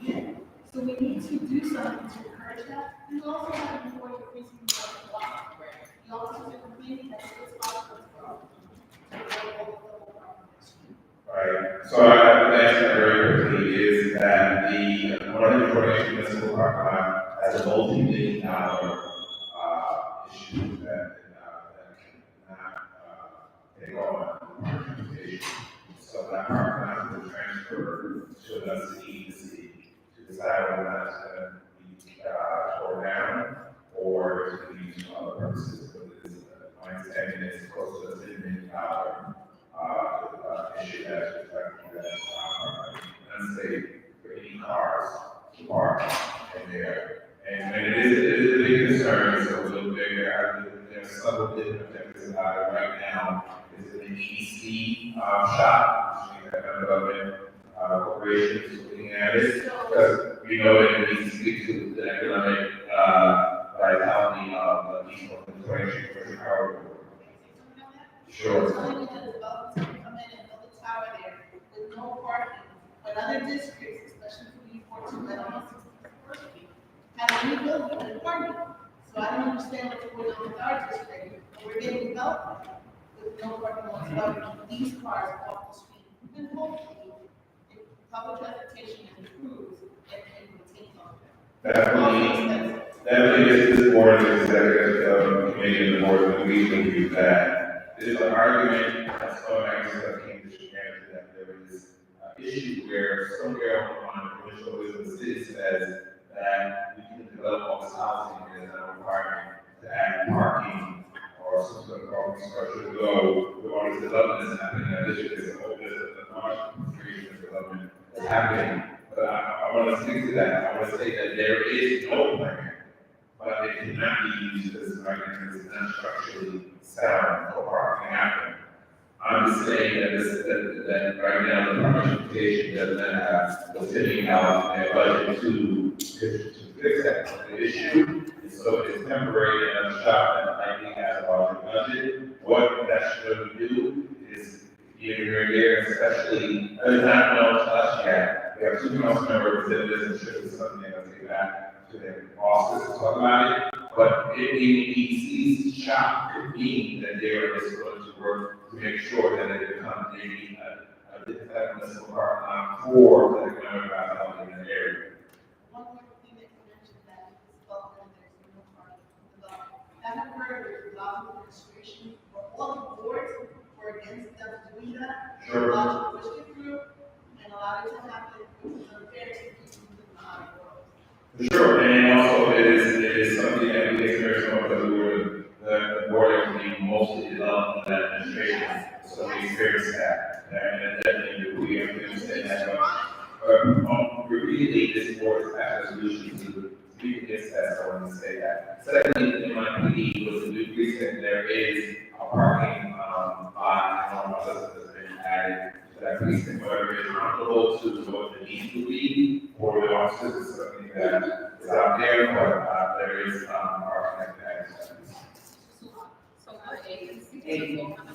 in. So we need to do something to encourage that. We also have an employee increasing the block. We also have complaining that it's possible Right. So I answer very quickly is that the Northern Information Municipal Parking Lot has a multi-million-dollar issue that cannot take on transportation. So that parking lot will transfer to another city to decide whether or not it's going to be torn down or to be used for other purposes. But my understanding is close to a $10 million issue that's reflecting that unsafe for any cars to park in there. And it is a big concern, so we'll there's several different objectives about it right now. Is it an PC shop, which we have government corporations looking at it, because we we know that it needs to speak to the economic, vitality of the East Oakland for Chicago. Sure. Telling you that the developers can come in and build a tower there with no parking, but other districts, especially for you 14, that almost 61st Street, have any building and parking. So I don't understand what's going on with our district, and we're getting development with no parking whatsoever, these cars off the street. And hopefully, if public transportation improves, it will take on Definitely, this board is executive committee and the board of we believe that there's an argument that's going back to the Cambridge manager that there is an issue where somewhere on the provincial wisdom, the city says that we can develop all this housing and there's no requirement to add parking or some sort of parking structure to go with all this development that's happening in that district. There's a large creation of development that's happening. But I want to speak to that. I want to say that there is no plan, but it cannot be used as an argument because it's not structurally sound for parking to happen. I'm just saying that right now the transportation does not have the $50 million in their budget to fix that. The issue is so it's temporary and a shop that likely has a larger budget. What that should do is year to year, especially, there's not no touch yet. We have 2 council member representatives and should be something they'll take back to their office to talk about it. But if EDC's shop could mean that there is going to work to make sure that it becomes a municipal parking lot for the economic development in the area. One more thing that you mentioned that is development, there's no parking development. That occurred with the last administration, where all the boards were against them doing that. Sure. Lots of pushed it through, and allowed it to happen, it was unfair to people who did not work. Sure, and also it is something that we experienced because we were the board that was being mostly developed in that administration, so we experienced that. And definitely we have to understand that, but repeatedly this board has passed resolutions to speak against that, so I want to say that. Secondly, in my PD was a new precinct, there is a parking lot, and others has been added to that precinct, whether it's comparable to what the needs would be, or the officers is something that is out there, but there is parking at that. So our agency will come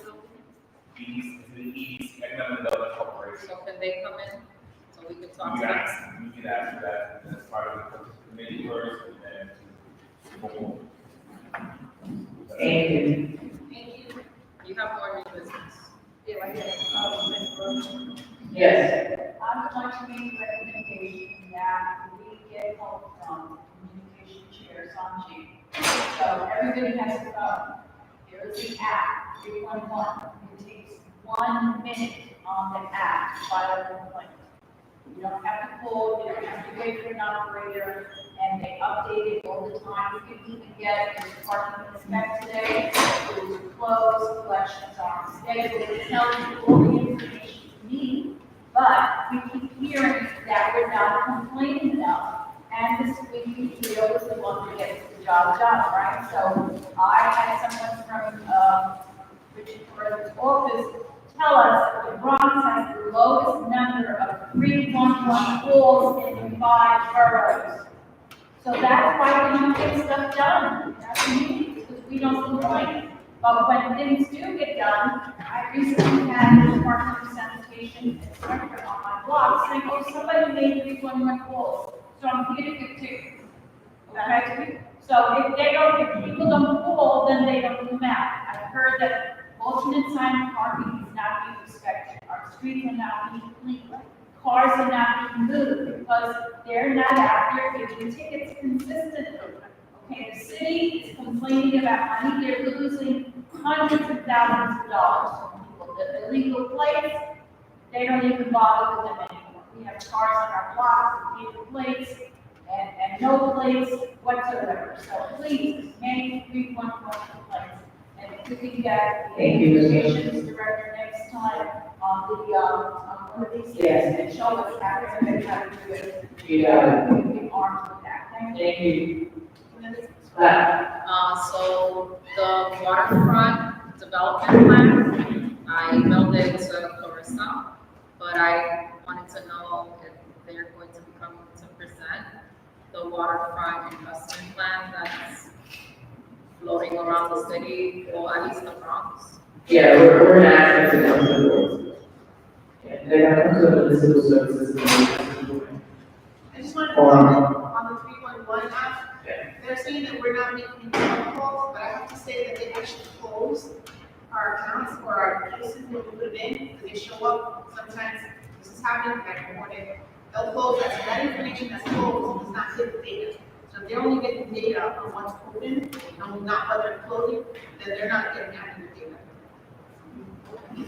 East Economic Development Corporation. So can they come in? So we can talk We to can them? ask that as part of the committee first and then. Thank you. Thank you. You have more new business. Yeah, I get it. Yes. I would like to make a recommendation that we get help from communication chair Sanji. So everybody has a phone. There is an app, 311. It takes 1 minute on the app to file a complaint. You don't have to call, you don't have to wait for an operator, and they update it all the time. You can even get your parking inspect today, schools are closed, collections aren't scheduled, it tells you all the information you need. But we keep hearing that we're not complaining enough. And this week, we always the one who gets the job done, right? So I had someone from Richard Burton's office tell us that the Bronx has the lowest number of 311 calls in the 5 boroughs. So that's why we don't get stuff done, that's me, because we don't complain. But when things do get done, I recently had the Department of Sanitation inspector on my blog saying, oh, somebody made 311 calls, so I'm here to get tickets. Okay? So if people don't call, then they don't come out. I've heard that alternate sign parking is not being respected. Our streets are not being cleaned. Cars are not being moved because they're not out there giving tickets consistently. Okay, the city is complaining about money. They're losing hundreds of thousands of dollars from people. The illegal plates, they don't even bother with them anymore. We have cars on our blocks with illegal plates and no plates whatsoever. So please, make 311 complaints. And if we can get the communications director next time on the, one of these things and show us how to do it. Yeah. We can arm with that. Thank you. So the waterfront development plan, I emailed it to Clarissa, but I wanted to know if they're going to be coming to present the waterfront investment plan that's floating around the city, or at least the Bronx. Yeah, we're gonna ask them to come to the board. Yeah, they're gonna come to the municipal services. I just wanted to comment on the 3.1 app. They're saying that we're not making phone calls, but I have to say that they actually close our accounts or our cases that we put in, because they show up. Sometimes this is happening, like reported, they'll close that. So that information that's closed does not hit the data. So if they're only getting data on what's open and not what they're closing, then they're not getting accurate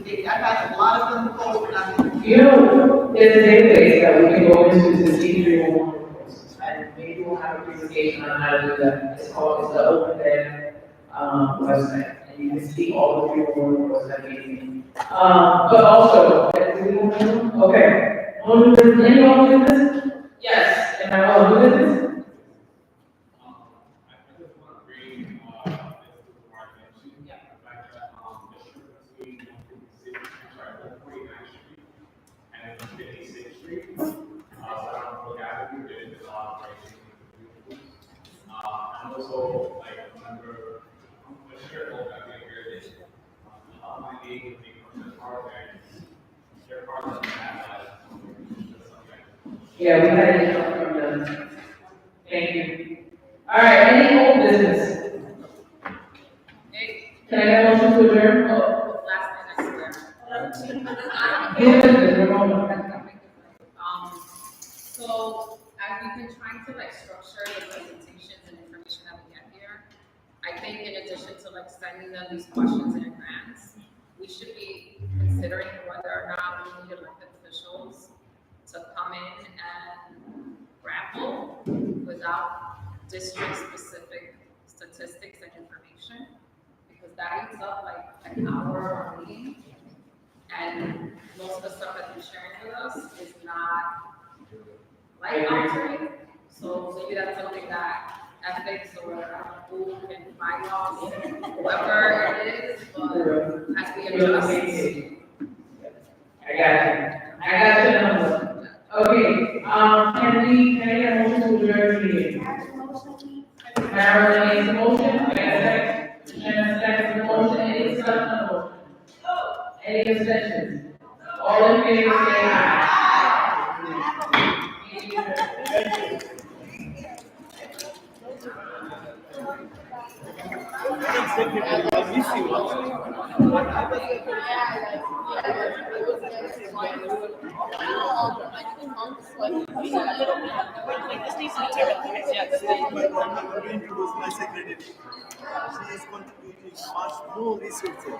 data. I've had a lot of them close, but not getting. You know, there's a database that we can go into to see 311 reports, and maybe we'll have a presentation on how to do that. It's called, the Open Data, website, and you can see all the 311 reports that we need. But also, okay, on business, any old business? Yes, and I will do this. And also, like, remember, the shareholder that we hear this, my name would be from the car and their car doesn't have Yeah, we had it from them. Thank you. All right, any old business? Can I get a motion to adjourn? Oh, Last thing I swear. new business, Ramona. So as we've been trying to like structure the presentations and information that we get here, I think in addition to like sending them these questions in advance, we should be considering whether or not we need elected officials to come in and grapple without district-specific statistics and information, because that eats up like an hour of our meeting. And most of the stuff that you're sharing with us is not life altering. So maybe that's something that ethics or who can bylaws, whoever it is, but as we adjust. I got you number. Okay, can I get a motion to adjourn the meeting? Marilyn makes a motion, can I get a second? Shannon seconds the motion, any discussion on the motion? Any abstentions? All in favor, say aye. This needs to be turned up. Yes. I'm going to lose my secretary. She is contributing much more resources.